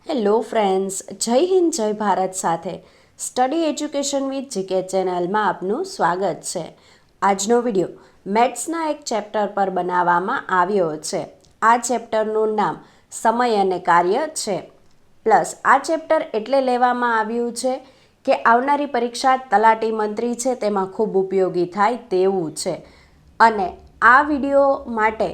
Hello friends, જય હિન્દ જય ભારત સાથે સ્ટડી એજ્યુકેશન વિથ જીકે ચેનલમાં આપનું સ્વાગત છે. આજનો વિડીયો મેથ્સના એક ચેપ્ટર પર બનાવવામાં આવ્યો છે. આ ચેપ્ટરનું નામ સમય અને કાર્ય છે. પ્લસ આ ચેપ્ટર એટલે લેવામાં આવ્યું છે કે આવનારી પરીક્ષા તલાટી મંત્રી છે તેમાં ખૂબ ઉપયોગી થાય તેવું છે. અને આ વિડીયો માટે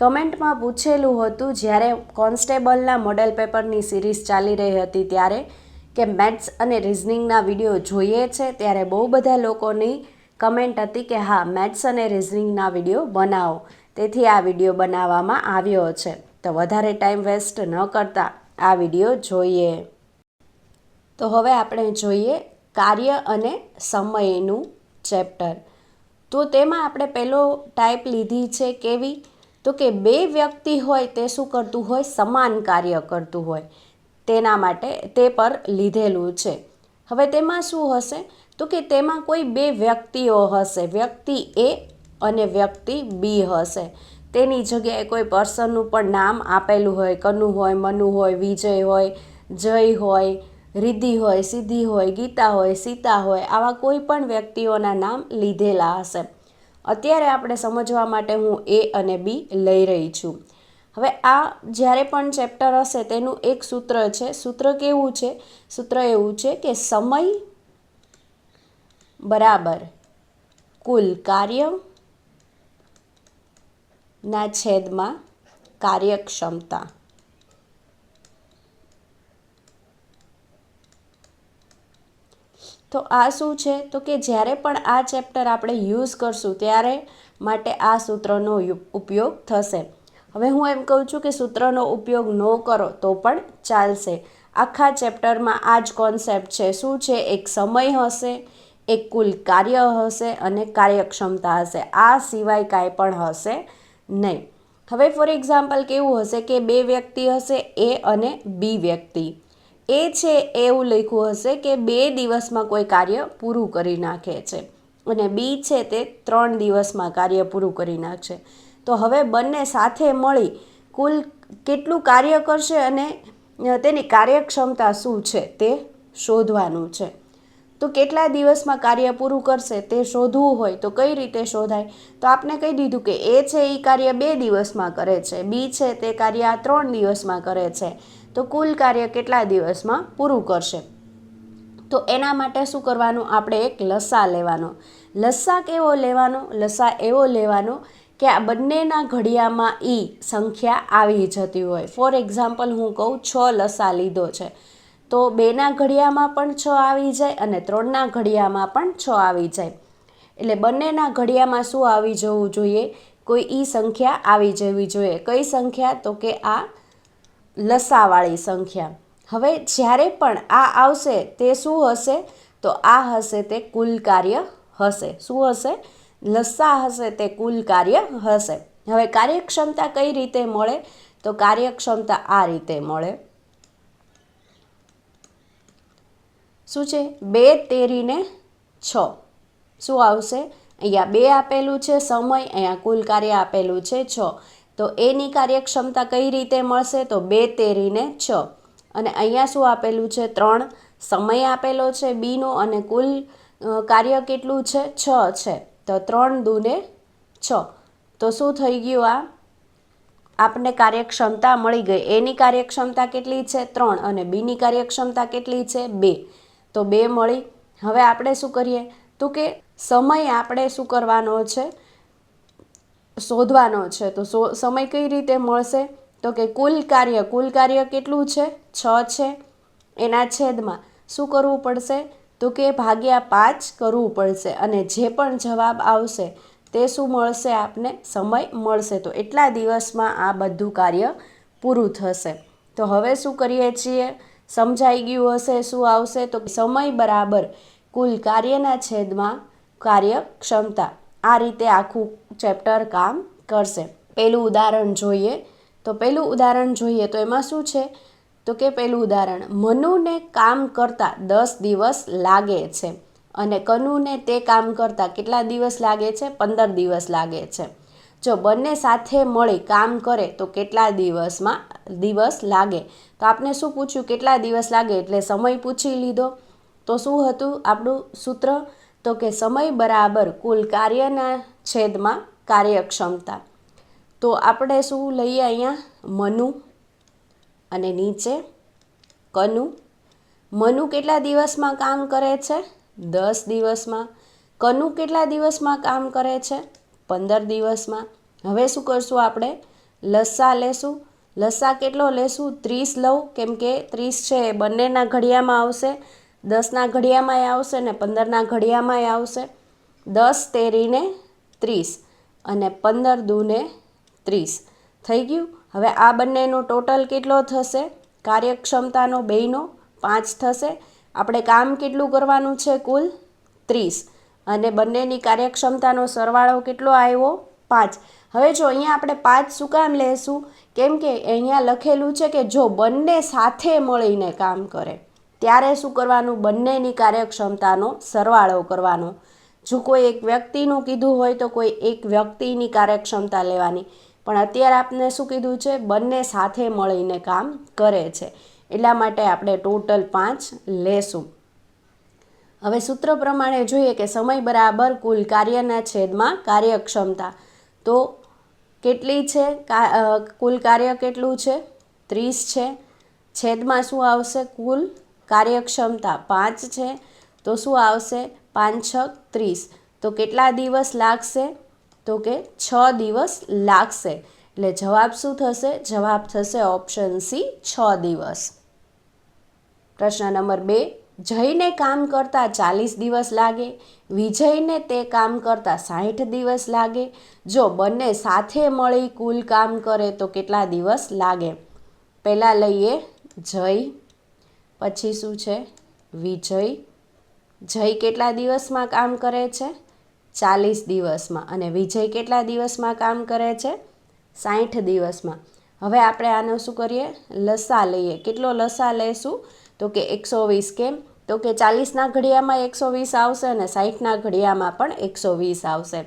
કમેન્ટમાં પૂછેલું હતું જ્યારે કોન્સ્ટેબલના મોડેલ પેપરની સિરીઝ ચાલી રહી હતી ત્યારે કે મેથ્સ અને રિઝનિંગના વિડીયો જોઈએ છે, ત્યારે બહુ બધા લોકોની કમેન્ટ હતી કે હા મેથ્સ અને રિઝનિંગના વિડીયો બનાવો. તેથી આ વિડીયો બનાવવામાં આવ્યો છે. તો વધારે ટાઈમ વેસ્ટ ન કરતા આ વિડીયો જોઈએ. તો હવે આપણે જોઈએ કાર્ય અને સમયનું ચેપ્ટર. તો તેમાં આપણે પહેલો ટાઈપ લીધી છે કેવી, તો કે બે વ્યક્તિ હોય તે શું કરતું હોય, સમાન કાર્ય કરતું હોય, તેના માટે તે પર લીધેલું છે. હવે તેમાં શું હશે, તો કે તેમાં કોઈ બે વ્યક્તિઓ હશે, વ્યક્તિ એ અને વ્યક્તિ બી હશે. તેની જગ્યાએ કોઈ પર્સનનું પણ નામ આપેલું હોય, કનુ હોય, મનુ હોય, વિજય હોય, જય હોય, રિદ્ધિ હોય, સિદ્ધિ હોય, ગીતા હોય, સીતા હોય, આવા કોઈ પણ વ્યક્તિઓના નામ લીધેલા હશે. અત્યારે આપણે સમજવા માટે હું એ અને બી લઈ રહી છું. હવે આ જ્યારે પણ ચેપ્ટર હશે તેનું એક સૂત્ર છે. સૂત્ર કેવું છે? સૂત્ર એવું છે કે સમય બરાબર કુલ કાર્ય ના છેદમાં કાર્યક્ષમતા. તો આ શું છે? તો કે જ્યારે પણ આ ચેપ્ટર આપણે યુઝ કરશું ત્યારે માટે આ સૂત્રનો ઉપયોગ થશે. હવે હું એમ કહું છું કે સૂત્રનો ઉપયોગ ન કરો તો પણ ચાલશે. આખા ચેપ્ટરમાં આ જ કોન્સેપ્ટ છે. શું છે? એક સમય હશે, એક કુલ કાર્ય હશે અને કાર્યક્ષમતા હશે. આ સિવાય કાંઈ પણ હશે નહીં. હવે ફોર એક્ઝામ્પલ કેવું હશે કે બે વ્યક્તિ હશે, એ અને બી વ્યક્તિ. એ છે એવું લખ્યું હશે કે 2 દિવસમાં કોઈ કાર્ય પૂરું કરી નાખે છે અને બી છે તે 3 દિવસમાં કાર્ય પૂરું કરી નાખશે. તો હવે બંને સાથે મળી કુલ કેટલું કાર્ય કરશે અને તેની કાર્યક્ષમતા શું છે તે શોધવાનું છે. તો કેટલા દિવસમાં કાર્ય પૂરું કરશે તે શોધવું હોય તો કઈ રીતે શોધાય? તો આપણે કહી દીધું કે એ છે એ કાર્ય 2 દિવસમાં કરે છે, બી છે તે કાર્ય 3 દિવસમાં કરે છે. તો કુલ કાર્ય કેટલા દિવસમાં પૂરું કરશે? તો એના માટે શું કરવાનું? આપણે એક લસા લેવાનો. લસા કેવો લેવાનો? લસા એવો લેવાનો કે આ બંનેના ઘડિયામાં ઈ સંખ્યા આવી જતી હોય. ફોર એક્ઝામ્પલ હું કહું 6 લસા લીધો છે, તો 2ના ઘડિયામાં પણ 6 આવી જાય અને 3ના ઘડિયામાં પણ 6 આવી જાય. એટલે બંનેના ઘડિયામાં શું આવી જવું જોઈએ? કોઈ ઈ સંખ્યા આવી જવી જોઈએ. કઈ સંખ્યા? તો કે આ લસાવાળી સંખ્યા. હવે જ્યારે પણ આ આવશે તે શું હશે? તો આ હશે તે કુલ કાર્ય હશે. શું હશે? લસા હશે તે કુલ કાર્ય હશે. હવે કાર્યક્ષમતા કઈ રીતે મળે? તો કાર્યક્ષમતા આ રીતે મળે. શું છે? 2 તેરીને 6. શું આવશે? અહીંયા 2 આપેલું છે સમય, અહીંયા કુલ કાર્ય આપેલું છે 6. તો એની કાર્યક્ષમતા કઈ રીતે મળશે? તો 2 તેરીને 6. અને અહીંયા શું આપેલું છે? 3 સમય આપેલો છે બીનો અને કુલ કાર્ય કેટલું છે? 6 છે. તો 3 દૂને 6. તો શું થઈ ગયું? આ આપણને કાર્યક્ષમતા મળી ગઈ. એની કાર્યક્ષમતા કેટલી છે? 3 અને બીની કાર્યક્ષમતા કેટલી છે? 2. તો 2 મળી. હવે આપણે શું કરીએ? તો કે સમય આપણે શું કરવાનો છે? શોધવાનો છે. તો સમય કઈ રીતે મળશે? તો કે કુલ કાર્ય કેટલું છે? 6 છે. એના છેદમાં શું કરવું પડશે? તો કે ભાગ્યા 5 કરવું પડશે અને જે પણ જવાબ આવશે તે શું મળશે? આપને સમય મળશે. તો એટલા દિવસમાં આ બધું કાર્ય પૂરું થશે. તો હવે શું કરીએ છીએ? સમજાઈ ગયું હશે શું આવશે? તો સમય બરાબર કુલ કાર્યના છેદમાં કાર્યક્ષમતા. આ રીતે આખું ચેપ્ટર કામ કરશે. પહેલું ઉદાહરણ જોઈએ. તો પહેલું ઉદાહરણ જોઈએ તો એમાં શું છે? તો કે પહેલું ઉદાહરણ, મનુને કામ કરતા 10 દિવસ લાગે છે અને કનુને તે કામ કરતા કેટલા દિવસ લાગે છે? 15 દિવસ લાગે છે. જો બંને સાથે મળી કામ કરે તો કેટલા દિવસ લાગે. તો આપણે શું પૂછ્યું, કેટલા દિવસ લાગે, એટલે સમય પૂછી લીધો. તો શું હતું આપણું સૂત્ર, તો કે સમય બરાબર કુલ કાર્યના છેદમાં કાર્યક્ષમતા. તો આપણે શું લઈએ અહીંયા, મનુ અને નીચે કનુ. મનુ કેટલા દિવસમાં કામ કરે છે, 10 દિવસમાં. કનુ કેટલા દિવસમાં કામ કરે છે, 15 દિવસમાં. હવે શું કરશું, આપણે લસા લેશું. લસા કેટલો લેશું, 30 લઉં, કેમ કે 30 છે એ બંનેના ઘડિયામાં આવશે, 10ના ઘડિયામાંય આવશે ને 15ના ઘડિયામાંય આવશે. 10 તેરીને 30 અને 15 દૂને 30 થઈ ગયું. હવે આ બંનેનો ટોટલ કેટલો થશે, કાર્યક્ષમતાનો બેયનો 5 થશે. આપણે કામ કેટલું કરવાનું છે, કુલ 30, અને બંનેની કાર્યક્ષમતાનો સરવાળો કેટલો આવ્યો, 5. હવે જો અહીંયા આપણે 5 શું કામ લેશું, કેમ કે અહીંયા લખેલું છે કે જો બંને સાથે મળીને કામ કરે ત્યારે શું કરવાનું, બંનેની કાર્યક્ષમતાનો સરવાળો કરવાનો. જો કોઈ એક વ્યક્તિનું કીધું હોય તો કોઈ એક વ્યક્તિની કાર્યક્ષમતા લેવાની, પણ અત્યારે આપણે શું કીધું છે, બંને સાથે મળીને કામ કરે છે, એટલા માટે આપણે ટોટલ 5 લેશું. હવે સૂત્ર પ્રમાણે જોઈએ કે સમય બરાબર કુલ કાર્યના છેદમાં કાર્યક્ષમતા. તો કેટલી છે, કુલ કાર્ય કેટલું છે, 30 છે. છેદમાં શું આવશે, કુલ કાર્યક્ષમતા 5 છે. તો શું આવશે, 5 × 6 = 30. તો કેટલા દિવસ લાગશે, તો કે 6 દિવસ લાગશે. એટલે જવાબ શું થશે, જવાબ થશે ઓપ્શન સી, 6 દિવસ. પ્રશ્ન નંબર 2, જયને કામ કરતાં 40 દિવસ લાગે, વિજયને તે કામ કરતાં 60 દિવસ લાગે. જો બંને સાથે મળી કુલ કામ કરે તો કેટલા દિવસ લાગે. પહેલાં લઈએ જય, પછી શું છે, વિજય. જય કેટલા દિવસમાં કામ કરે છે, 40 દિવસમાં, અને વિજય કેટલા દિવસમાં કામ કરે છે, 60 દિવસમાં. હવે આપણે આનો શું કરીએ, લસા લઈએ. કેટલો લસા લેશું, તો કે 120. કેમ, તો કે 40ના ઘડિયામાં 120 આવશે અને 60ના ઘડિયામાં પણ 120 આવશે.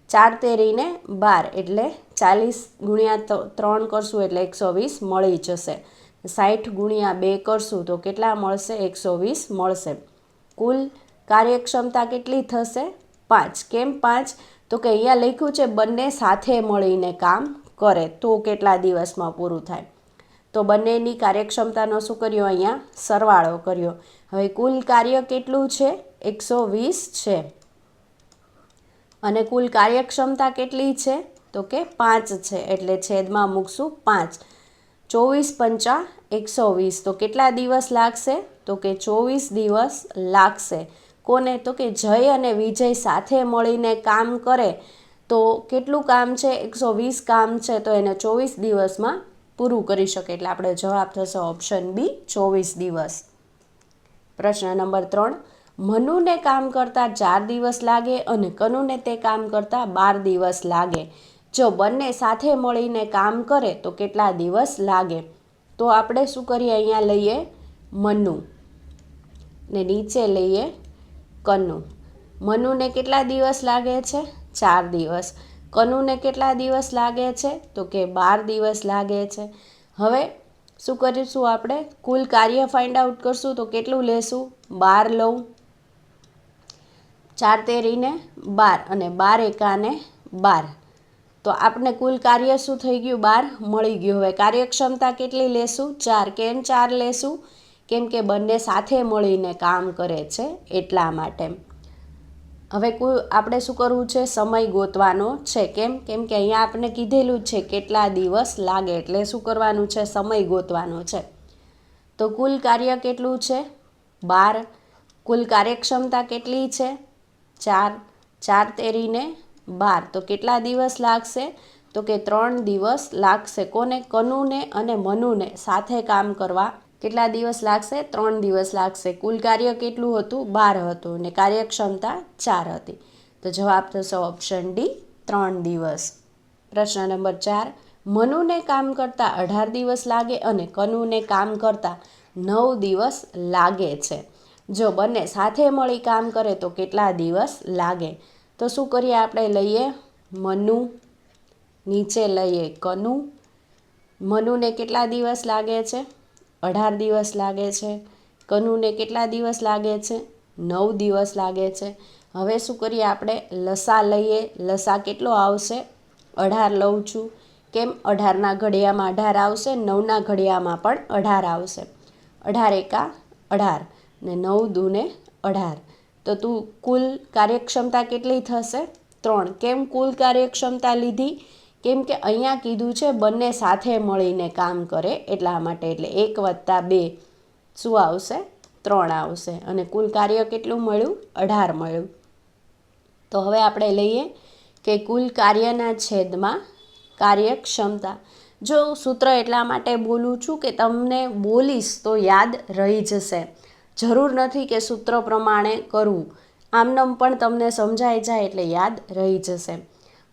4 તેરીને 12 એટલે 40 × 3 કરશું એટલે 120 મળી જશે. 60 × 2 કરશું તો કેટલા મળશે, 120 મળશે. કુલ કાર્યક્ષમતા કેટલી થશે, 5. કેમ 5, તો કે અહીંયા લખ્યું છે બંને સાથે મળીને કામ કરે તો કેટલા દિવસમાં પૂરું થાય. તો બંનેની કાર્યક્ષમતાનો શું કર્યો, અહીંયા સરવાળો કર્યો. હવે કુલ કાર્ય કેટલું છે, 120 છે, અને કુલ કાર્યક્ષમતા કેટલી છે, તો કે 5 છે, એટલે છેદમાં મૂકશું 5. 24 × 5 = 120. તો કેટલા દિવસ લાગશે, તો કે 24 દિવસ લાગશે. કોને, તો કે જય અને વિજય સાથે મળીને કામ કરે તો કેટલું કામ છે, 120 કામ છે, તો એને 24 દિવસમાં પૂરું કરી શકે. એટલે આપણે જવાબ થશે ઓપ્શન બી, 24 દિવસ. પ્રશ્ન નંબર 3, મનુને કામ કરતાં 4 દિવસ લાગે અને કનુને તે કામ કરતાં 12 દિવસ લાગે. જો બંને સાથે મળીને કામ કરે તો કેટલા દિવસ લાગે. તો આપણે શું કરીએ, અહીંયા લઈએ મનુ ને નીચે લઈએ કનુ. મનુને કેટલા દિવસ લાગે છે, 4 દિવસ. કનુને કેટલા દિવસ લાગે છે, તો કે 12 દિવસ લાગે છે. હવે શું કરીશું, આપણે કુલ કાર્ય ફાઇન્ડ આઉટ કરશું. તો કેટલું લેશું, 12 લઉં, 4 તેરીને 12 અને 12 એકાને 12. તો આપણે કુલ કાર્ય શું થઈ ગયું, 12 મળી ગયું. હવે કાર્યક્ષમતા કેટલી લેશું, 4. કેમ 4 લેશું, કેમ કે બંને સાથે મળીને કામ કરે છે એટલા માટે. હવે આપણે શું કરવું છે, સમય ગોતવાનો છે. કેમ કે અહીંયા આપણે કીધેલું છે કેટલા દિવસ લાગે, એટલે શું કરવાનું છે, સમય ગોતવાનો છે. તો કુલ કાર્ય કેટલું છે, 12. કુલ કાર્યક્ષમતા કેટલી છે, 4. 4 તેરીને 12. તો કેટલા દિવસ લાગશે, તો કે 3 દિવસ લાગશે. કોને, કનુને અને મનુને સાથે કામ કરવા કેટલા દિવસ લાગશે, 3 દિવસ લાગશે. કુલ કાર્ય કેટલું હતું, 12 હતું, અને કાર્યક્ષમતા 4 હતી. તો જવાબ થશે ઓપ્શન ડી, 3 દિવસ. પ્રશ્ન નંબર 4, મનુને કામ કરતાં 18 દિવસ લાગે અને કનુને કામ કરતાં 9 દિવસ લાગે છે. જો બંને સાથે મળી કામ કરે તો કેટલા દિવસ લાગે. તો શું કરીએ, આપણે લઈએ મનુ નીચે લઈએ કનુ, મનુને કેટલા દિવસ લાગે છે? 18 દિવસ લાગે છે. કનુને કેટલા દિવસ લાગે છે? 9 દિવસ લાગે છે. હવે શું કરીએ આપણે? લસા લઈએ. લસા કેટલો આવશે? 18 લઉં છું. કેમ? 18ના ઘડિયામાં 18 આવશે, 9ના ઘડિયામાં પણ 18 આવશે. 18 એકા 18 ને 9 દૂને 18. તો તું કુલ કાર્યક્ષમતા કેટલી થશે? 3. કેમ કુલ કાર્યક્ષમતા લીધી? કેમ કે અહીંયા કીધું છે બંને સાથે મળીને કામ કરે એટલા માટે. એટલે 1 + 2 શું આવશે? 3 આવશે. અને કુલ કાર્ય કેટલું મળ્યું? 18 મળ્યું. તો હવે આપણે લઈએ કે કુલ કાર્યના છેદમાં કાર્યક્ષમતા. જો સૂત્ર એટલા માટે બોલું છું કે તમને બોલીશ તો યાદ રહી જશે. જરૂર નથી કે સૂત્ર પ્રમાણે કરવું, આમનામ પણ તમને સમજાઈ જાય એટલે યાદ રહી જશે.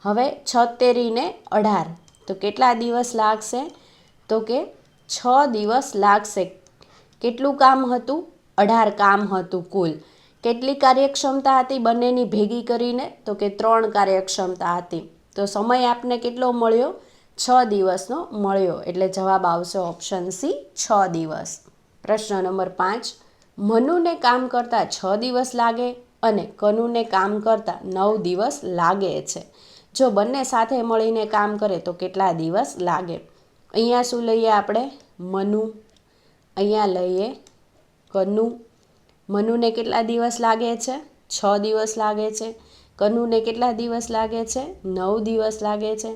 હવે 76 ને 18 તો કેટલા દિવસ લાગશે? તો કે 6 દિવસ લાગશે. કેટલું કામ હતું? 18 કામ હતું કુલ. કેટલી કાર્યક્ષમતા હતી બંનેની ભેગી કરીને? તો કે 3 કાર્યક્ષમતા હતી. તો સમય આપને કેટલો મળ્યો? 6 દિવસનો મળ્યો. એટલે જવાબ આવશે ઓપ્શન સી, 6 દિવસ. પ્રશ્ન નંબર 5. મનુને કામ કરતાં 6 દિવસ લાગે અને કનુને કામ કરતાં 9 દિવસ લાગે છે. જો બંને સાથે મળીને કામ કરે તો કેટલા દિવસ લાગે? અહીંયા શું લઈએ આપણે? મનુ. અહીંયા લઈએ કનુ. મનુને કેટલા દિવસ લાગે છે? 6 દિવસ લાગે છે. કનુને કેટલા દિવસ લાગે છે? 9 દિવસ લાગે છે.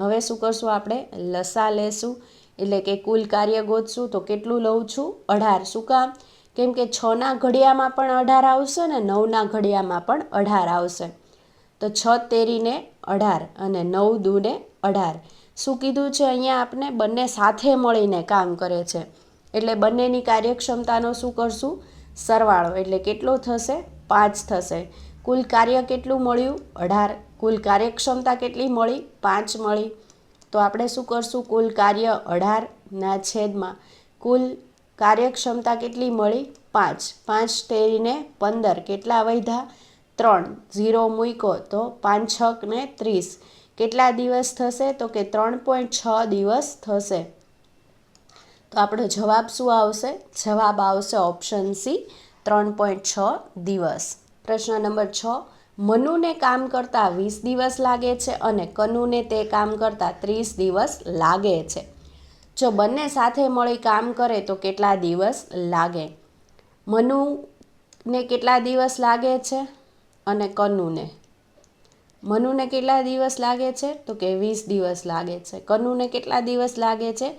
હવે શું કરશું આપણે? લસા લેશું, એટલે કે કુલ કાર્ય ગોતશું. તો કેટલું લઉં છું? 18. શું કામ? કેમ કે 6ના ઘડિયામાં પણ 18 આવશે ને 9ના ઘડિયામાં પણ 18 આવશે. તો 6 તેરીને 18 અને 9 દૂને 18. શું કીધું છે અહીંયા આપણે? બંને સાથે મળીને કામ કરે છે. એટલે બંનેની કાર્યક્ષમતાનો શું કરશું? સરવાળો. એટલે કેટલો થશે? 5 થશે. કુલ કાર્ય કેટલું મળ્યું? 18. કુલ કાર્યક્ષમતા કેટલી મળી? 5 મળી. તો આપણે શું કરશું? કુલ કાર્ય 18ના છેદમાં કુલ કાર્યક્ષમતા કેટલી મળી? 5. 5 તેરીને 15 કેટલા વધ્યા? 3. 0 મૂક્યો તો 5 6 ને 30. કેટલા દિવસ થશે? તો કે 3.6 દિવસ થશે. તો આપણો જવાબ શું આવશે? જવાબ આવશે ઓપ્શન સી, 3.6 દિવસ. પ્રશ્ન નંબર 6. મનુને કામ કરતાં 20 દિવસ લાગે છે અને કનુને તે કામ કરતાં 30 દિવસ લાગે છે. જો બંને સાથે મળી કામ કરે તો કેટલા દિવસ લાગે? મનુને કેટલા દિવસ લાગે છે અને કનુને? મનુને કેટલા દિવસ લાગે છે? તો કે 20 દિવસ લાગે છે. કનુને કેટલા દિવસ લાગે છે?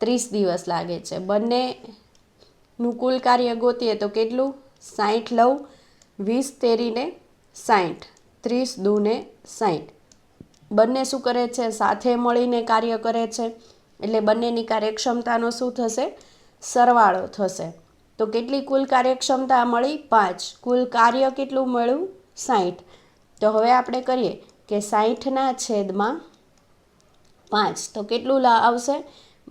30 દિવસ લાગે છે. બંનેનું કુલ કાર્ય ગોતીએ તો કેટલું? 60 લઉં. 20 તેરીને 60, 30 દૂને 60. બંને શું કરે છે? સાથે મળીને કાર્ય કરે છે. એટલે બંનેની કાર્યક્ષમતાનો શું થશે? સરવાળો થશે. તો કેટલી કુલ કાર્યક્ષમતા મળી? 5. કુલ કાર્ય કેટલું મળ્યું? 60. તો હવે આપણે કરીએ કે 60ના છેદમાં 5 તો કેટલું આવશે?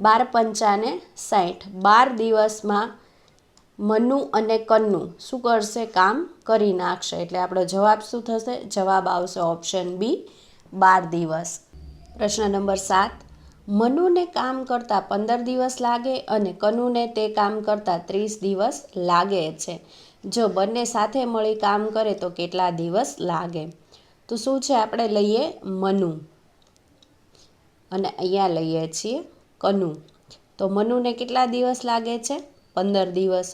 12 પંચાને 60. 12 દિવસમાં મનુ અને કન્નુ શું કરશે? કામ કરી નાખશે. એટલે આપણો જવાબ શું થશે? જવાબ આવશે ઓપ્શન બી, 12 દિવસ. પ્રશ્ન નંબર 7. મનુને કામ કરતાં 15 દિવસ લાગે અને કનુને તે કામ કરતાં 30 દિવસ લાગે છે. જો બંને સાથે મળી કામ કરે તો કેટલા દિવસ લાગે? તો શું છે? આપણે લઈએ મનુ અને અહીંયા લઈએ છીએ કનુ. તો મનુને કેટલા દિવસ લાગે છે? 15 દિવસ.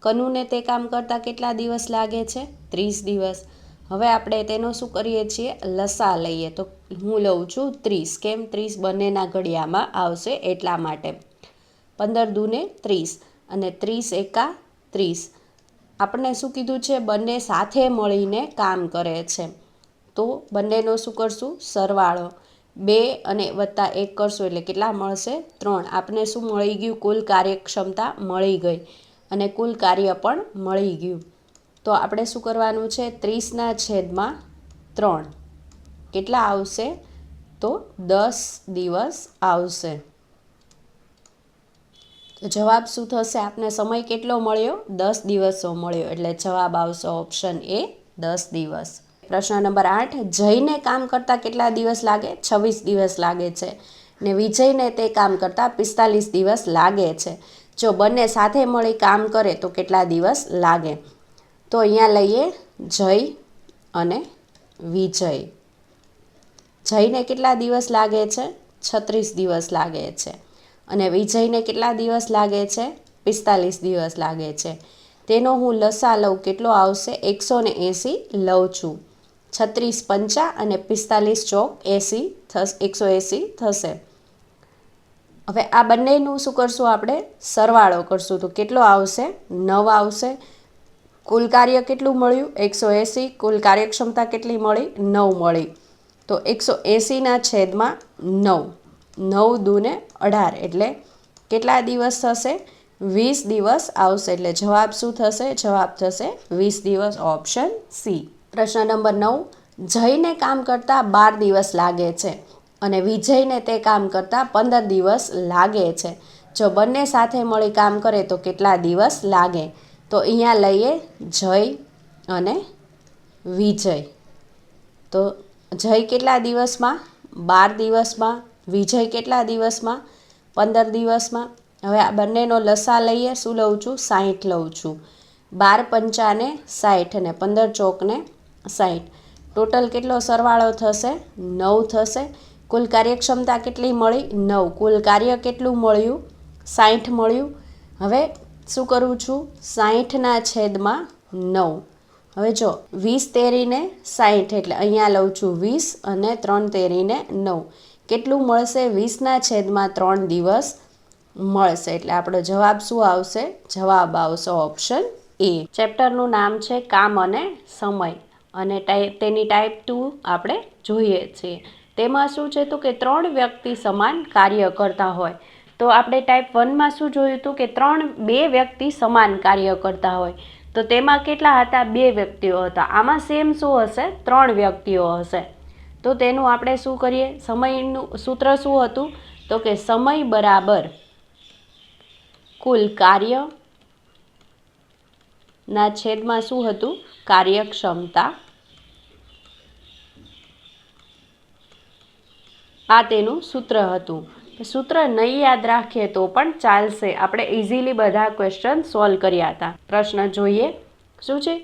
કનુને તે કામ કરતાં કેટલા દિવસ લાગે છે? 30 દિવસ. હવે આપણે તેનો શું કરીએ છીએ? લસા લઈએ. તો હું લઉં છું 30. કેમ? 30 બંનેના ઘડિયામાં આવશે એટલા માટે. 15 દૂને 30 અને 30 એકા 30. આપણે શું કીધું છે? બંને સાથે મળીને કામ કરે છે. તો બંનેનો શું કરશું? સરવાળો. 2 અને +1 કરશું એટલે કેટલા મળશે? 3. આપણે શું મળી ગયું? કુલ કાર્યક્ષમતા મળી ગઈ અને કુલ કાર્ય પણ મળી ગયું. તો આપણે શું કરવાનું છે? 30ના છેદમાં 3 કેટલા આવશે? તો 10 દિવસ આવશે. તો જવાબ શું થશે? આપને સમય કેટલો મળ્યો? 10 દિવસો મળ્યો. એટલે જવાબ આવશે ઓપ્શન એ, 10 દિવસ. પ્રશ્ન નંબર 8, જયને કામ કરતાં કેટલા દિવસ લાગે? 26 દિવસ લાગે છે ને વિજયને તે કામ કરતાં 45 દિવસ લાગે છે. જો બંને સાથે મળી કામ કરે તો કેટલા દિવસ લાગે? તો અહીંયા લઈએ જય અને વિજય. જયને કેટલા દિવસ લાગે છે? 36 દિવસ લાગે છે. અને વિજયને કેટલા દિવસ લાગે છે? 45 દિવસ લાગે છે. તેનો હું લસા લઉં કેટલો આવશે? 180 લઉં છું. 36 પંચા અને 45 ચોક 180 થશે. હવે આ બંનેનું શું કરશું આપણે? સરવાળો કરશું તો કેટલો આવશે? 9 આવશે. કુલ કાર્ય કેટલું મળ્યું? 180. કુલ કાર્યક્ષમતા કેટલી મળી? 9 મળી. તો 180ના છેદમાં 9, 9 દૂને 18 એટલે કેટલા દિવસ થશે? 20 દિવસ આવશે. એટલે જવાબ શું થશે? જવાબ થશે 20 દિવસ, ઓપ્શન સી. પ્રશ્ન નંબર 9, જયને કામ કરતાં 12 દિવસ લાગે છે અને વિજયને તે કામ કરતાં 15 દિવસ લાગે છે. જો બંને સાથે મળી કામ કરે તો કેટલા દિવસ લાગે? તો અહીંયા લઈએ જય અને વિજય. તો જય કેટલા દિવસમાં? 12 દિવસમાં. વિજય કેટલા દિવસમાં? 15 દિવસમાં. હવે આ બંનેનો લસા લઈએ. શું લઉં છું? 60 લઉં છું. 12 પંચાને 60 અને 15 ચોકને 60. ટોટલ કેટલો સરવાળો થશે? 9 થશે. કુલ કાર્યક્ષમતા કેટલી મળી? 9. કુલ કાર્ય કેટલું મળ્યું? 60 મળ્યું. હવે શું કરું છું? 60ના છેદમાં 9. હવે જો 20 તેરીને 60 એટલે અહીંયા લઉં છું 20 અને 3 તેરીને 9. કેટલું મળશે? 20ના છેદમાં 3 દિવસ મળશે. એટલે આપણો જવાબ શું આવશે? જવાબ આવશે ઓપ્શન એ. ચેપ્ટરનું નામ છે કામ અને સમય અને તેની ટાઈપ 2 આપણે જોઈએ છીએ. તેમાં શું છે તો કે 3 વ્યક્તિ સમાન કાર્ય કરતા હોય. તો આપણે ટાઈપ 1માં શું જોયું હતું કે 2 વ્યક્તિ સમાન કાર્ય કરતા હોય. તો તેમાં કેટલા હતા? 2 વ્યક્તિઓ હતા. આમાં સેમ શું હશે? 3 વ્યક્તિઓ હશે. તો તેનું આપણે શું કરીએ? સમયનું સૂત્ર શું હતું? તો કે સમય બરાબર કુલ કાર્ય ના છેદમાં શું હતું? કાર્યક્ષમતા. આ તેનું સૂત્ર હતું. સૂત્ર નહીં યાદ રાખીએ તો પણ ચાલશે. આપણે ઇઝીલી બધા ક્વેશ્ચન સોલ્વ કર્યા હતા. પ્રશ્ન જોઈએ શું છે?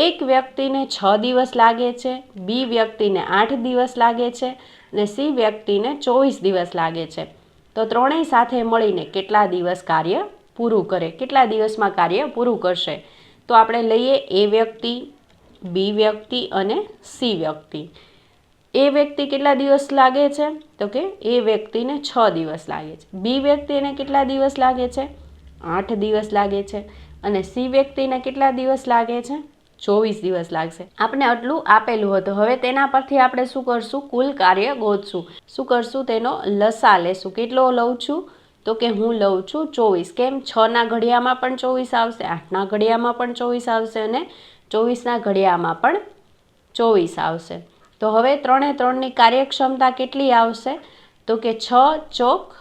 એક વ્યક્તિને 6 દિવસ લાગે છે, બી વ્યક્તિને 8 દિવસ લાગે છે અને સી વ્યક્તિને 24 દિવસ લાગે છે. તો ત્રણેય સાથે મળીને કેટલા દિવસ કાર્ય પૂરું કરે? કેટલા દિવસમાં કાર્ય પૂરું કરશે? તો આપણે લઈએ એ વ્યક્તિ, બી વ્યક્તિ અને સી વ્યક્તિ. એ વ્યક્તિ કેટલા દિવસ લાગે છે? તો કે એ વ્યક્તિને 6 દિવસ લાગે છે. બી વ્યક્તિને કેટલા દિવસ લાગે છે? 8 દિવસ લાગે છે. અને સી વ્યક્તિને કેટલા દિવસ લાગે છે? 24 દિવસ લાગશે. આપણે આટલું આપેલું હતું. હવે તેના પરથી આપણે શું કરશું? કુલ કાર્ય ગોતશું. શું કરશું? તેનો લસા લેશું. કેટલો લઉં છું? તો કે હું લઉં છું 24. કેમ? 6ના ઘડિયામાં પણ 24 આવશે, 8ના ઘડિયામાં પણ 24 આવશે અને 24ના ઘડિયામાં પણ 24 આવશે. તો હવે 3 3ની કાર્યક્ષમતા કેટલી આવશે? તો કે 6 ચોક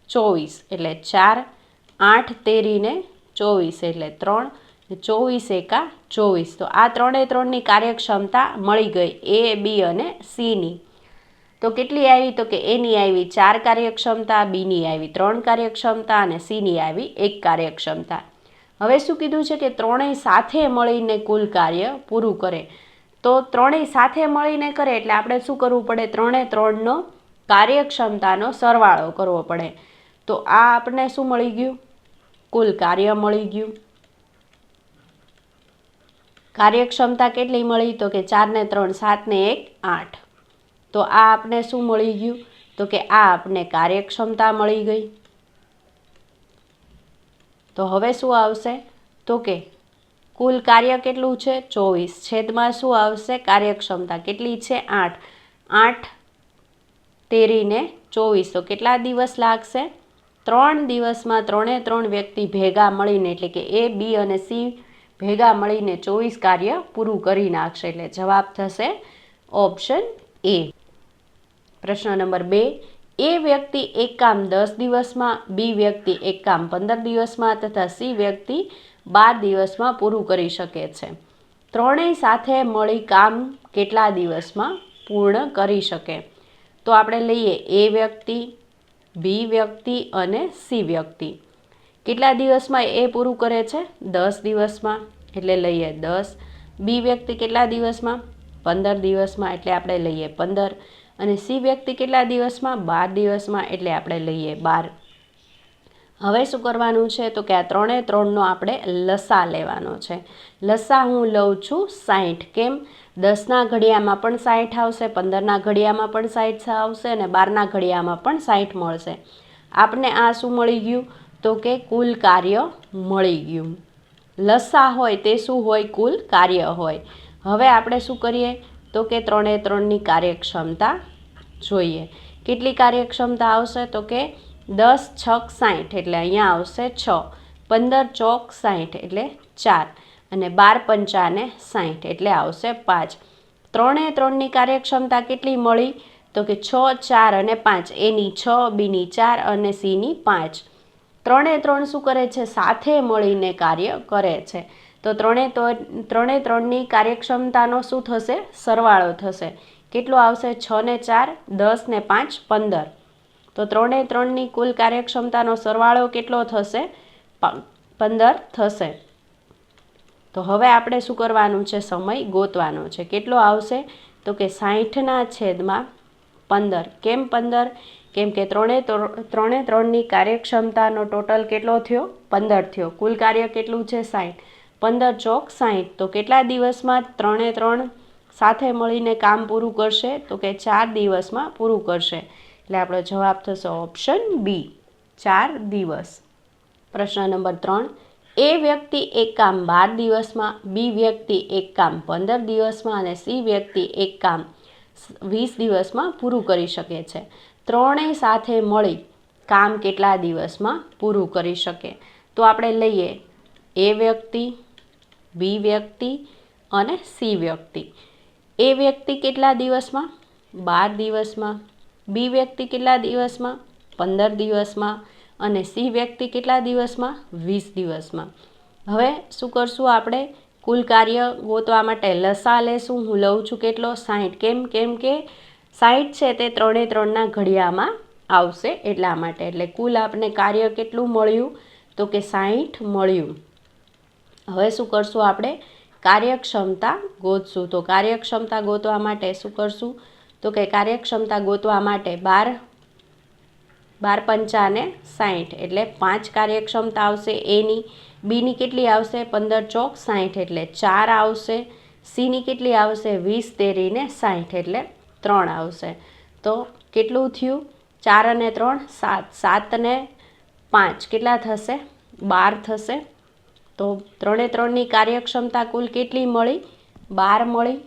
24 એટલે 4, 8 તેરીને 24 એટલે 3, 24 એકા 24. તો આ 3 3ની કાર્યક્ષમતા મળી ગઈ એ, બી અને સીની. તો કેટલી આવી? તો કે એની આવી 4 કાર્યક્ષમતા, બીની આવી 3 કાર્યક્ષમતા અને સીની આવી 1 કાર્યક્ષમતા. હવે શું કીધું છે કે ત્રણેય સાથે મળીને કુલ કાર્ય પૂરું કરે. તો ત્રણેય સાથે મળીને કરે એટલે આપણે શું કરવું પડે? 3 3નો કાર્યક્ષમતાનો સરવાળો કરવો પડે. તો આ આપણને શું મળી ગયું? કુલ કાર્ય મળી ગયું. કાર્યક્ષમતા કેટલી મળી? તો કે 4 ને 3 7 ને 1 8. તો આ આપણે શું મળી ગયું? તો કે આ આપણે કાર્યક્ષમતા મળી ગઈ. તો હવે શું આવશે? તો કે કુલ કાર્ય કેટલું છે? 24. છેદમાં શું આવશે? કાર્યક્ષમતા કેટલી છે? 8. 8 તેરીને 24. તો કેટલા દિવસ લાગશે? 3 દિવસમાં 3 3 વ્યક્તિ ભેગા મળીને એટલે કે એ, બી અને સી ભેગા મળીને 24 કાર્ય પૂરું કરી નાખશે. એટલે જવાબ થશે ઓપ્શન એ. પ્રશ્ન નંબર 2, એ વ્યક્તિ એક કામ 10 દિવસમાં, બી વ્યક્તિ એક કામ 15 દિવસમાં તથા સી વ્યક્તિ 12 દિવસમાં પૂરું કરી શકે છે. ત્રણેય સાથે મળી કામ કેટલા દિવસમાં પૂર્ણ કરી શકે? તો આપણે લઈએ એ વ્યક્તિ, બી વ્યક્તિ અને સી વ્યક્તિ. કેટલા દિવસમાં એ પૂરું કરે છે? 10 દિવસમાં, એટલે લઈએ 10. બી વ્યક્તિ કેટલા દિવસમાં? 15 દિવસમાં, એટલે આપણે લઈએ 15. અને સી વ્યક્તિ કેટલા દિવસમાં? 12 દિવસમાં, એટલે આપણે લઈએ 12. હવે શું કરવાનું છે? તો કે આ ત્રણે ત્રણનો આપણે લસા લેવાનો છે. લસા હું લઉં છું 60. કેમ? 10ના ઘડિયામાં પણ 60 આવશે, 15ના ઘડિયામાં પણ 60 આવશે અને 12ના ઘડિયામાં પણ 60 મળશે. આપણે આ શું મળી ગયું? તો કે કુલ કાર્ય મળી ગયું. લસા હોય તે શું હોય? કુલ કાર્ય હોય. હવે આપણે શું કરીએ? તો કે ત્રણે ત્રણની કાર્યક્ષમતા જોઈએ. કેટલી કાર્યક્ષમતા આવશે? તો કે 10 છક 60, એટલે અહીંયા આવશે 6. 15 ચોક 60, એટલે 4. અને 12 પંચાને 60, એટલે આવશે 5. ત્રણે ત્રણની કાર્યક્ષમતા કેટલી મળી? તો કે 6, 4 અને 5. એની 6, બીની 4 અને સીની 5. ત્રણે ત્રણ શું કરે છે? સાથે મળીને કાર્ય કરે છે. તો ત્રણે ત્રણની કાર્યક્ષમતાનો શું થશે? સરવાળો થશે. કેટલો આવશે? 6 ને 4 10 ને 5 15. તો ત્રણે ત્રણની કુલ કાર્યક્ષમતાનો સરવાળો કેટલો થશે? 15 થશે. તો હવે આપણે શું કરવાનું છે? સમય ગોતવાનો છે. કેટલો આવશે? તો કે 60ના છેદમાં 15. કેમ 15? કેમ કે ત્રણે ત્રણની કાર્યક્ષમતાનો ટોટલ કેટલો થયો? 15 થયો. કુલ કાર્ય કેટલું છે? 60. 15 ચોક 60. તો કેટલા દિવસમાં ત્રણે ત્રણ સાથે મળીને કામ પૂરું કરશે? તો કે 4 દિવસમાં પૂરું કરશે. એટલે આપણો જવાબ થશે ઓપ્શન બી, 4 દિવસ. પ્રશ્ન નંબર 3. એ વ્યક્તિ એક કામ 12 દિવસમાં, બી વ્યક્તિ એક કામ 15 દિવસમાં અને સી વ્યક્તિ એક કામ 20 દિવસમાં પૂરું કરી શકે છે. ત્રણેય સાથે મળી કામ કેટલા દિવસમાં પૂરું કરી શકે? તો આપણે લઈએ એ વ્યક્તિ, બી વ્યક્તિ અને સી વ્યક્તિ. એ વ્યક્તિ કેટલા દિવસમાં? 12 દિવસમાં. બી વ્યક્તિ કેટલા દિવસમાં? 15 દિવસમાં. અને સી વ્યક્તિ કેટલા દિવસમાં? 20 દિવસમાં. હવે શું કરશું આપણે? કુલ કાર્ય ગોતવા માટે લસા લેશું. હું લઉં છું કેટલો? 60. કેમ કે 60 છે તે ત્રણે ત્રણના ઘડિયામાં આવશે એટલા માટે. એટલે કુલ આપણે કાર્ય કેટલું મળ્યું? તો કે 60 મળ્યું. હવે શું કરશું આપણે? કાર્યક્ષમતા ગોતશું. તો કાર્યક્ષમતા ગોતવા માટે શું કરશું? તો કે કાર્યક્ષમતા ગોતવા માટે 12 પંચાને 60, એટલે 5 કાર્યક્ષમતા આવશે એની. બીની કેટલી આવશે? 15 ચોક 60, એટલે 4 આવશે. સીની કેટલી આવશે? 20 તેરીને 60, એટલે 3 આવશે. તો કેટલું થયું? 4 અને 3 7. 7 ને 5 કેટલા થશે? 12 થશે. તો ત્રણે ત્રણની કાર્યક્ષમતા કુલ કેટલી મળી? 12 મળી.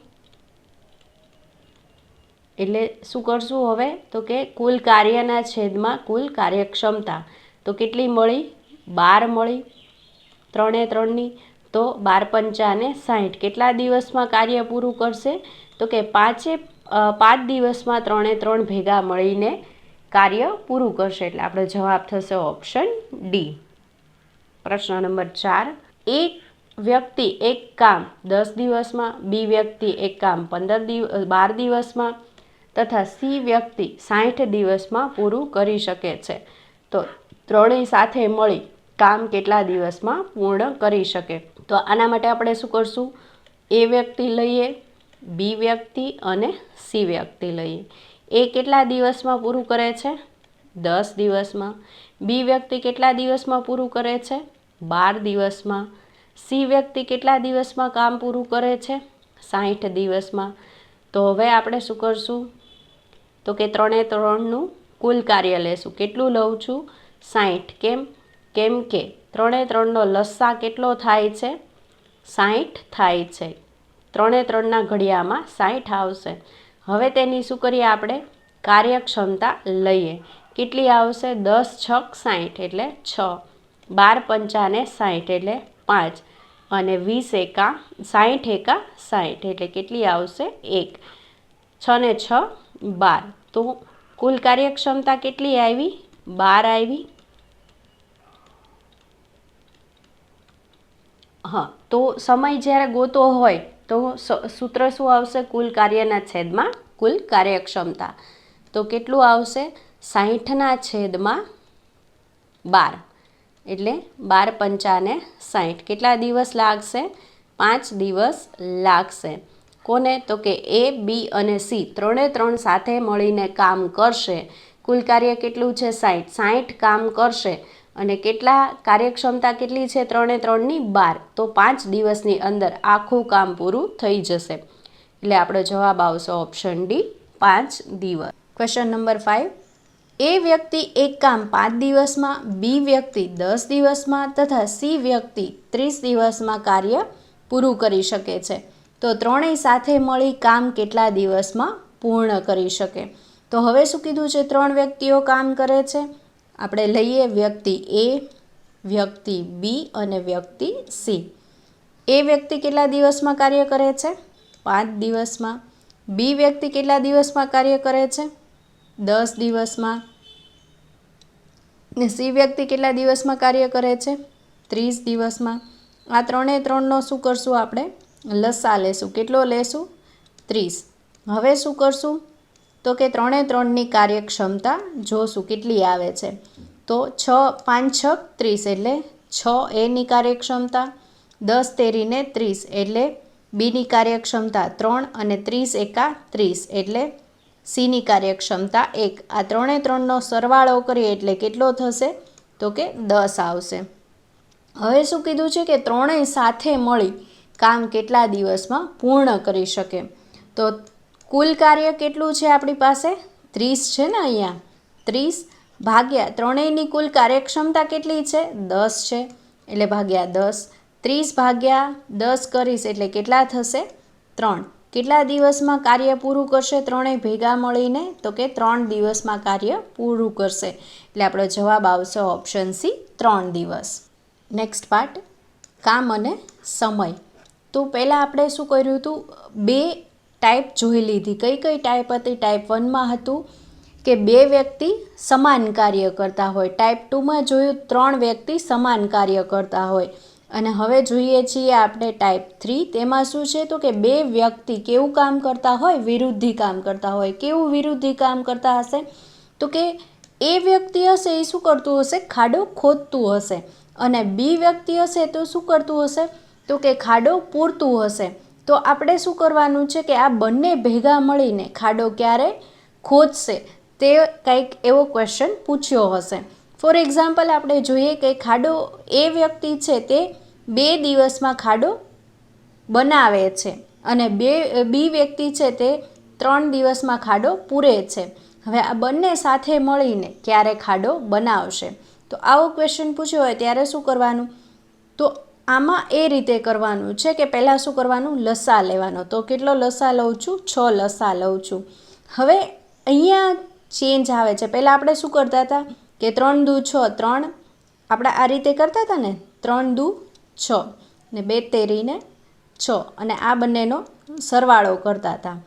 એટલે શું કરશું હવે? તો કે કુલ કાર્યના છેદમાં કુલ કાર્યક્ષમતા. તો કેટલી મળી? 12 મળી ત્રણે ત્રણની. તો 12 પંચાને 60. કેટલા દિવસમાં કાર્ય પૂરું કરશે? તો કે 5 દિવસમાં ત્રણે ત્રણ ભેગા મળીને કાર્ય પૂરું કરશે. એટલે આપણો જવાબ થશે ઓપ્શન ડી. પ્રશ્ન નંબર 4. એક વ્યક્તિ એક કામ 10 દિવસમાં, બી વ્યક્તિ એક કામ 12 દિવસમાં તથા સી વ્યક્તિ 60 દિવસમાં પૂરું કરી શકે છે. તો ત્રણેય સાથે મળી કામ કેટલા દિવસમાં પૂર્ણ કરી શકે? તો આના માટે આપણે શું કરશું? એ વ્યક્તિ લઈએ, બી વ્યક્તિ અને સી વ્યક્તિ લઈએ. એ કેટલા દિવસમાં પૂરું કરે છે? 10 દિવસમાં. બી વ્યક્તિ કેટલા દિવસમાં પૂરું કરે છે? 12 દિવસમાં. સી વ્યક્તિ કેટલા દિવસમાં કામ પૂરું કરે છે? 60 દિવસમાં. તો હવે આપણે શું કરશું? તો કે ત્રણે ત્રણનું કુલ કાર્ય લેશું. કેટલું લઉં છું? 60. કેમ કે ત્રણે ત્રણનો લસા કેટલો થાય છે? 60 થાય છે. ત્રણે ત્રણના ઘડિયામાં 60 આવશે. હવે તેની શું કરીએ આપણે? કાર્યક્ષમતા લઈએ. કેટલી આવશે? 10 છક 60, એટલે 6. 12 પંચાને 60, એટલે 5. અને 20 એકા 60 એકા 60, એટલે કેટલી આવશે? 1. 6 ને 6 12. તો કુલ કાર્યક્ષમતા કેટલી આવી? 12 આવી. હા, તો સમય જ્યારે ગોતવો હોય તો સૂત્ર શું આવશે? કુલ કાર્યના છેદમાં કુલ કાર્યક્ષમતા. તો કેટલું આવશે? 60/12 એટલે 12 × 5 = 60. કેટલા દિવસ લાગશે? 5 દિવસ લાગશે. કોને? તો કે A, B અને C ત્રણે ત્રણ સાથે મળીને કામ કરશે. કુલ કાર્ય કેટલું છે? 60. 60 કામ કરશે અને કેટલા કાર્યક્ષમતા કેટલી છે? ત્રણે ત્રણની 12. તો 5 દિવસની અંદર આખું કામ પૂરું થઈ જશે. એટલે આપણો જવાબ આવશે ઓપ્શન ડી, 5 દિવસ. Question number 5. એ વ્યક્તિ એક કામ 5 દિવસમાં, બી વ્યક્તિ 10 દિવસમાં તથા સી વ્યક્તિ 30 દિવસમાં કાર્ય પૂરું કરી શકે છે. તો ત્રણેય સાથે મળી કામ કેટલા દિવસમાં પૂર્ણ કરી શકે? તો હવે શું કીધું છે? 3 વ્યક્તિઓ કામ કરે છે. આપણે લઈએ વ્યક્તિ એ, વ્યક્તિ બી અને વ્યક્તિ સી. એ વ્યક્તિ કેટલા દિવસમાં કાર્ય કરે છે? 5 દિવસમાં. બી વ્યક્તિ કેટલા દિવસમાં કાર્ય કરે છે? 10 દિવસમાં. ને સી વ્યક્તિ કેટલા દિવસમાં કાર્ય કરે છે? 30 દિવસમાં. આ ત્રણે ત્રણનો શું કરશું? આપણે લસા લેશું. કેટલો લેશું? 30. હવે શું કરશું? તો કે ત્રણે ત્રણની કાર્યક્ષમતા જોશું કેટલી આવે છે. તો 5 × 6 = 30 એટલે 6 એની કાર્યક્ષમતા, 10 તેરીને 30 એટલે બીની કાર્યક્ષમતા 3 અને 30 એકા 30 એટલે સીની કાર્યક્ષમતા 1. આ ત્રણે ત્રણનો સરવાળો કરીએ એટલે કેટલો થશે? તો કે 10 આવશે. હવે શું કીધું છે? કે ત્રણેય સાથે મળી કામ કેટલા દિવસમાં પૂર્ણ કરી શકે? તો કુલ કાર્ય કેટલું છે આપણી પાસે? 30 છે ને અહીંયા. 30 ભાગ્યા ત્રણેયની કુલ કાર્યક્ષમતા કેટલી છે? 10 છે એટલે ભાગ્યા 10. 30 ભાગ્યા 10 કરીશ એટલે કેટલા થશે? 3. કેટલા દિવસમાં કાર્ય પૂરું કરશે ત્રણેય ભેગા મળીને? તો કે 3 દિવસમાં કાર્ય પૂરું કરશે. એટલે આપણો જવાબ આવશે ઓપ્શન સી, 3 દિવસ. નેક્સ્ટ પાર્ટ, કામ અને સમય. તો પહેલાં આપણે શું કર્યું હતું? 2 ટાઈપ જોઈ લીધી. કઈ કઈ ટાઈપ હતી? ટાઈપ 1માં હતું કે 2 વ્યક્તિ સમાન કાર્ય કરતા હોય. ટાઈપ 2માં જોયું 3 વ્યક્તિ સમાન કાર્ય કરતા હોય. અને હવે જોઈએ છીએ આપણે ટાઈપ 3. તેમાં શું છે? તો કે 2 વ્યક્તિ કેવું કામ કરતા હોય? વિરુદ્ધી કામ કરતા હોય. કેવું વિરુદ્ધી કામ કરતા હશે? તો કે એ વ્યક્તિ હશે એ શું કરતું હશે? ખાડો ખોદતું હશે. અને બી વ્યક્તિ હશે તો શું કરતું હશે? તો કે ખાડો પૂરતું હશે. તો આપણે શું કરવાનું છે? કે આ બંને ભેગા મળીને ખાડો ક્યારે ખોદશે તે કંઈક એવો ક્વેશ્ચન પૂછ્યો હશે. ફોર એક્ઝામ્પલ આપણે જોઈએ કે ખાડો એ વ્યક્તિ છે તે 2 દિવસમાં ખાડો બનાવે છે અને બી વ્યક્તિ છે તે 3 દિવસમાં ખાડો પૂરે છે. હવે આ બંને સાથે મળીને ક્યારે ખાડો બનાવશે? તો આવો ક્વેશ્ચન પૂછ્યો હોય ત્યારે શું કરવાનું? તો આમાં એ રીતે કરવાનું છે કે પહેલાં શું કરવાનું? લસા લેવાનો. તો કેટલો લસા લઉં છું? 6 લસા લઉં છું. હવે અહીંયા ચેન્જ આવે છે. પહેલાં આપણે શું કરતા હતા? કે 3 દુ 6, 3 આપણે આ રીતે કરતા હતા ને, 3 દુ 6 ને 2 તેરીને 6 અને આ બંનેનો સરવાળો કરતા હતા.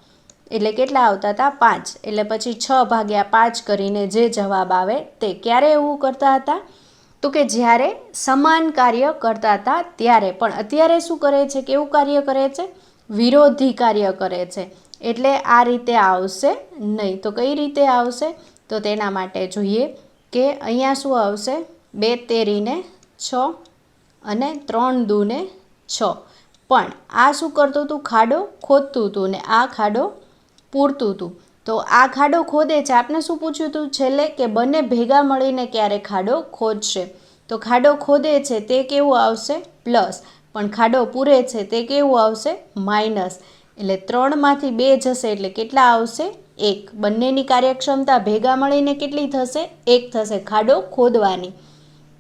એટલે કેટલા આવતા હતા? 5. એટલે પછી 6 ભાગ્યા 5 કરીને જે જવાબ આવે તે. ક્યારે એવું કરતા હતા? તો કે જ્યારે સમાન કાર્ય કરતા હતા ત્યારે. પણ અત્યારે શું કરે છે? કેવું કાર્ય કરે છે? વિરોધી કાર્ય કરે છે. એટલે આ રીતે આવશે નહીં. તો કઈ રીતે આવશે? તો તેના માટે જોઈએ કે અહીંયા શું આવશે? 2 તેરીને 6 અને 3 દૂને 6. પણ આ શું કરતું હતું? ખાડો ખોદતું હતું ને આ ખાડો પૂરતું હતું. તો આ ખાડો ખોદે છે. આપણે શું પૂછ્યું હતું છેલ્લે? કે બંને ભેગા મળીને ક્યારે ખાડો ખોદશે? તો ખાડો ખોદે છે તે કેવું આવશે? પ્લસ. પણ ખાડો પૂરે છે તે કેવું આવશે? માઇનસ. એટલે 3માંથી 2 જશે એટલે કેટલા આવશે? 1. બંનેની કાર્યક્ષમતા ભેગા મળીને કેટલી થશે? 1 થશે ખાડો ખોદવાની.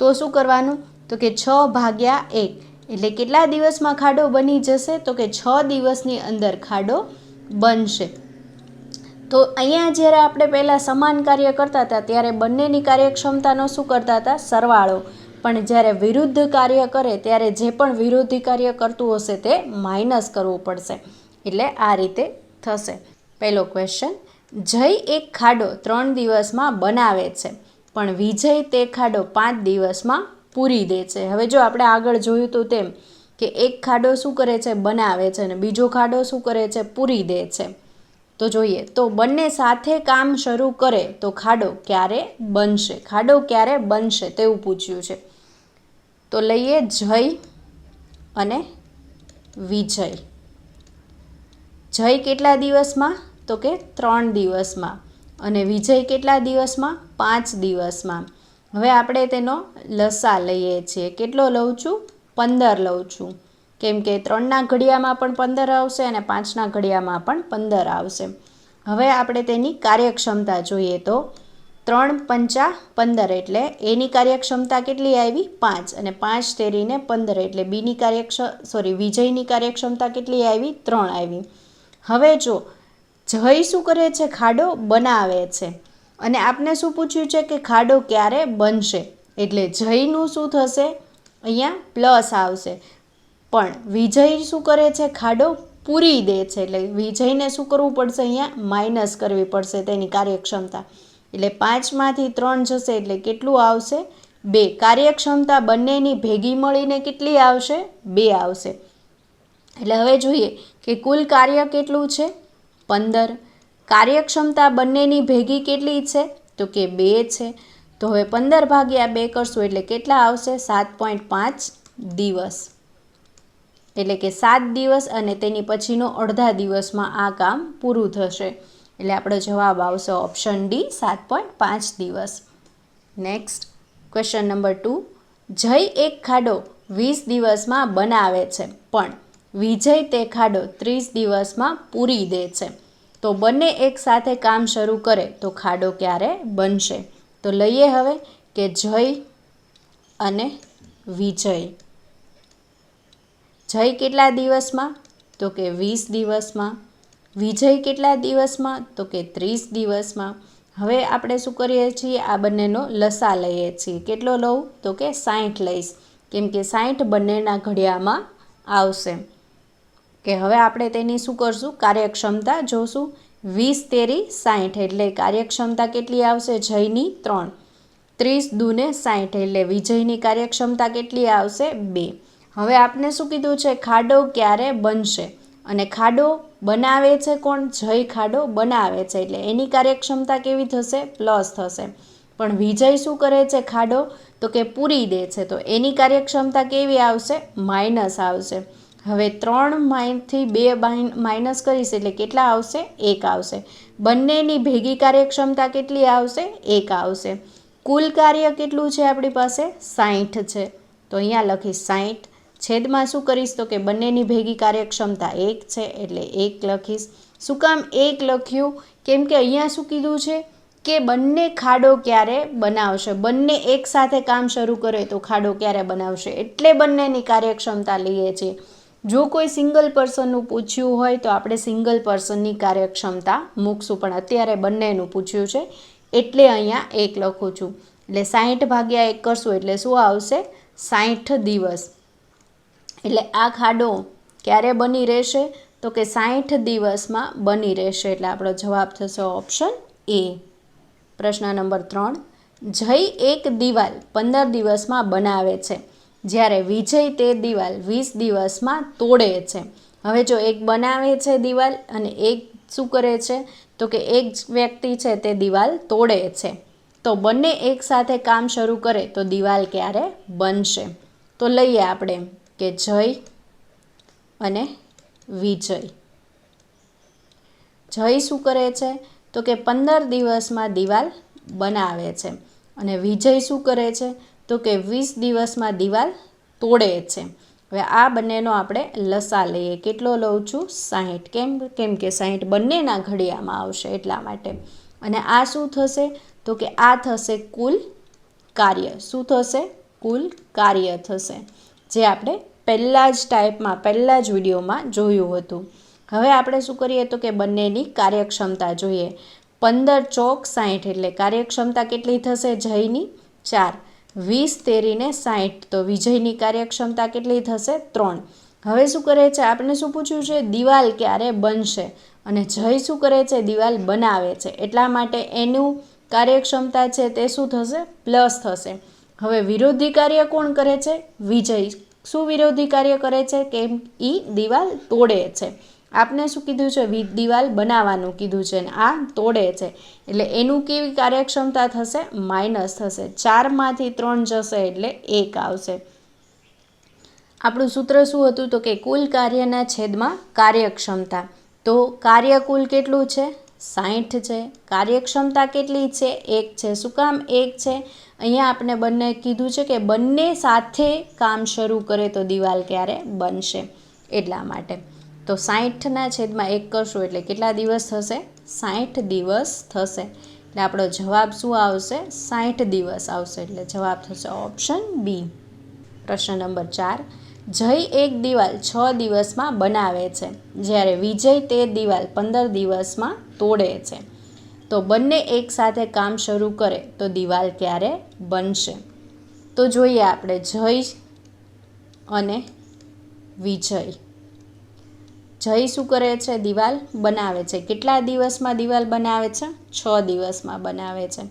તો શું કરવાનું? તો કે 6 ભાગ્યા 1 એટલે કેટલા દિવસમાં ખાડો બની જશે? તો કે 6 દિવસની અંદર ખાડો બનશે. તો અહીંયા જ્યારે આપણે પહેલાં સમાન કાર્ય કરતા હતા ત્યારે બંનેની કાર્યક્ષમતાનો શું કરતા હતા? સરવાળો. પણ જ્યારે વિરુદ્ધ કાર્ય કરે ત્યારે જે પણ વિરોધી કાર્ય કરતું હશે તે માઇનસ કરવું પડશે. એટલે આ રીતે થશે. પહેલો ક્વેશ્ચન, જય એક ખાડો 3 દિવસમાં બનાવે છે પણ વિજય તે ખાડો 5 દિવસમાં પૂરી દે છે. હવે જો આપણે આગળ જોયું હતું તેમ કે એક ખાડો શું કરે છે, બનાવે છે, અને બીજો ખાડો શું કરે છે, પૂરી દે છે. તો જોઈએ તો બંને સાથે કામ શરૂ કરે તો ખાડો ક્યારે બનશે, ખાડો ક્યારે બનશે તેવું પૂછ્યું છે. તો લઈએ જય અને વિજય. જય કેટલા દિવસમાં, તો કે 3 દિવસમાં, અને વિજય કેટલા દિવસમાં, 5 દિવસમાં. હવે આપણે તેનો લસા લઈએ છીએ. કેટલો લઉં છું, 15 લઉં છું, કેમ કે 3ના ઘડિયામાં પણ 15 આવશે અને 5ના ઘડિયામાં પણ 15 આવશે. હવે આપણે તેની કાર્યક્ષમતા જોઈએ તો 3 પંચા 15 એટલે એની કાર્યક્ષમતા કેટલી આવી, 5, અને 5 તેરીને 15 એટલે વિજયની કાર્યક્ષમતા કેટલી આવી, 3 આવી. હવે જો જય શું કરે છે, ખાડો બનાવે છે, અને આપને શું પૂછ્યું છે કે ખાડો ક્યારે બનશે, એટલે જયનું શું થશે, અહીંયા પ્લસ આવશે. પણ વિજય શું કરે છે, ખાડો પૂરી દે છે, એટલે વિજયને શું કરવું પડશે, અહીંયા માઇનસ કરવી પડશે તેની કાર્યક્ષમતા. એટલે 5માંથી 3 જશે એટલે કેટલું આવશે, 2. કાર્યક્ષમતા બંનેની ભેગી મળીને કેટલી આવશે, 2 આવશે. એટલે હવે જોઈએ કે કુલ કાર્ય કેટલું છે, 15. કાર્યક્ષમતા બંનેની ભેગી કેટલી છે, તો કે 2 છે. તો હવે 15 ભાગ્યા 2 કરશું એટલે કેટલા આવશે, 7.5 દિવસ. એટલે કે 7 દિવસ અને તેની પછીનો અડધા દિવસમાં આ કામ પૂરું થશે. એટલે આપણો જવાબ આવશે ઓપ્શન ડી, 7.5 દિવસ. Next question number 2. જય એક ખાડો 20 દિવસમાં બનાવે છે, પણ વિજય તે ખાડો 30 દિવસમાં પૂરી દે છે. તો બંને એક સાથે કામ શરૂ કરે તો ખાડો ક્યારે બનશે. તો લઈએ હવે કે જય અને વિજય. જય કેટલા દિવસમાં, તો કે 20 દિવસમાં. વિજય કેટલા દિવસમાં, તો કે 30 દિવસમાં. હવે આપણે શું કરીએ છીએ, આ બંનેનો લસા લઈએ છીએ. કેટલો લઉં, તો કે 60 લઈશ, કેમ કે 60 બંનેના ઘડિયામાં આવશે. કે હવે આપણે તેની શું કરશું, કાર્યક્ષમતા જોશું. 20 તેરી 60 એટલે કાર્યક્ષમતા કેટલી આવશે, જયની 3. 30 દૂને 60 એટલે વિજયની કાર્યક્ષમતા કેટલી આવશે, 2. હવે આપને શું કીધું છે, ખાડો ક્યારે બનશે, અને ખાડો બનાવે છે કોણ, જય ખાડો બનાવે છે, એટલે એની કાર્યક્ષમતા કેવી થશે, પ્લસ થશે. પણ વિજય શું કરે છે, ખાડો તો કે પૂરી દે છે, તો એની કાર્યક્ષમતા કેવી આવશે, માઇનસ આવશે. હવે 3માંથી 2 માઇનસ કરીશ એટલે કેટલા આવશે, 1 આવશે. બંનેની ભેગી કાર્યક્ષમતા કેટલી આવશે, 1 આવશે. કુલ કાર્ય કેટલું છે આપણી પાસે, 60 છે. તો અહીંયા લખીશ 60. છેદમાં શું કરીશ, તો કે બંનેની ભેગી કાર્યક્ષમતા 1 છે એટલે 1 લખીશ. શું કામ 1 લખ્યું, કેમ કે અહીંયા શું કીધું છે કે બંને ખાડો ક્યારે બનાવશે, બંને એક સાથે કામ શરૂ કરે તો ખાડો ક્યારે બનાવશે, એટલે બંનેની કાર્યક્ષમતા લઈએ છીએ. જો કોઈ સિંગલ પર્સનનું પૂછ્યું હોય તો આપણે સિંગલ પર્સનની કાર્યક્ષમતા મૂકશું, પણ અત્યારે બંનેનું પૂછ્યું છે એટલે અહીંયા 1 લખું છું. એટલે 60 ભાગ્યા 1 કરશું એટલે શું આવશે, 60 દિવસ. એટલે આ ખાડો ક્યારે બની રહેશે, તો કે 60 દિવસમાં બની રહેશે. એટલે આપણો જવાબ થશે ઓપ્શન એ. પ્રશ્ન નંબર 3. જય એક દિવાલ 15 દિવસમાં બનાવે છે, જ્યારે વિજય તે દિવાલ 20 દિવસમાં તોડે છે. હવે જો એક બનાવે છે દિવાલ અને એક શું કરે છે, તો કે એક વ્યક્તિ છે તે દિવાલ તોડે છે. તો બંને એક સાથે કામ શરૂ કરે તો દિવાલ ક્યારે બનશે. તો લઈએ આપણે કે જય અને વિજય. જય શું કરે છે, તો કે 15 દિવસમાં દિવાલ બનાવે છે, અને વિજય શું કરે છે, તો કે 20 દિવસમાં દિવાલ તોડે છે. હવે આ બંનેનો આપણે લસા લઈએ. કેટલો લઉં છું, 60. કેમ કે 60 બંનેના ઘડિયામાં આવશે એટલા માટે. અને આ શું થશે, તો કે આ થશે કુલ કાર્ય. શું થશે, કુલ કાર્ય થશે, જે આપણે પહેલાં જ વિડીયોમાં જોયું હતું. હવે આપણે શું કરીએ, તો કે બંનેની કાર્યક્ષમતા જોઈએ. 15 ચોક 60 એટલે કાર્યક્ષમતા કેટલી થશે, જયની 4. 20 તેરીને 60 તો વિજયની કાર્યક્ષમતા કેટલી થશે, 3. હવે શું કરે છે, આપણે શું પૂછ્યું છે, દિવાલ ક્યારે બનશે, અને જય શું કરે છે, દિવાલ બનાવે છે, એટલા માટે એનું કાર્યક્ષમતા છે તે શું થશે, પ્લસ થશે. હવે વિરોધી કાર્ય કોણ કરે છે, વિજય. શું વિરોધી કાર્ય કરે છે? કેમ એ દિવાલ તોડે છે. આપને શું કીધું છે? દિવાલ બનાવવાનું કીધું છે ને આ તોડે છે, એટલે એનું કેવી કાર્યક્ષમતા થશે? માઇનસ થશે. 4માંથી 3 જશે એટલે 1 આવશે. આપણું સૂત્ર શું હતું? તો કે કુલ કાર્યના છેદમાં કાર્યક્ષમતા. તો કાર્ય કુલ કેટલું છે? 60 છે. કાર્યક્ષમતા કેટલી છે? 1 છે. શું કામ 1 છે? અહીંયા આપણે બંને કીધું છે કે બંને સાથે કામ શરૂ કરે તો દિવાલ ક્યારે બનશે, એટલા માટે. તો 60ના છેદમાં 1 કરશું એટલે કેટલા દિવસ થશે? 60 દિવસ થશે. એટલે આપણો જવાબ શું આવશે? 60 દિવસ આવશે. એટલે જવાબ થશે ઓપ્શન બી. પ્રશ્ન નંબર 4. જય એક દિવાલ 6 દિવસમાં બનાવે છે, જ્યારે વિજય તે દિવાલ 15 દિવસમાં તોડે છે. તો બંને એકસાથે કામ શરૂ કરે તો દિવાલ ક્યારે બનશે? તો જોઈએ આપણે જય અને વિજય. જય શું કરે છે? દિવાલ બનાવે છે. કેટલા દિવસમાં દિવાલ બનાવે છે? 6 દિવસમાં બનાવે છે.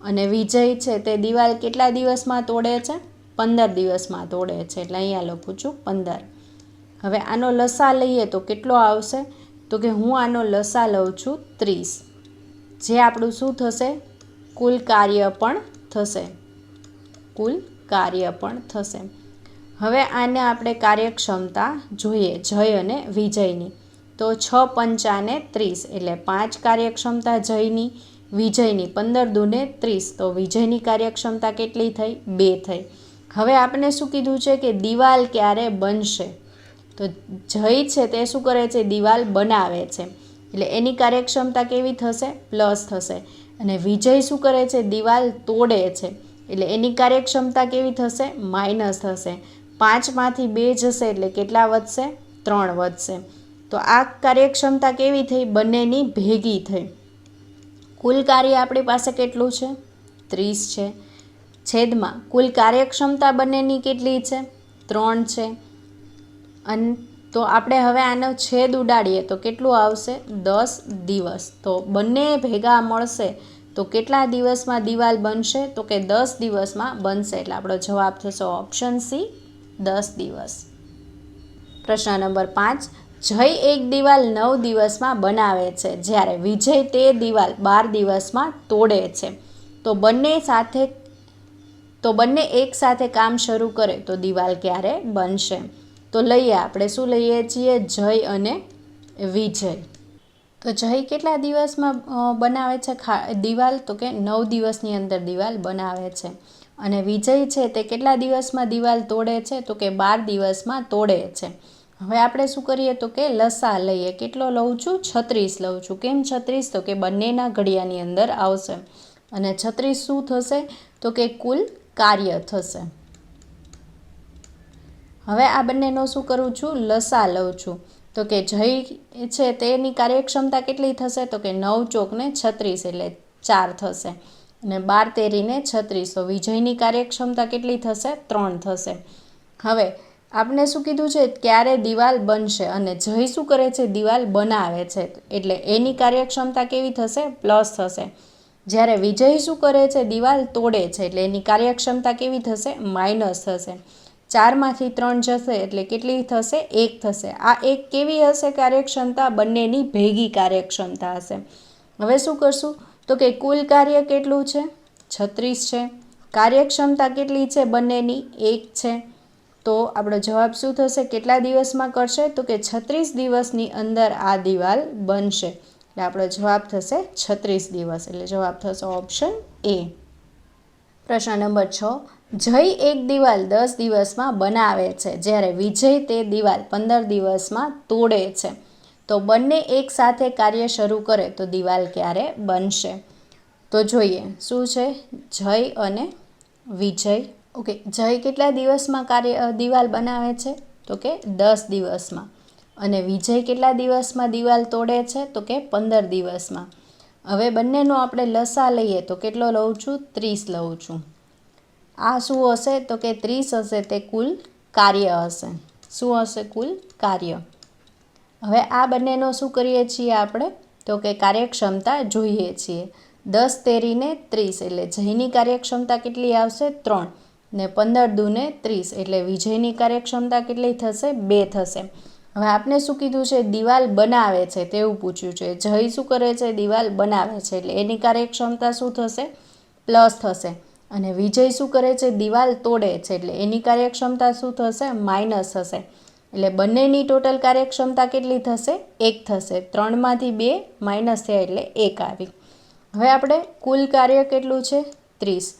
અને વિજય છે તે દિવાલ કેટલા દિવસમાં તોડે છે? 15 દિવસમાં તોડે છે. એટલે અહીંયા લખું છું 15. હવે આનો લસા લઈએ તો કેટલો આવશે? તો કે હું આનો લસા લઉં છું 30. જે આપણું શું થશે? કુલ કાર્ય પણ થશે. કુલ કાર્ય પણ થશે. હવે આને આપણે કાર્યક્ષમતા જોઈએ જય અને વિજયની. તો 6 પંચાને 30 એટલે 5 કાર્યક્ષમતા જયની, વિજયની 15 દૂને 30. તો વિજયની કાર્યક્ષમતા કેટલી થઈ? 2 થઈ. હવે આપણે શું કીધું છે કે દિવાલ ક્યારે બનશે? તો જય છે તે શું કરે છે? દિવાલ બનાવે છે. એટલે એની કાર્યક્ષમતા કેવી થશે? પ્લસ થશે. અને વિજય શું કરે છે? દિવાલ તોડે છે. એટલે એની કાર્યક્ષમતા કેવી થશે? માઇનસ થશે. 5માંથી 2 જશે એટલે કેટલા વધશે? 3 વધશે. તો આ કાર્યક્ષમતા કેવી થઈ? બંનેની ભેગી થઈ. કુલ કાર્ય આપણી પાસે કેટલું છે? 30 છે. છેદમાં કુલ કાર્યક્ષમતા બંનેની કેટલી છે? 3 છે. અને તો આપણે હવે આનો છેદ ઉડાડીએ તો કેટલું આવશે? 10 દિવસ. તો બંને ભેગા મળશે તો કેટલા દિવસમાં દિવાલ બનશે? તો કે 10 દિવસમાં બનશે. એટલે આપણો જવાબ થશે ઓપ્શન સી, 10 દિવસ. પ્રશ્ન નંબર 5. જય એક દિવાલ 9 દિવસમાં બનાવે છે, જ્યારે વિજય તે દિવાલ 12 દિવસમાં તોડે છે. તો બંને એક સાથે કામ શરૂ કરે તો દિવાલ ક્યારે બનશે? તો લઈએ આપણે શું લઈએ છીએ? જય અને વિજય. તો જય કેટલા દિવસમાં બનાવે છે દિવાલ? તો કે 9 દિવસની અંદર દિવાલ બનાવે છે. અને વિજય છે તે કેટલા દિવસમાં દિવાલ તોડે છે? તો કે 12 દિવસમાં તોડે છે. હવે આપણે શું કરીએ? તો કે લસા લઈએ. કેટલો લઉં છું? 36 લઉં છું. કેમ 36? તો કે બંનેના ઘડિયાની અંદર આવશે. અને 36 શું થશે? તો કે કુલ કાર્ય થશે. હવે આ બંનેનો શું કરું છું? લસા લઉં છું. તો કે જય છે તેની કાર્યક્ષમતા કેટલી થશે? તો કે 9 ચોકને 36 એટલે 4 થશે. અને 12 તેરીને 36. તો વિજયની કાર્યક્ષમતા કેટલી થશે? 3 થશે. હવે આપણે શું કીધું છે? ક્યારે દિવાલ બનશે? અને જય શું કરે છે? દિવાલ બનાવે છે. એટલે એની કાર્યક્ષમતા કેવી થશે? પ્લસ થશે. જ્યારે વિજય શું કરે છે? દિવાલ તોડે છે. એટલે એની કાર્યક્ષમતા કેવી થશે? માઇનસ થશે. 4માંથી 3 જશે એટલે કેટલી થશે? 1 થશે. આ એક કેવી હશે કાર્યક્ષમતા? બંનેની ભેગી કાર્યક્ષમતા હશે. હવે શું કરશું? તો કે કુલ કાર્ય કેટલું છે? 36 છે. કાર્યક્ષમતા કેટલી છે બંનેની? 1 છે. તો આપણો જવાબ શું થશે? કેટલા દિવસમાં કરશે? તો કે 36 દિવસની અંદર આ દિવાલ બનશે. એટલે આપણો જવાબ થશે 36 દિવસ. એટલે જવાબ થશે ઓપ્શન એ. પ્રશ્ન નંબર 6. જય એક દિવાલ 10 દિવસમાં બનાવે છે, જ્યારે વિજય તે દિવાલ 15 દિવસમાં તોડે છે. તો બંને એક સાથે કાર્ય શરૂ કરે તો દિવાલ ક્યારે બનશે? તો જોઈએ શું છે? જય અને વિજય. ઓકે, જય કેટલા દિવસમાં દિવાલ બનાવે છે? તો કે 10 દિવસમાં. અને વિજય કેટલા દિવસમાં દિવાલ તોડે છે? તો કે 15 દિવસમાં. હવે બંનેનો આપણે લસા લઈએ તો કેટલો લઉં છું? 30 લઉં છું. આ શું હશે? તો કે 30 હશે તે કુલ કાર્ય હશે. શું હશે? કુલ કાર્ય. હવે આ બંનેનો શું કરીએ છીએ આપણે? તો કે કાર્યક્ષમતા જોઈએ છીએ. 10 તેરીને 30 એટલે જયની કાર્યક્ષમતા કેટલી આવશે? 3. ને 15 દૂને 30 એટલે વિજયની કાર્યક્ષમતા કેટલી થશે? 2 થશે. હવે આપણે શું કીધું છે? દિવાલ બનાવે છે તેવું પૂછ્યું છે. જય શું કરે છે? દિવાલ બનાવે છે એટલે એની કાર્યક્ષમતા શું થશે? પ્લસ થશે. અને વિજય શું કરે છે? દિવાલ તોડે છે એટલે એની કાર્યક્ષમતા શું થશે? માઇનસ થશે. એટલે બંનેની ટોટલ કાર્યક્ષમતા કેટલી થશે? 1 થશે. 3માંથી 2 માઇનસ થયા એટલે 1 આવી. હવે આપણે કુલ કાર્ય કેટલું છે? 30.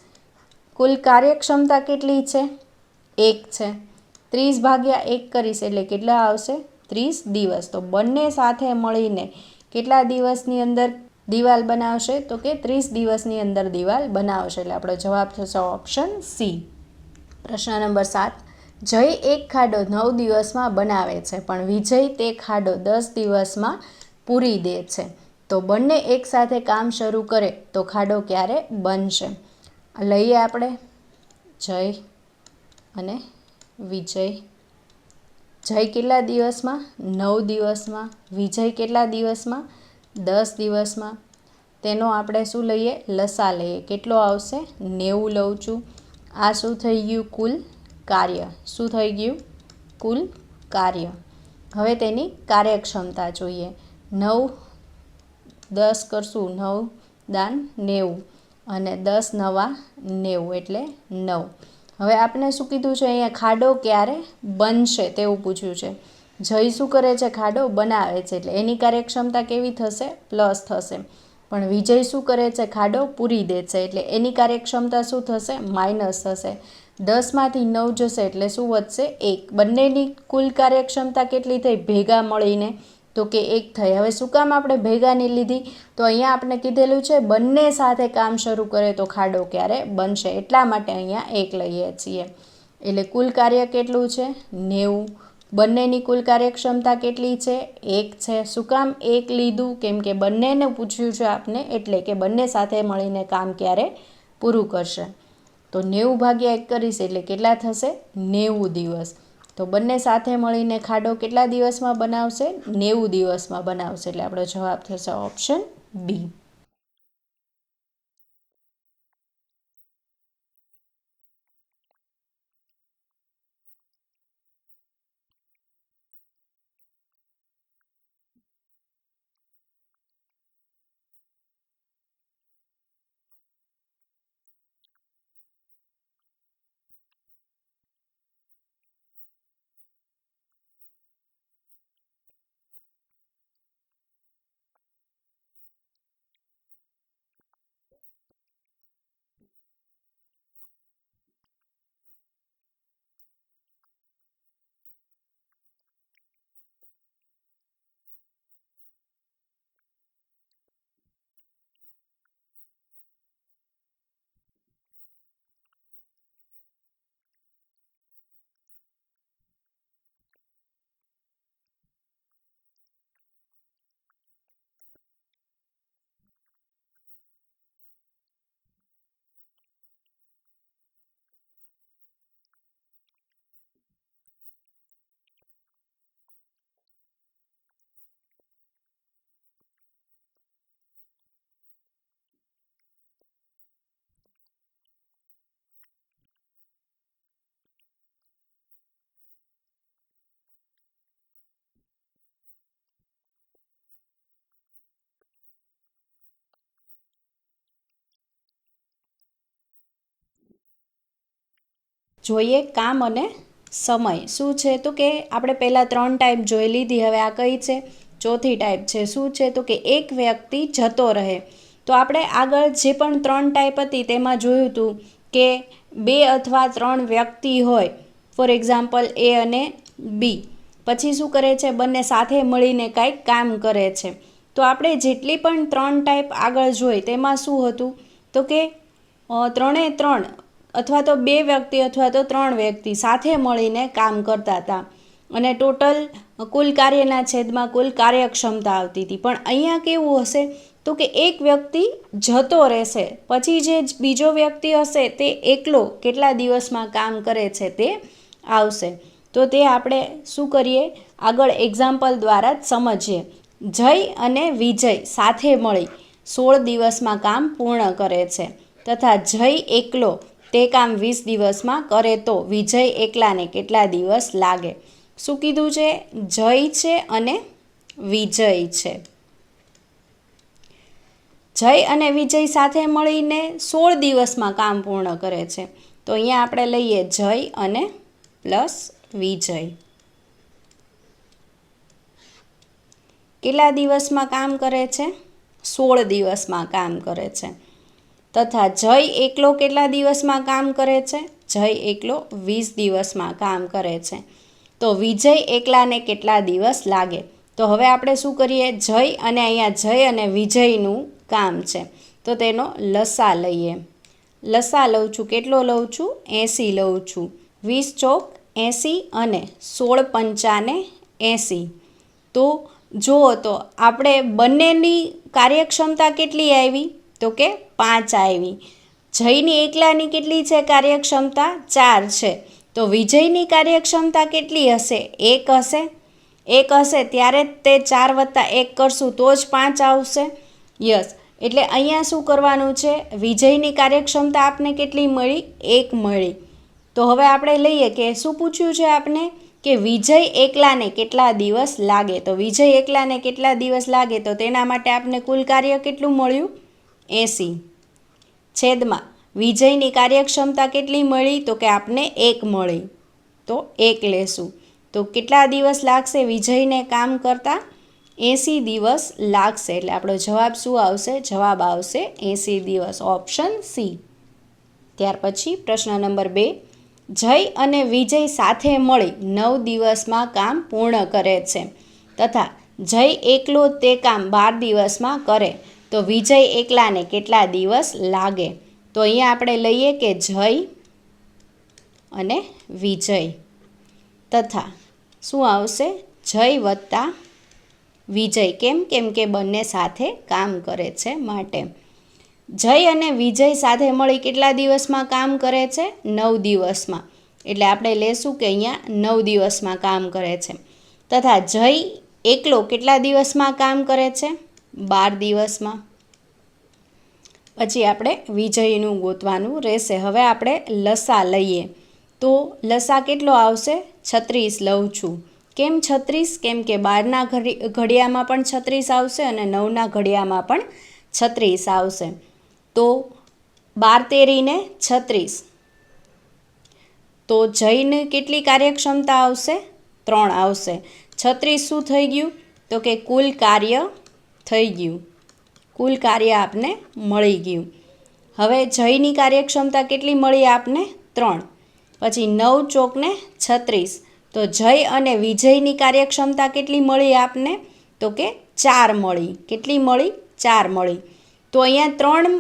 કુલ કાર્યક્ષમતા કેટલી છે? 1 છે. 30 ભાગ્યા 1 કરીશ એટલે કેટલા આવશે? 30 દિવસ. તો બંને સાથે મળીને કેટલા દિવસની અંદર દિવાલ બનાવશે? તો કે 30 દિવસની અંદર દિવાલ બનાવશે. એટલે આપણો જવાબ થશે ઓપ્શન સી. પ્રશ્ન નંબર 7. જય એક ખાડો 9 દિવસમાં બનાવે છે પણ વિજય તે ખાડો 10 દિવસમાં પૂરી દે છે. તો બંને એકસાથે કામ શરૂ કરે તો ખાડો ક્યારે બનશે? લઈએ આપણે જય અને વિજય. જય કેટલા દિવસમાં? 9 દિવસમાં. વિજય કેટલા દિવસમાં? 10 દિવસમાં. તેનો આપણે શું લઈએ? લસા લઈએ. કેટલો આવશે? 90 લઉં છું. આ શું થઈ ગયું? કુલ કાર્ય. શું થઈ ગયું? કુલ કાર્ય. હવે તેની કાર્યક્ષમતા જોઈએ. 9 10 કરશું, 9 દાન 90 અને 10 નવા 90 એટલે 9. હવે આપણે શું કીધું છે? અહીંયા ખાડો ક્યારે બનશે તેવું પૂછ્યું છે. જય શું કરે છે? ખાડો બનાવે છે એટલે એની કાર્યક્ષમતા કેવી થશે? પ્લસ થશે. પણ વિજય શું કરે છે? ખાડો પૂરી દે છે એટલે એની કાર્યક્ષમતા શું થશે? માઇનસ થશે. 10માંથી 9 જશે એટલે શું વધશે? 1. બંનેની કુલ કાર્યક્ષમતા કેટલી થઈ ભેગા મળીને? તો કે 1 થઈ. હવે શું કામ આપણે ભેગાની લીધી? તો અહીંયા આપણે કીધેલું છે બંને સાથે કામ શરૂ કરે તો ખાડો ક્યારે બનશે, એટલા માટે અહીંયા 1 લઈએ છીએ. એટલે કુલ કાર્ય કેટલું છે? 90. બંનેની કુલ કાર્યક્ષમતા કેટલી છે? 1 છે. શું કામ 1 લીધું? કેમ કે બંનેને પૂછ્યું છે આપને, એટલે કે બંને સાથે મળીને કામ ક્યારે પૂરું કરશે. તો 90 ભાગ્યા 1 કરીશ એટલે કેટલા થશે? 90 દિવસ. તો બંને સાથે મળીને ખાડો કેટલા દિવસમાં બનાવશે? 90 દિવસમાં બનાવશે. એટલે આપણો જવાબ થશે ઓપ્શન બી. જોઈએ કામ અને સમય શું છે? તો કે આપણે પહેલાં 3 ટાઈપ જોઈ લીધી. હવે આ કઈ છે? ચોથી ટાઈપ છે. શું છે? તો કે એક વ્યક્તિ જતો રહે. તો આપણે આગળ જે પણ 3 ટાઈપ હતી તેમાં જોયું હતું કે 2 અથવા 3 વ્યક્તિ હોય, ફોર એક્ઝામ્પલ એ અને બી, પછી શું કરે છે? બંને સાથે મળીને કાંઈક કામ કરે છે. તો આપણે જેટલી પણ 3 ટાઈપ આગળ જોઈ તેમાં શું હતું? તો કે 3 અથવા તો 2 વ્યક્તિ અથવા તો 3 વ્યક્તિ સાથે મળીને કામ કરતા હતા અને ટોટલ કુલ કાર્યના છેદમાં કુલ કાર્યક્ષમતા આવતી હતી. પણ અહીંયા કેવું હશે? તો કે એક વ્યક્તિ જતો રહેશે, પછી જે બીજો વ્યક્તિ હશે તે એકલો કેટલા દિવસમાં કામ કરે છે તે આવશે. તો તે આપણે શું કરીએ? આગળ એક્ઝામ્પલ દ્વારા જ સમજીએ. જય અને વિજય સાથે મળી 16 દિવસમાં કામ પૂર્ણ કરે છે તથા જય એકલો તે કામ 20 દિવસમાં કરે તો વિજય એકલાને કેટલા દિવસ લાગે? શું કીધું છે? જય છે અને વિજય છે. જય અને વિજય સાથે મળીને 16 દિવસમાં કામ પૂર્ણ કરે છે. તો અહીંયા આપણે લઈએ જય અને પ્લસ વિજય. કેટલા દિવસમાં કામ કરે છે? 16 દિવસમાં કામ કરે છે. તથા જય એકલો કેટલા દિવસમાં કામ કરે છે? જય એકલો 20 દિવસમાં કામ કરે છે. તો વિજય એકલાને કેટલા દિવસ લાગે? તો હવે આપણે શું કરીએ? જય અને અહીંયા જય અને વિજયનું કામ છે, તો તેનો લસા લઈએ. લસા લઉં છું. કેટલો લઉં છું? 80 લઉં છું. 20 ચોક 80 અને 16 પંચાને 80. તો જુઓ તો આપણે બંનેની કાર્યક્ષમતા કેટલી આવી? તો કે 5 આવી. જયની એકલાની કેટલી છે કાર્યક્ષમતા? 4 છે. તો વિજયની કાર્યક્ષમતા કેટલી હશે? 1 હશે. 1 હશે ત્યારે તે 4 વત્તા 1 કરશું તો જ 5 આવશે. યસ. એટલે અહીંયા શું કરવાનું છે? વિજયની કાર્યક્ષમતા આપને કેટલી મળી? 1 મળી. તો હવે આપણે લઈએ કે શું પૂછ્યું છે આપને? કે વિજય એકલાને કેટલા દિવસ લાગે? તો વિજય એકલાને કેટલા દિવસ લાગે? તો તેના માટે આપને કુલ કાર્ય કેટલું મળ્યું? 80. છેદમાં વિજયની કાર્યક્ષમતા કેટલી મળી? તો કે આપને 1 મળી. તો 1 લેશું. તો કેટલા દિવસ લાગશે વિજયને કામ કરતા? 80 દિવસ લાગશે. એટલે આપણો જવાબ શું આવશે? જવાબ આવશે 80 દિવસ. Option C. ત્યાર પછી પ્રશ્ન નંબર 2. જય અને વિજય સાથે મળી 9 દિવસમાં કામ પૂર્ણ કરે છે તથા જય એકલો તે કામ 12 દિવસમાં કરે તો વિજય એકલાને કેટલા દિવસ લાગે? તો અહીંયા આપણે લઈએ કે જય અને વિજય તથા શું આવશે? જય વત્તા વિજય. કેમ કે બંને સાથે કામ કરે છે માટે. જય અને વિજય સાથે મળી કેટલા દિવસમાં કામ કરે છે? 9 દિવસમાં. એટલે આપણે લેશું કે અહીંયા 9 દિવસમાં કામ કરે છે. તથા જય એકલો કેટલા દિવસમાં કામ કરે છે? 12 દિવસમાં. પછી આપણે વિજયનું ગોતવાનું રહેશે. હવે આપણે લસા લઈએ. તો લસા કેટલો આવશે? 36 લઉં છું. કેમ 36? કેમ કે 12ના ઘડિયામાં પણ 36 આવશે અને 9ના ઘડિયામાં પણ 36 આવશે. તો 12 તેરીને 36. તો જયની કેટલી કાર્યક્ષમતા આવશે? 3 આવશે. 36 શું થઈ ગયું? તો કે કુલ કાર્ય થઈ ગયું. કુલ કાર્ય આપને મળી ગયું. હવે જયની કાર્યક્ષમતા કેટલી મળી આપને? 3. પછી 9 ચોકને 36. તો જય અને વિજયની કાર્યક્ષમતા કેટલી મળી આપને? તો કે 4 મળી. કેટલી મળી? 4 મળી. તો અહીંયા 3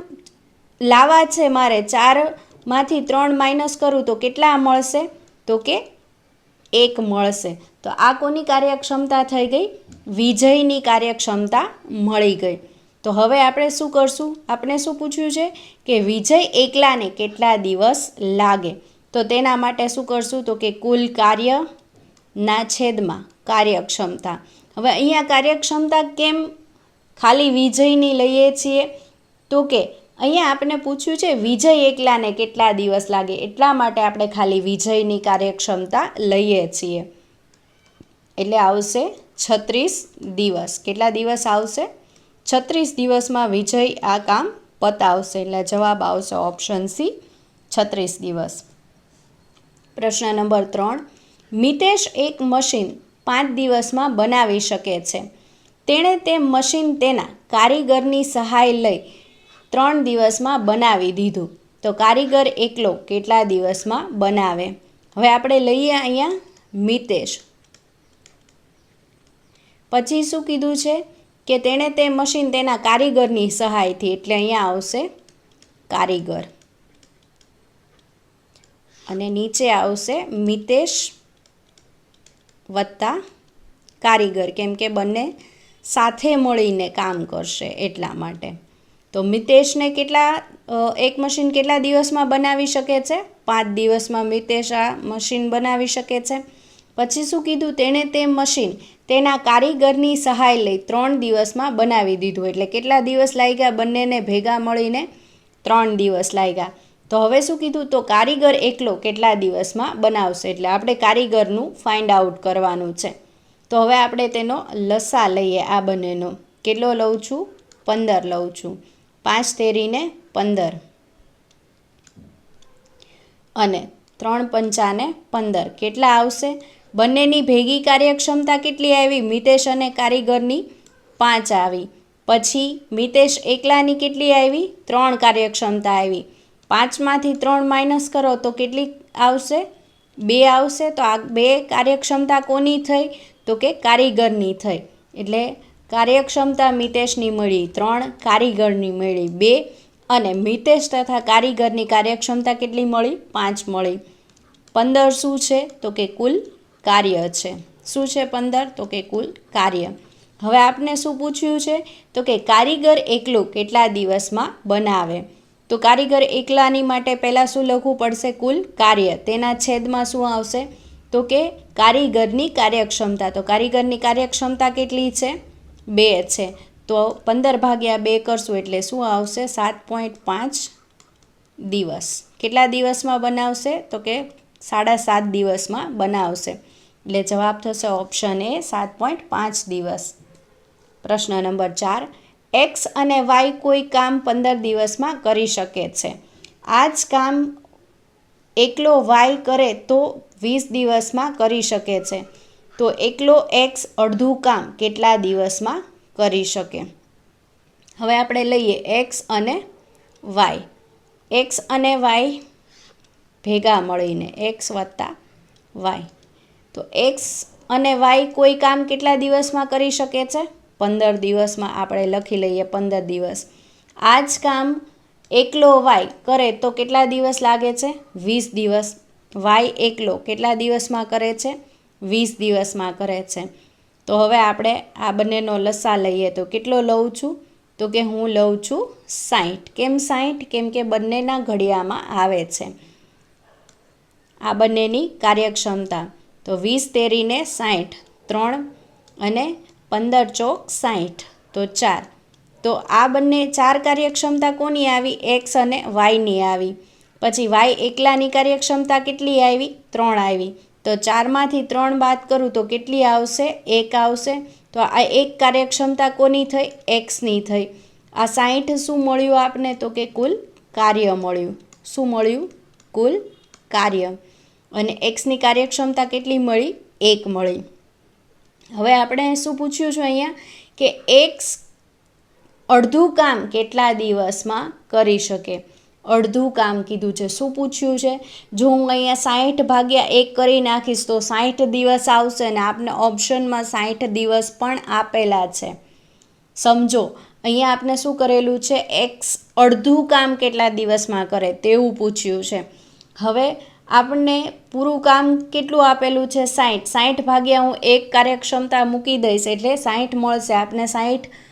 લાવવા છે મારે. 4માંથી 3 માઇનસ કરું તો કેટલા મળશે? તો કે 1 મળશે. તો આ કોની કાર્યક્ષમતા થઈ ગઈ? વિજયની કાર્યક્ષમતા મળી ગઈ. તો હવે આપણે શું કરશું? આપણે શું પૂછ્યું છે? કે વિજય એકલાને કેટલા દિવસ લાગે? તો તેના માટે શું કરશું? તો કે કુલ કાર્યના છેદમાં કાર્યક્ષમતા. હવે અહીંયા કાર્યક્ષમતા કેમ ખાલી વિજયની લઈએ છીએ? તો કે અહીંયા આપણે પૂછ્યું છે વિજય એકલાને કેટલા દિવસ લાગે, એટલા માટે આપણે ખાલી વિજયની કાર્યક્ષમતા લઈએ છીએ. એટલે આવશે 36 દિવસ. કેટલા દિવસ આવશે? 36 દિવસમાં વિજય આ કામ પતાવશે. એટલે જવાબ આવશે ઓપ્શન સી, 36 દિવસ. પ્રશ્ન નંબર 3. મિતેશ એક મશીન 5 દિવસમાં બનાવી શકે છે. તેણે તે મશીન તેના કારીગરની સહાય લઈ 3 દિવસમાં બનાવી દીધું. તો કારીગર એકલો કેટલા દિવસમાં બનાવે? હવે આપણે લઈએ અહીંયા મિતેશ. પછી શું કીધું છે? કે તેણે તે મશીન તેના કારીગરની સહાયથી. એટલે અહીંયા આવશે કારીગર અને નીચે આવશે મિતેશ વત્તા કારીગર, કેમ કે બંને સાથે મળીને કામ કરશે એટલા માટે. તો મિતેશને એક મશીન કેટલા દિવસમાં બનાવી શકે છે? 5 દિવસમાં મિતેશ આ મશીન બનાવી શકે છે. પછી શું કીધું? તેણે તે મશીન તેના કારીગરની સહાય લઈ 3 દિવસમાં બનાવી દીધું. એટલે કેટલા દિવસ લાગ્યા બંનેને ભેગા મળીને? 3 દિવસ લાગ્યા. તો હવે શું કીધું, તો કારીગર એકલો કેટલા દિવસમાં બનાવશે, એટલે આપણે કારીગરનું ફાઇન્ડ આઉટ કરવાનું છે. તો હવે આપણે તેનો લસા લઈએ આ બંનેનો. કેટલો લઉં છું? 15 લઉં છું. 5 તેરીને 15 અને 3 પંચાને 15 કેટલા આવશે? બંનેની ભેગી કાર્યક્ષમતા કેટલી આવી? મિતેશ અને કારીગરની 5 આવી. પછી મિતેશ એકલાની કેટલી આવી? 3 કાર્યક્ષમતા આવી. 5માંથી 3 માઇનસ કરો તો કેટલી આવશે? 2 આવશે. તો આ 2 કાર્યક્ષમતા કોની થઈ? તો કે કારીગરની થઈ. એટલે કાર્યક્ષમતા મિતેશની મળી 3, કારીગરની મળી 2 અને મિતેશ તથા કારીગરની કાર્યક્ષમતા કેટલી મળી? 5 મળી. 15 શું છે? તો કે કુલ કાર્ય છે. શું છે 15? તો કે કુલ કાર્ય. હવે આપને શું પૂછ્યું છે? તો કે કારીગર એકલું કેટલા દિવસમાં બનાવે. તો કારીગર એકલાની માટે પહેલાં શું લખવું પડશે? કુલ કાર્ય. તેના છેદમાં શું આવશે? તો કે કારીગરની કાર્યક્ષમતા. તો કારીગરની કાર્યક્ષમતા કેટલી છે? 2 છે. તો 15 ભાગ્યા 2 કરશું એટલે શું આવશે? 7.5 દિવસ. કેટલા દિવસમાં બનાવશે? તો કે 7.5 દિવસમાં બનાવશે. એટલે જવાબ થશે ઓપ્શન એ 7.5 દિવસ. પ્રશ્ન નંબર 4. એક્સ અને વાય કોઈ કામ 15 દિવસમાં કરી શકે છે. આ જ કામ એકલો વાય કરે તો 20 દિવસમાં કરી શકે છે. તો એકલો એક્સ અડધું કામ કેટલા દિવસમાં કરી શકે? હવે આપણે લઈએ એક્સ અને વાય. એક્સ અને વાય ભેગા મળીને એક્સ વત્તા વાય. તો એક્સ અને વાય કોઈ કામ કેટલા દિવસમાં કરી શકે છે? 15 દિવસમાં. આપણે લખી લઈએ 15 દિવસ. આ જ કામ એકલો વાય કરે તો કેટલા દિવસ લાગે છે? 20 દિવસ. વાય એકલો કેટલા દિવસમાં કરે છે? 20 દિવસમાં કરે છે. તો હવે આપણે આ બંનેનો લસા લઈએ તો કેટલો લઉં છું? તો કે હું લઉં છું 60. કેમ 60? કેમ કે બંનેના ઘડિયામાં આવે છે આ બંનેની કાર્યક્ષમતા. તો 20 તેરીને 60, 3 અને 15 ચોક 60, તો 4. તો આ બંને 4 કાર્યક્ષમતા કોની આવી? એક્સ અને વાયની આવી. પછી વાય એકલાની કાર્યક્ષમતા કેટલી આવી? 3 આવી. તો 4માંથી 3 બાદ કરું તો કેટલી આવશે? 1 આવશે. તો આ એક કાર્યક્ષમતા કોની થઈ? એક્સની થઈ. આ 60 શું મળ્યું આપને? તો કે કુલ કાર્ય મળ્યું. શું મળ્યું? કુલ કાર્ય. અને એક્સની કાર્યક્ષમતા કેટલી મળી? 1 મળી. હવે આપણે શું પૂછ્યું છે અહીંયા? કે એક્સ અડધું કામ કેટલા દિવસમાં કરી શકે? અડધું કામ કીધું છે. શું પૂછ્યું છે? જો હું અહીંયા 60 ભાગ્યા 1 કરી નાખીશ તો 60 દિવસ આવશે અને આપને ઓપ્શનમાં 60 દિવસ પણ આપેલા છે. સમજો અહીંયા આપને શું કરેલું છે? એક્સ અડધું કામ કેટલા દિવસમાં કરે તેવું પૂછ્યું છે. હવે આપણને પૂરું કામ કેટલું આપેલું છે? 60. 60 ભાગ્યા હું 1 કાર્યક્ષમતા મૂકી દઈશ એટલે 60 મળશે. આપને 60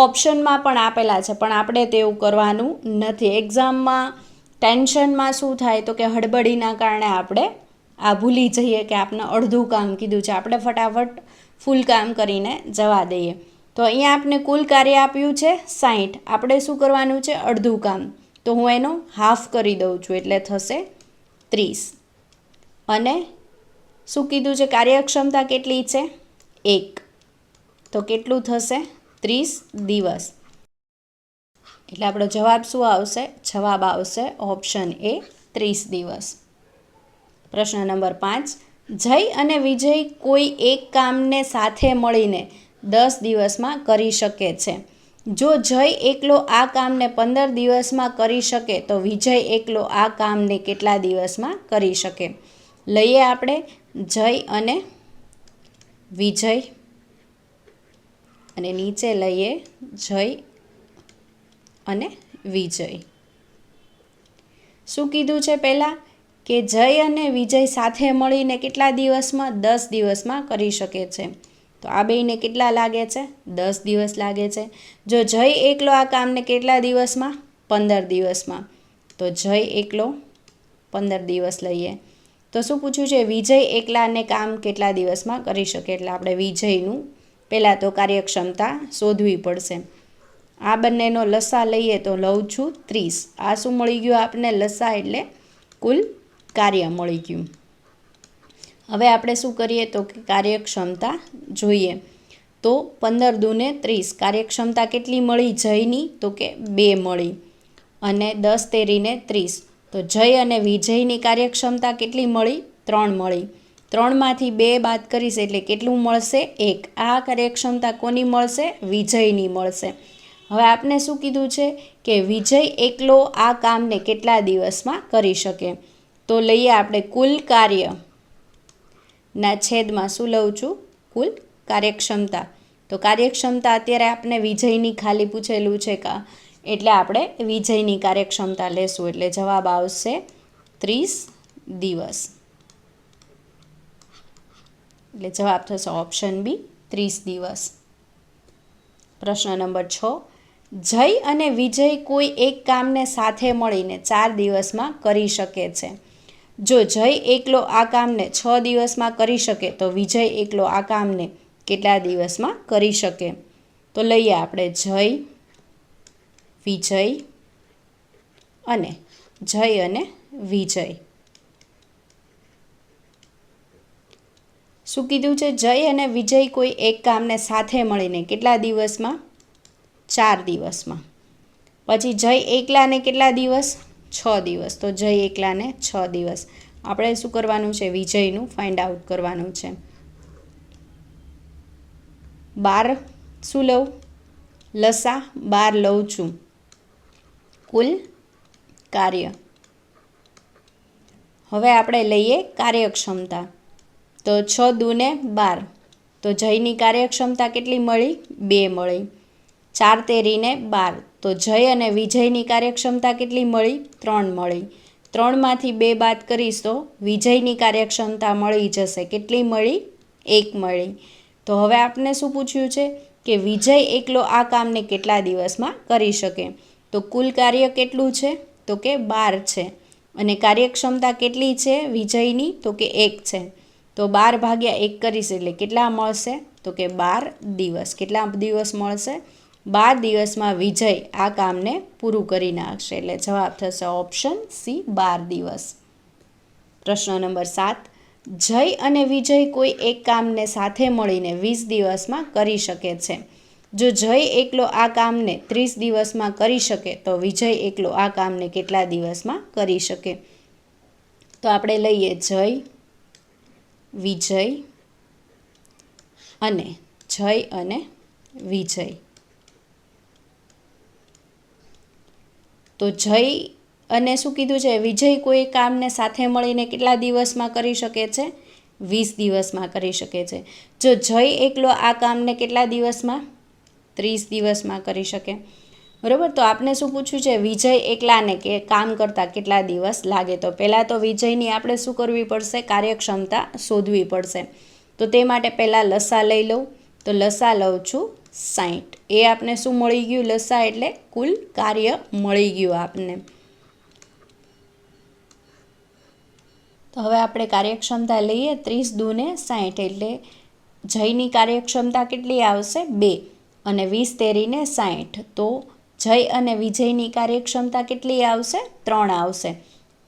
ઓપ્શનમાં પણ આપેલા છે પણ આપણે તેવું કરવાનું નથી. એક્ઝામમાં ટેન્શનમાં શું થાય તો કે હડબડીના કારણે આપણે આ ભૂલી જઈએ કે આપણે અડધું કામ કીધું છે. આપણે ફટાફટ ફૂલ કામ કરીને જવા દઈએ. તો અહીંયા આપણે કુલ કાર્ય આપ્યું છે 60. આપણે શું કરવાનું છે? અડધું કામ. તો હું એનો હાફ કરી દઉં છું એટલે થશે 30. અને શું કીધું છે? કાર્યક્ષમતા કેટલી છે? 1. તો કેટલું થશે? 30 દિવસ. એટલે આપણો જવાબ શું આવશે? જવાબ આવશે ઓપ્શન એ 30 દિવસ. પ્રશ્ન નંબર 5. જય અને વિજય કોઈ એક કામને સાથે મળીને 10 દિવસમાં કરી શકે છે. જો જય એકલો આ કામને 15 દિવસમાં કરી શકે તો વિજય એકલો આ કામને કેટલા દિવસમાં કરી શકે? લઈએ આપણે જય અને વિજય અને નીચે લઈએ જય અને વિજય. શું કીધું છે પહેલાં? કે જય અને વિજય સાથે મળીને કેટલા દિવસમાં? 10 દિવસમાં કરી શકે છે. તો આ બેયને કેટલા લાગે છે? 10 દિવસ લાગે છે. જો જય એકલો આ કામને કેટલા દિવસમાં? 15 દિવસમાં. તો જય એકલો 15 દિવસ લઈએ. તો શું પૂછ્યું છે? વિજય એકલાને કામ કેટલા દિવસમાં કરી શકે? એટલે આપણે વિજયનું પહેલાં તો કાર્યક્ષમતા શોધવી પડશે. આ બંનેનો લસા લઈએ તો લઉં છું 30. આ શું મળી ગયું આપને? લસા એટલે કુલ કાર્ય મળી ગયું. હવે આપણે શું કરીએ તો કે કાર્યક્ષમતા જોઈએ. તો 15 દૂને 30. કાર્યક્ષમતા કેટલી મળી જયની? તો કે 2 મળી. અને 10 તેરીને 30. તો જય અને વિજયની કાર્યક્ષમતા કેટલી મળી? 3 મળી. 3માંથી 2 બાદ કરીશ એટલે કેટલું મળશે? 1. આ કાર્યક્ષમતા કોની મળશે? વિજયની મળશે. હવે આપને શું કીધું છે કે વિજય એકલો આ કામને કેટલા દિવસમાં કરી શકે? તો લઈએ આપણે કુલ કાર્ય ના છેદમાં શું લઉં છું? કુલ કાર્યક્ષમતા. તો કાર્યક્ષમતા અત્યારે આપણે વિજયની ખાલી પૂછેલું છે કા, એટલે આપણે વિજયની કાર્યક્ષમતા લેશું. એટલે જવાબ આવશે 30 દિવસ. એટલે જવાબ થશે ઓપ્શન બી 30 દિવસ. પ્રશ્ન નંબર 6. જય અને વિજય કોઈ એક કામને સાથે મળીને 4 દિવસમાં કરી શકે છે. જો જય એકલો આ કામને 6 દિવસમાં કરી શકે તો વિજય એકલો આ કામને કેટલા દિવસમાં કરી શકે? તો લઈએ આપણે જય, વિજય અને જય અને વિજય. શું કીધું છે? જય અને વિજય કોઈ એક કામને સાથે મળીને કેટલા દિવસમાં? 4 દિવસમાં. પછી જય એકલાને કેટલા દિવસ? 6 દિવસ. તો જય એકલાને 6 દિવસ. આપણે શું કરવાનું છે? વિજયનું ફાઇન્ડ આઉટ કરવાનું છે. 12 શું લઉં? લસા 12 લઉં છું. કુલ કાર્ય. હવે આપણે લઈએ કાર્યક્ષમતા. તો 6 દૂને 12. તો જયની કાર્યક્ષમતા કેટલી મળી? 2 મળી. 4 તેરીને 12. તો જય અને વિજયની કાર્યક્ષમતા કેટલી મળી? 3 મળી. 3માંથી 2 બાદ કરીશ તો વિજયની કાર્યક્ષમતા મળી જશે. કેટલી મળી? 1 મળી. તો હવે આપને શું પૂછ્યું છે કે વિજય એકલો આ કામને કેટલા દિવસમાં કરી શકે? તો કુલ કાર્ય કેટલું છે? તો કે 12 છે. અને કાર્યક્ષમતા કેટલી છે વિજયની? તો કે 1 છે. તો 12 ભાગ્યા 1 કરીશ એટલે કેટલા મળશે? તો કે 12 દિવસ. કેટલા દિવસ મળશે? 12 દિવસમાં વિજય આ કામને પૂરું કરી નાખશે. એટલે જવાબ થશે ઓપ્શન સી 12 દિવસ. પ્રશ્ન નંબર 7. જય અને વિજય કોઈ એક કામને સાથે મળીને 20 દિવસમાં કરી શકે છે. જો જય એકલો આ કામને 30 દિવસમાં કરી શકે તો વિજય એકલો આ કામને કેટલા દિવસમાં કરી શકે? તો આપણે લઈએ જય, વિજય અને જય અને વિજય. તો જય અને શું કીધું છે? વિજય કોઈ કામને સાથે મળીને કેટલા દિવસમાં કરી શકે છે? 20 દિવસમાં કરી શકે છે. જો જય એકલો આ કામને કેટલા દિવસમાં? 30 દિવસમાં કરી શકે. બરાબર. તો આપણે શું પૂછ્યું છે? વિજય એકલાને કે કામ કરતાં કેટલા દિવસ લાગે? તો પહેલાં તો વિજયની આપણે શું કરવી પડશે? કાર્યક્ષમતા શોધવી પડશે. તો તે માટે પહેલાં લસા લઈ લઉં. તો લસા લઉં છું 60. એ આપણે શું મળી ગયું? લસા એટલે કુલ કાર્ય મળી ગયું આપને. તો હવે આપણે કાર્યક્ષમતા લઈએ. 30 દૂને 60 એટલે જયની કાર્યક્ષમતા કેટલી આવશે? 2. અને 20 તેરીને 60. તો જય અને વિજયની કાર્યક્ષમતા કેટલી આવશે? 3 આવશે.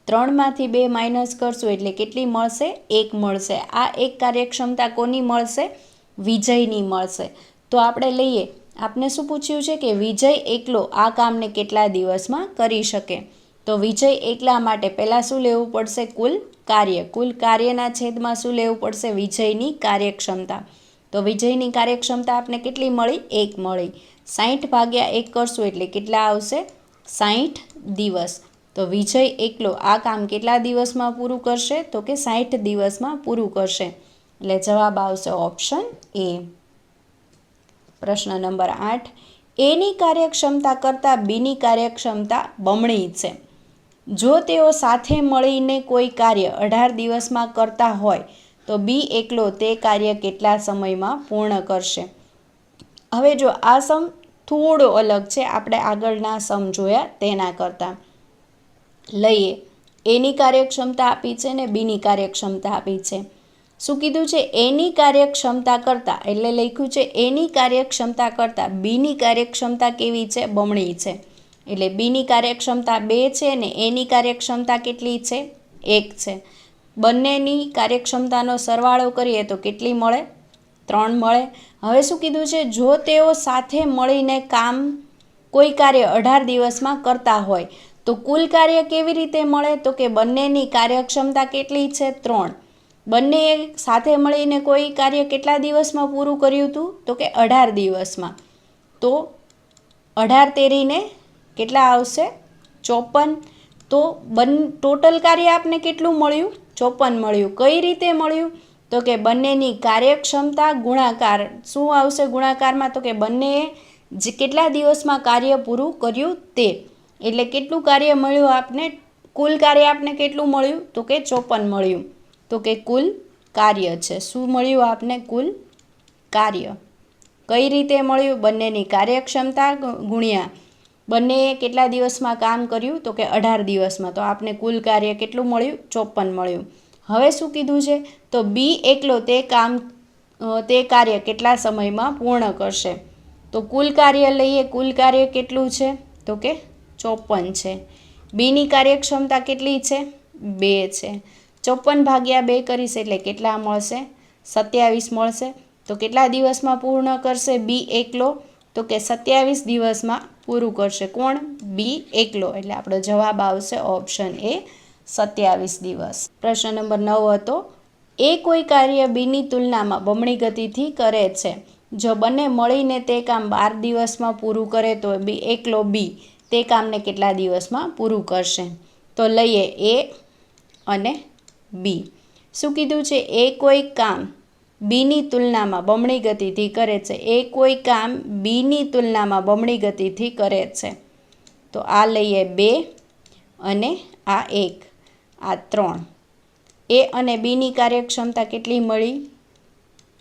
3માંથી 2 માઇનસ કરશું એટલે કેટલી મળશે? 1 મળશે. આ એક કાર્યક્ષમતા કોની મળશે? વિજયની મળશે. તો આપણે લઈએ. આપને શું પૂછ્યું છે કે વિજય એકલો આ કામને કેટલા દિવસમાં કરી શકે? તો વિજય એકલા માટે પહેલાં શું લેવું પડશે? કુલ કાર્ય. કુલ કાર્યના છેદમાં શું લેવું પડશે? વિજયની કાર્યક્ષમતા. તો વિજયની કાર્યક્ષમતા આપને કેટલી મળી? 1 મળી. 60 ભાગ્યા 1 કરશું એટલે કેટલા આવશે? 60 દિવસ. તો વિજય એકલો આ કામ કેટલા દિવસમાં પૂરું કરશે? તો કે 60 દિવસમાં પૂરું કરશે. એટલે જવાબ આવશે ઓપ્શન એ. પ્રશ્ન નંબર 8. એની કાર્યક્ષમતા કરતાં બીની કાર્યક્ષમતા બમણી છે. જો તેઓ સાથે મળીને કોઈ કાર્ય 18 દિવસમાં કરતા હોય તો બી એકલો તે કાર્ય કેટલા સમયમાં પૂર્ણ કરશે? હવે જો આ સમ થોડો અલગ છે આપણે આગળના સમ જોયા તેના કરતાં. લઈએ. એની કાર્યક્ષમતા આપી છે ને બીની કાર્યક્ષમતા આપી છે. શું કીધું છે? એની કાર્યક્ષમતા કરતાં, એટલે લખ્યું છે એની કાર્યક્ષમતા કરતાં બીની કાર્યક્ષમતા કેવી છે? બમણી છે. એટલે બીની કાર્યક્ષમતા 2 છે ને એની કાર્યક્ષમતા કેટલી છે? 1 છે. બંનેની કાર્યક્ષમતાનો સરવાળો કરીએ તો કેટલી મળે? 3 મળે. હવે શું કીધું છે? જો તેઓ સાથે મળીને કોઈ કાર્ય 18 દિવસમાં કરતા હોય તો કુલ કાર્ય કેવી રીતે મળે? તો કે બંનેની કાર્યક્ષમતા કેટલી છે? 3. બંને સાથે મળીને કોઈ કાર્ય કેટલા દિવસમાં પૂરું કર્યું હતું? તો કે 18 દિવસમાં. તો 18 તેરીને કેટલા આવશે? 54. તો ટોટલ કાર્ય આપને કેટલું મળ્યું? 54 મળ્યું. કઈ રીતે મળ્યું? તો કે બંનેની કાર્યક્ષમતા ગુણાકાર. શું આવશે ગુણાકારમાં? તો કે બંનેએ કેટલા દિવસમાં કાર્ય પૂરું કર્યું તે. એટલે કેટલું કાર્ય મળ્યું આપને? કુલ કાર્ય આપને કેટલું મળ્યું? તો કે 54 મળ્યું. તો કે કુલ કાર્ય છે. શું મળ્યું આપને? કુલ કાર્ય. કઈ રીતે મળ્યું? બંનેની કાર્યક્ષમતા ગુણ્યા બંનેએ કેટલા દિવસમાં કામ કર્યું? તો કે 18 દિવસમાં. તો આપને કુલ કાર્ય કેટલું મળ્યું? 54 મળ્યું. હવે શું કીધું છે? તો બી એકલો તે કાર્ય કેટલા સમયમાં પૂર્ણ કરશે? તો કુલ કાર્ય લઈએ. કુલ કાર્ય કેટલું છે? તો કે 54 છે. બીની કાર્યક્ષમતા કેટલી છે? 2 છે. 54 ભાગ્યા 2 કરીશ એટલે કેટલા મળશે? 27 મળશે. તો કેટલા દિવસમાં પૂર્ણ કરશે બી એકલો? તો કે 27 દિવસમાં પૂરું કરશે. કોણ? બી એકલો. એટલે આપણો જવાબ આવશે ઓપ્શન એ 27 દિવસ. પ્રશ્ન નંબર 9 હતો, એ કોઈ કાર્ય બીની તુલનામાં બમણી ગતિથી કરે છે. જો બંને મળીને તે કામ 12 દિવસમાં પૂરું કરે તો એકલો બી તે કામને કેટલા દિવસમાં પૂરું કરશે? તો લઈએ એ અને બી. શું કીધું છે? એ કોઈ કામ બીની તુલનામાં બમણી ગતિથી કરે છે. એ કોઈ કામ બીની તુલનામાં બમણી ગતિથી કરે છે. તો આ લઈએ 2 અને આ 1, આ 3. એ અને બીની કાર્યક્ષમતા કેટલી મળી?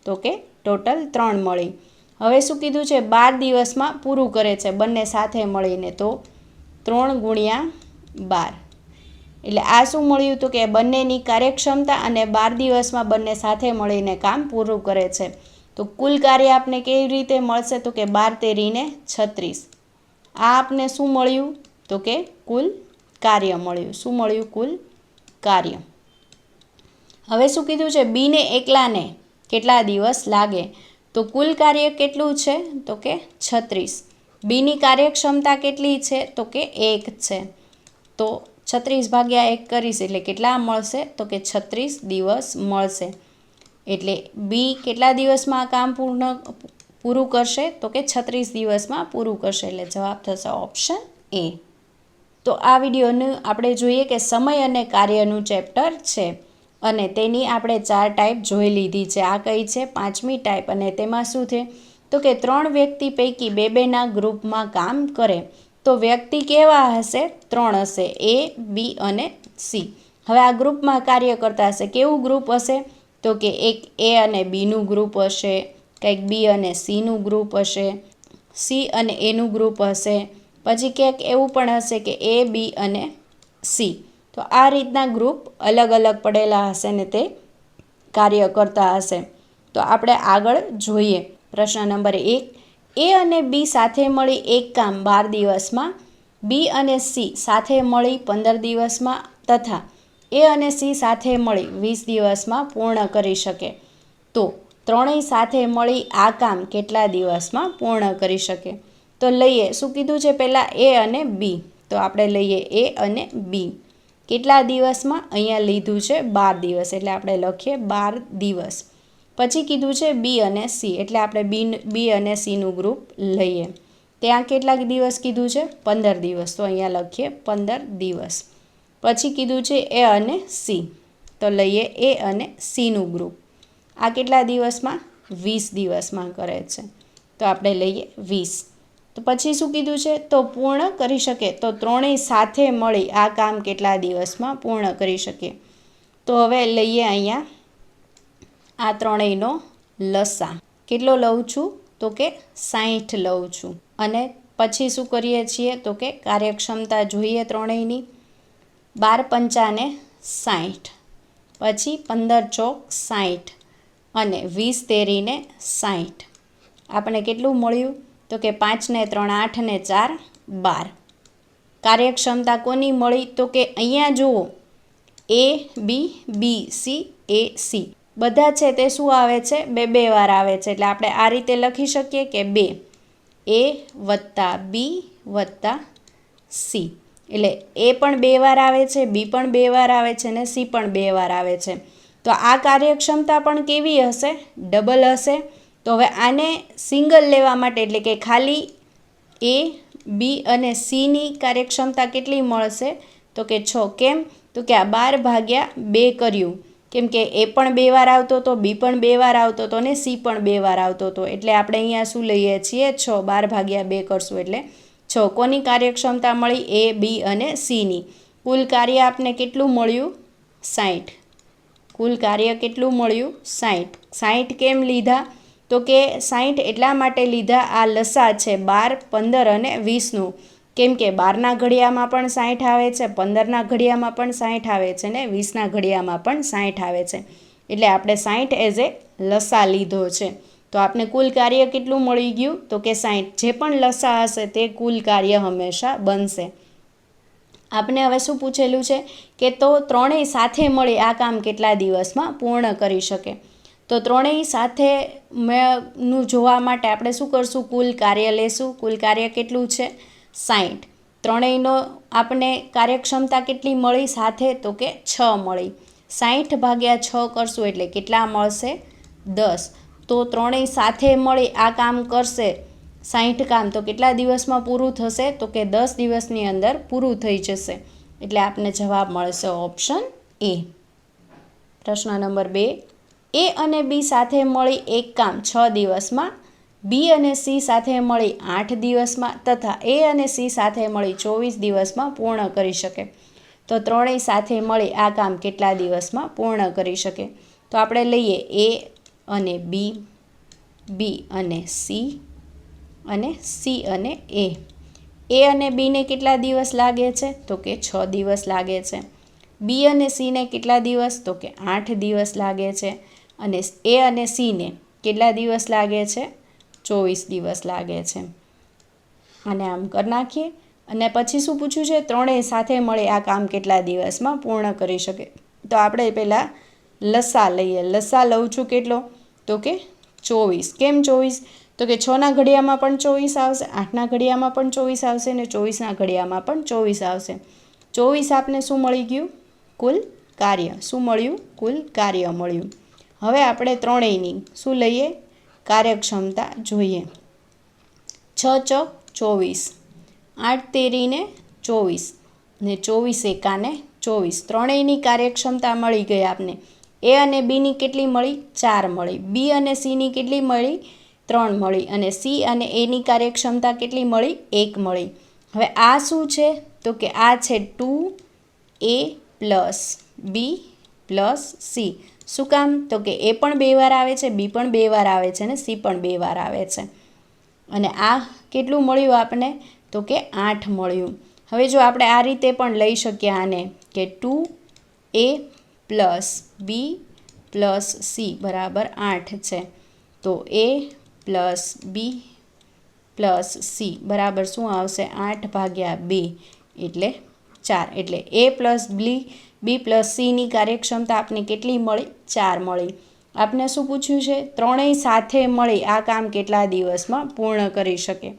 તો કે ટોટલ 3 મળી. હવે શું કીધું છે? 12 દિવસમાં પૂરું કરે છે બંને સાથે મળીને. તો 3 ગુણ્યા 12. એટલે આ શું મળ્યું? તો કે બંનેની કાર્યક્ષમતા અને 12 દિવસમાં બંને સાથે મળીને કામ પૂરું કરે છે. તો કુલ કાર્ય આપને કેવી રીતે મળશે? તો કે 12 તેરીને 36. આ આપને શું મળ્યું? તો કે કુલ કાર્ય મળ્યું. શું મળ્યું? કુલ કાર્ય. હવે શું કીધું છે? બીને એકલાને કેટલા દિવસ લાગે? તો કુલ કાર્ય કેટલું છે? તો કે 36. બીની કાર્યક્ષમતા કેટલી છે? તો કે 1 છે. તો 36 ભાગ્યા 1 કરીશ એટલે કેટલા મળશે? તો કે 36 દિવસ મળશે. એટલે બી કેટલા દિવસમાં કામ પૂરું કરશે? તો કે 36 દિવસમાં પૂરું કરશે. એટલે જવાબ થશે ઓપ્શન એ. તો આ વિડીયોનું આપણે જોઈએ કે સમય અને કાર્યનું ચેપ્ટર છે અને તેની આપણે 4 ટાઈપ જોઈ લીધી છે. આ કઈ છે? 5મી ટાઈપ. અને તેમાં શું છે? તો કે 3 વ્યક્તિ પૈકી 2-2ના ગ્રુપમાં કામ કરે તો વ્યક્તિ કેવા હશે? 3 હશે, એ, બી અને સી. હવે આ ગ્રુપમાં કાર્ય કરતા હશે. કેવું ગ્રુપ હશે? તો કે એક એ અને બીનું ગ્રુપ હશે, કંઈક બી અને સીનું ગ્રુપ હશે, સી અને એનું ગ્રુપ હશે, પછી ક્યાંક એવું પણ હશે કે એ, બી અને સી. તો આ રીતના ગ્રુપ અલગ અલગ પડેલા હશે ને તે કાર્ય કરતા હશે. તો આપણે આગળ જોઈએ. પ્રશ્ન નંબર 1, એ અને બી સાથે મળી એક કામ 12 દિવસમાં, બી અને સી સાથે મળી 15 દિવસમાં તથા એ અને સી સાથે મળી 20 દિવસમાં પૂર્ણ કરી શકે. તો ત્રણેય સાથે મળી આ કામ કેટલા દિવસમાં પૂર્ણ કરી શકે? તો લઈએ. શું કીધું છે? પહેલાં એ અને બી. તો આપણે લઈએ એ અને બી. કેટલા દિવસમાં? અહીંયા લીધું છે 12 દિવસ. એટલે આપણે લખીએ 12 દિવસ. પછી કીધું છે બી અને સી. એટલે આપણે બી અને સીનું ગ્રુપ લઈએ. ત્યાં કેટલાક દિવસ કીધું છે? 15 દિવસ. તો અહીંયા લખીએ 15 દિવસ. પછી કીધું છે એ અને સી. તો લઈએ એ અને સીનું ગ્રુપ. આ કેટલા દિવસમાં? 20 દિવસમાં કરે છે. તો આપણે લઈએ 20. તો પછી શું કીધું છે? તો પૂર્ણ કરી શકે. તો ત્રણેય સાથે મળી આ કામ કેટલા દિવસમાં પૂર્ણ કરી શકે? તો હવે લઈએ અહીંયા આ ત્રણેયનો લસા. કેટલો લઉં છું? તો કે 60 લઉં છું. અને પછી શું કરીએ છીએ? તો કે કાર્યક્ષમતા જોઈએ ત્રણેયની. 12 × 5 = 60. પછી 15 ચોક 60 અને 20 તેરીને 60. આપણે કેટલું મળ્યું? તો કે 5 ને 3 8 ને 4 12. કાર્યક્ષમતા કોની મળી? તો કે અહીંયા જુઓ એ બી બી સી એ સી બધા છે તે શું આવે છે? બે વાર આવે છે. એટલે આપણે આ રીતે લખી શકીએ કે 2 એ વત્તા બી વત્તા સી. એટલે એ પણ 2 વાર આવે છે, બી પણ 2 વાર આવે છે અને સી પણ 2 વાર આવે છે. તો આ કાર્યક્ષમતા પણ કેવી હશે? ડબલ હશે. તો હવે આને સિંગલ લેવા માટે એટલે કે ખાલી એ બી અને સીની કાર્યક્ષમતા કેટલી મળશે? તો કે 6. કેમ? તો કે આ 12/2 કર્યું. કેમ કે એ પણ 2 વાર આવતો હતો, બી પણ 2 વાર આવતો હતો અને સી પણ 2 વાર આવતો હતો. એટલે આપણે અહીંયા શું લઈએ છીએ? 6. 12/2 કરશું એટલે 6. કોની કાર્યક્ષમતા મળી? એ બી અને સીની. કુલ કાર્ય આપને કેટલું મળ્યું? 60. કુલ કાર્ય કેટલું મળ્યું? 60. 60 કેમ લીધા? તો કે 60 એટલા માટે લીધા, આ લસા છે 12, 15 અને 20નું. કેમ કે 12ના ઘડિયામાં પણ 60 આવે છે, 15ના ઘડિયામાં પણ 60 આવે છે ને 20ના ઘડિયામાં પણ 60 આવે છે. એટલે આપણે 60 એઝ એ લસા લીધો છે. તો આપણે કુલ કાર્ય કેટલું મળી ગયું? તો કે 60. જે પણ લસા હશે તે કુલ કાર્ય હંમેશા બનશે. આપણે હવે શું પૂછેલું છે કે તો ત્રણેય સાથે મળી આ કામ કેટલા દિવસમાં પૂર્ણ કરી શકે? તો ત્રણેય સાથે નું જોવા માટે આપણે શું કરશું? કુલ કાર્ય લેશું. કુલ કાર્ય કેટલું છે? 60. ત્રણેયનો આપણે કાર્યક્ષમતા કેટલી મળી સાથે? તો કે 6 મળી. 60/6 કરશું એટલે કેટલા મળશે? 10. તો ત્રણેય સાથે મળી આ કામ કરશે 60 કામ, તો કેટલા દિવસમાં પૂરું થશે? તો કે 10 દિવસની અંદર પૂરું થઈ જશે. એટલે આપને જવાબ મળશે ઓપ્શન એ. પ્રશ્ન નંબર 2. એ અને બી સાથે મળી એક કામ 6 દિવસમાં, બી અને સી સાથે મળી 8 દિવસમાં તથા એ અને સી સાથે મળી 24 દિવસમાં પૂર્ણ કરી શકે. તો ત્રણેય સાથે મળી આ કામ કેટલા દિવસમાં પૂર્ણ કરી શકે? તો આપણે લઈએ એ અને બી, બી અને સી અને સી અને એ. એ અને બીને કેટલા દિવસ લાગે છે? તો કે 6 દિવસ લાગે છે. બી અને સીને કેટલા દિવસ? તો કે 8 દિવસ લાગે છે. અને એ અને સીને કેટલા દિવસ લાગે છે? 24 દિવસ લાગે છે. અને આમ કરી નાખીએ. અને પછી શું પૂછ્યું છે? ત્રણેય સાથે મળી આ કામ કેટલા દિવસમાં પૂર્ણ કરી શકે? તો આપણે પહેલાં લસા લઈએ. લસા લઉં છું કેટલો? તો કે 24. કેમ 24? તો કે 6ના ઘડિયામાં પણ 24 આવશે, 8ના ઘડિયામાં પણ 24 આવશે અને 24ના ઘડિયામાં પણ 24 આવશે. 24 આપને શું મળી ગયું? કુલ કાર્ય. શું મળ્યું? કુલ કાર્ય મળ્યું. હવે આપણે ત્રણેયની શું લઈએ? કાર્યક્ષમતા જોઈએ. 6 ચોક 24, 8 તેરીને 24 ને 24 એકાને 24. ત્રણેયની કાર્યક્ષમતા મળી ગઈ આપને. એ અને બીની કેટલી મળી? 4 મળી. બી અને સીની કેટલી મળી? 3 મળી. અને સી અને એની કાર્યક્ષમતા કેટલી મળી? 1 મળી. હવે આ શું છે? તો કે આ છે 2a પ્લસ બી પ્લસ સી. શું કામ? તો કે એ પણ 2 વાર આવે છે, બી પણ 2 વાર આવે છે અને સી પણ 2 વાર આવે છે. અને આ કેટલું મળ્યું આપને? તો કે 8 મળ્યું. હવે જો આપણે આ રીતે પણ લઈ શકીએ આને કે 2a પ્લસ બી પ્લસ સી બરાબર 8 છે. તો એ પ્લસ બી પ્લસ સી બરાબર શું આવશે? 8/2 એટલે 4. એટલે એ પ્લસ બી પ્લસ સીની કાર્યક્ષમતા આપને કેટલી મળી? 4 મળી. આપને શું પૂછ્યું છે? ત્રણેય સાથે મળી આ કામ કેટલા દિવસમાં પૂર્ણ કરી શકે?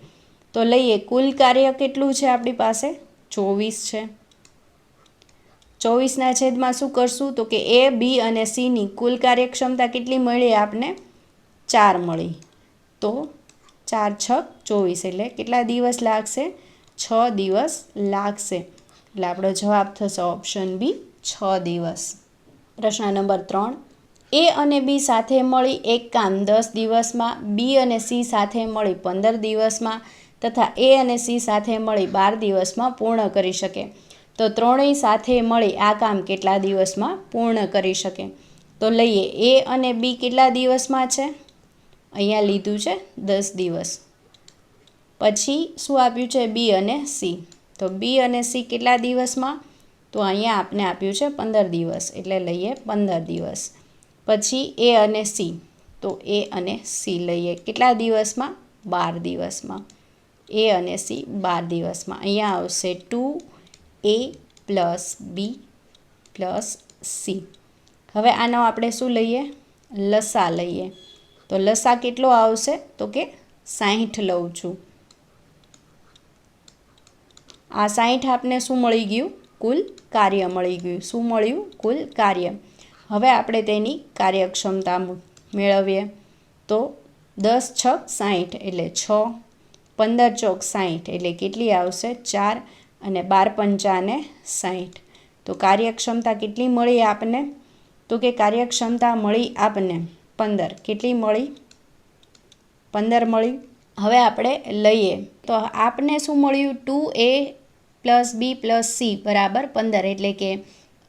તો લઈએ કુલ કાર્ય કેટલું છે આપણી પાસે? 24 છે. 24ના છેદમાં શું કરશું? તો કે એ બી અને સીની કુલ કાર્યક્ષમતા કેટલી મળી આપને? 4 મળી. તો 4 છક 24 એટલે કેટલા દિવસ લાગશે? 6 દિવસ લાગશે. એટલે આપણો જવાબ થશે ઓપ્શન બી 6 દિવસ. પ્રશ્ન નંબર 3. એ અને બી સાથે મળી એક કામ 10 દિવસમાં, બી અને સી સાથે મળી 15 દિવસમાં તથા એ અને સી સાથે મળી 12 દિવસમાં પૂર્ણ કરી શકે. તો ત્રણેય સાથે મળી આ કામ કેટલા દિવસમાં પૂર્ણ કરી શકે? તો લઈએ એ અને બી કેટલા દિવસમાં છે? અહીંયા લીધું છે 10 દિવસ. પછી શું આપ્યું છે? બી અને સી. તો બી અને સી કેટલા દિવસમાં? તો અહીંયા આપને આપ્યું છે 15 દિવસ, એટલે લઈએ 15 દિવસ. પછી એ અને સી, તો એ અને સી લઈએ કેટલા દિવસમાં? 12 દિવસમાં. એ અને સી 12 દિવસમાં. અહીંયા આવશે 2a પ્લસ બી પ્લસ સી. હવે આનો આપણે શું લઈએ? લસા લઈએ. તો લસા કેટલો આવશે? તો કે 60 લઉં છું. આ 60 આપને શું મળી ગયું? કુલ કાર્ય મળી ગયું. શું મળ્યું? કુલ કાર્ય. હવે આપણે તેની કાર્યક્ષમતા મેળવીએ. તો 10 છક 60 એટલે 6, 15 ચોક 60 એટલે કેટલી આવશે? 4 અને 12 પંચાને 60. તો કાર્યક્ષમતા કેટલી મળી આપને? તો કે કાર્યક્ષમતા મળી આપને 15. કેટલી મળી? 15 મળી. હવે આપણે લઈએ તો આપને શું મળ્યું? 2a પ્લસ બી પ્લસ સી બરાબર 15, એટલે કે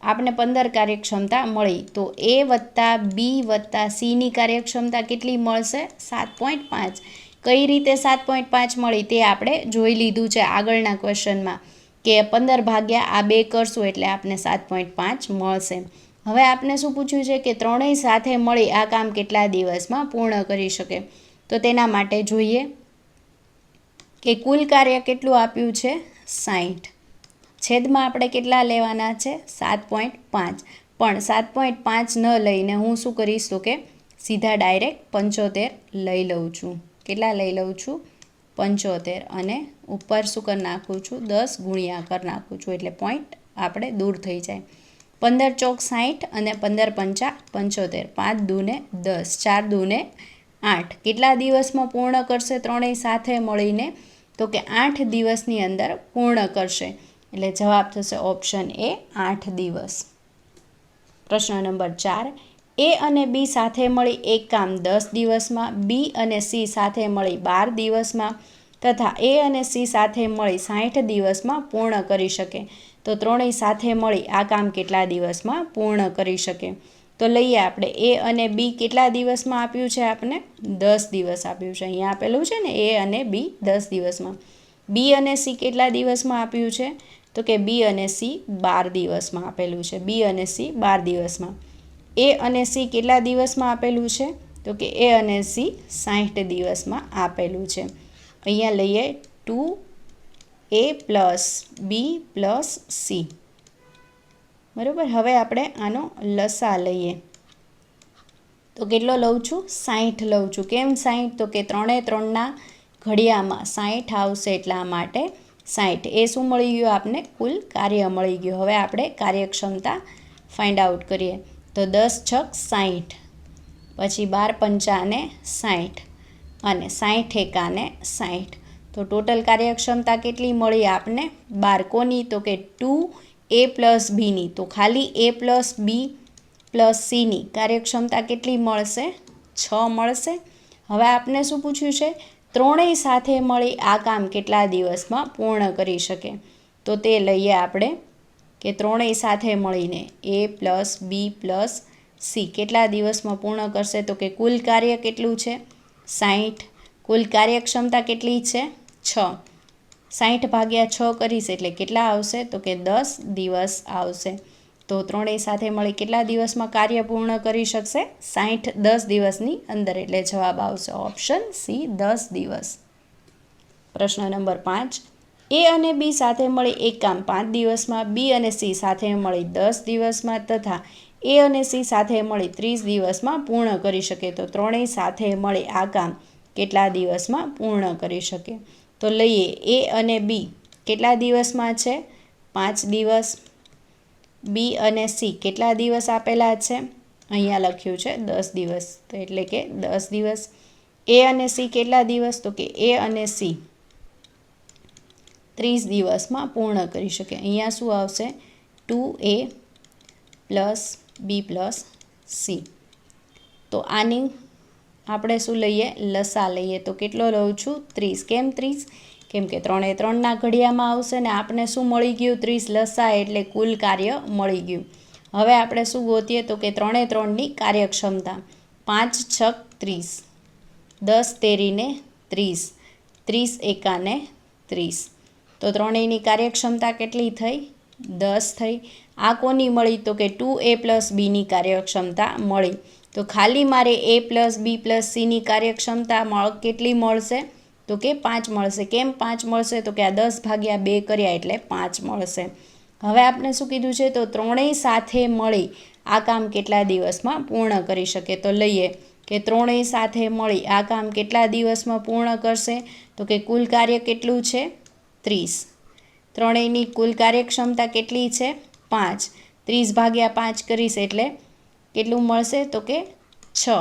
આપને 15 કાર્યક્ષમતા મળી. તો એ વત્તા બી વત્તા સીની કાર્યક્ષમતા કેટલી મળશે? 7.5. કઈ રીતે 7.5 મળી તે આપણે જોઈ લીધું છે આગળના ક્વેશ્ચનમાં, કે 15 ભાગ્યા આ 2 કરશું એટલે આપને 7.5 મળશે. હવે આપને શું પૂછ્યું છે? કે ત્રણેય સાથે મળી આ કામ કેટલા દિવસમાં પૂર્ણ કરી શકે? તો તેના માટે જોઈએ કે કુલ કાર્ય કેટલું આપ્યું છે? 60. છેદમાં આપણે કેટલા લેવાના છે? 7.5. પણ 7.5 ન લઈને હું શું કરીશ? તો કે સીધા ડાયરેક્ટ 75 લઈ લઉં છું. કેટલા લઈ લઉં છું? 75. અને ઉપર શું કરી નાખું છું? 10 ગુણ્યા કરી નાખું છું, એટલે પોઈન્ટ આપણે દૂર થઈ જાય. 15 ચોક 60 અને 15 પંચા 75. 5 દૂને 10, 4 દૂને 8. કેટલા દિવસમાં પૂર્ણ કરશે ત્રણેય સાથે મળીને? તો કે 8 દિવસની અંદર પૂર્ણ કરશે. એટલે જવાબ થશે ઓપ્શન એ, 8 દિવસ. પ્રશ્ન નંબર 4. એ અને બી સાથે મળી એક કામ 10 દિવસમાં, બી અને સી સાથે મળી 12 દિવસમાં તથા એ અને સી સાથે મળી 60 દિવસમાં પૂર્ણ કરી શકે. તો ત્રણેય સાથે મળી આ કામ કેટલા દિવસમાં પૂર્ણ કરી શકે? તો લઈએ આપણે એ અને બી કેટલા દિવસમાં આપ્યું છે આપને? 10 દિવસ આપ્યું છે. અહીંયા આપેલું છે ને એ અને બી 10 દિવસમાં. બી અને સી કેટલા દિવસમાં આપ્યું છે? તો કે બી અને સી 12 દિવસમાં આપેલું છે. બી અને સી 12 દિવસમાં. એ અને સી કેટલા દિવસમાં આપેલું છે? તો કે એ અને સી 60 દિવસમાં આપેલું છે. અહીંયા લઈએ 2a પ્લસ બી પ્લસ સી. બરાબર. હવે આપણે આનો લસા લઈએ. તો કેટલો લઉં છું? 60 લઉં છું. કેમ 60? તો કે ત્રણે ત્રણના ઘડિયામાં 60 આવશે એટલા માટે 60. એ શું મળી ગયું આપને? કુલ કાર્ય મળી ગયું. હવે આપણે કાર્યક્ષમતા ફાઇન્ડ આઉટ કરીએ. તો 10 છક 60, પછી 12 પંચાને 60 અને 60 એકાને 60. તો ટોટલ કાર્યક્ષમતા કેટલી મળી આપને? 12. કોની? તો કે 2a પ્લસ બીની. તો ખાલી એ પ્લસ બી પ્લસ સીની કાર્યક્ષમતા કેટલી મળશે? 6 મળશે. હવે આપને શું પૂછ્યું છે? ત્રણેય સાથે મળી આ કામ કેટલા દિવસમાં પૂર્ણ કરી શકે? તો તે લઈએ આપણે કે ત્રણેય સાથે મળીને એ પ્લસ બી પ્લસ સી કેટલા દિવસમાં પૂર્ણ કરશે? તો કે કુલ કાર્ય કેટલું છે? 60. કુલ કાર્યક્ષમતા કેટલી છે? 6. 60 ભાગ્યા 6 કરીશ એટલે કેટલા આવશે? તો કે 10 દિવસ આવશે. તો ત્રણેય સાથે મળી કેટલા દિવસમાં કાર્ય પૂર્ણ કરી શકશે? 60 10 દિવસની અંદર. એટલે જવાબ આવશે ઓપ્શન સી, 10 દિવસ. પ્રશ્ન નંબર 5. એ અને બી સાથે મળી એક કામ 5 દિવસમાં, બી અને સી સાથે મળી 10 દિવસમાં તથા એ અને સી સાથે મળી 30 દિવસમાં પૂર્ણ કરી શકે. તો ત્રણેય સાથે મળી આ કામ કેટલા દિવસમાં પૂર્ણ કરી શકે? તો લઈએ એ અને બી કેટલા દિવસમાં છે? 5 દિવસ. બી અને સી કેટલા દિવસ આપેલા છે? અહીંયા લખ્યું છે 10 દિવસ, તો એટલે કે 10 દિવસ. એ અને સી કેટલા દિવસ? તો કે એ અને સી 30 દિવસમાં પૂર્ણ કરી શકે. અહીંયા શું આવશે? 2a પ્લસ બી પ્લસ સી. તો આની આપણે શું લઈએ? લસા લઈએ. તો કેટલો લઉં છું? 30. કેમ 30? કેમ કે ત્રણે ત્રણના ઘડિયામાં આવશે ને આપને શું મળી ગયું? 30 લસા, એટલે કુલ કાર્ય મળી ગયું. હવે આપણે શું ગોતીએ? તો કે ત્રણે ત્રણની કાર્યક્ષમતા. 5 છક 30, 10 તેરીને 30, 30 એકાને 30. તો ત્રણેયની કાર્યક્ષમતા કેટલી થઈ? 10 થઈ. આ કોની મળી? તો કે 2a પ્લસ બીની કાર્યક્ષમતા મળી. તો ખાલી મારે a પ્લસ બી પ્લસ સીની કાર્યક્ષમતા કેટલી મળશે? તો કે 5 મળશે. કેમ 5 મળશે? તો કે આ 10 ભાગ્યા 2 કર્યા એટલે 5 મળશે. હવે આપણે શું કીધું છે? તો ત્રણેય સાથે મળી આ કામ કેટલા દિવસમાં પૂર્ણ કરી શકે? તો લઈએ કે ત્રણેય સાથે મળી આ કામ કેટલા દિવસમાં પૂર્ણ કરશે? તો કે કુલ કાર્ય કેટલું છે? 30. ત્રણેયની કુલ કાર્યક્ષમતા કેટલી છે? 5. 30 ભાગ્યા 5 કરીશ એટલે કેટલું મળશે? તો કે 6.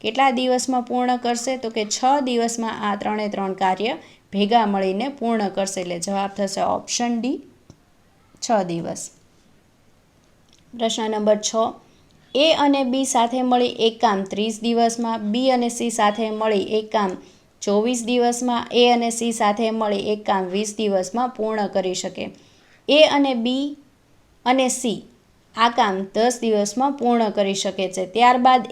કેટલા દિવસમાં પૂર્ણ કરશે? તો કે 6 દિવસમાં આ ત્રણે ત્રણ કાર્ય ભેગા મળીને પૂર્ણ કરશે. એટલે જવાબ થશે ઓપ્શન ડી, 6 દિવસ. પ્રશ્ન નંબર 6. એ અને બી સાથે મળી એક કામ 30 દિવસમાં, બી અને સી સાથે મળી એક કામ 24 દિવસમાં, એ અને સી સાથે મળી એક કામ 20 દિવસમાં પૂર્ણ કરી શકે. એ અને બી અને સી આ કામ 10 દિવસમાં પૂર્ણ કરી શકે છે. ત્યારબાદ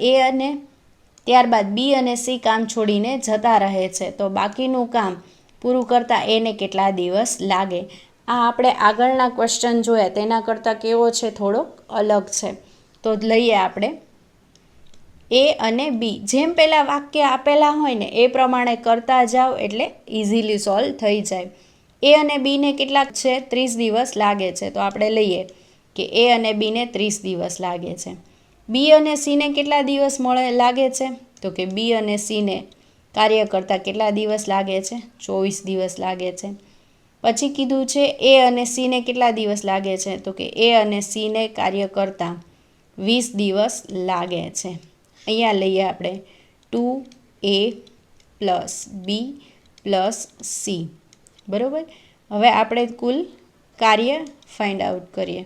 બી અને સી કામ છોડીને જતા રહે છે. તો બાકીનું કામ પૂરું કરતાં એને કેટલા દિવસ લાગે? આ આપણે આગળના ક્વેશ્ચન જોયા તેના કરતાં કેવો છે? થોડોક અલગ છે. તો લઈએ આપણે એ અને બી. જેમ પહેલાં વાક્ય આપેલા હોય ને એ પ્રમાણે કરતા જાઓ એટલે ઇઝીલી સોલ્વ થઈ જાય. એ અને બીને કેટલાક છે? 30 દિવસ લાગે છે. તો આપણે લઈએ કે એ અને બીને 30 દિવસ લાગે છે. બી અને સીને કેટલા દિવસ લાગે છે? તો કે બી અને સીને કાર્ય કરતાં કેટલા દિવસ લાગે છે? 24 દિવસ લાગે છે. પછી કીધું છે એ અને સીને કેટલા દિવસ લાગે છે? તો કે એ અને સીને કાર્ય કરતાં 20 દિવસ લાગે છે. અહીંયા લઈએ આપણે 2a પ્લસ બી પ્લસ સી. બરાબર. હવે આપણે કુલ કાર્ય ફાઇન્ડ આઉટ કરીએ.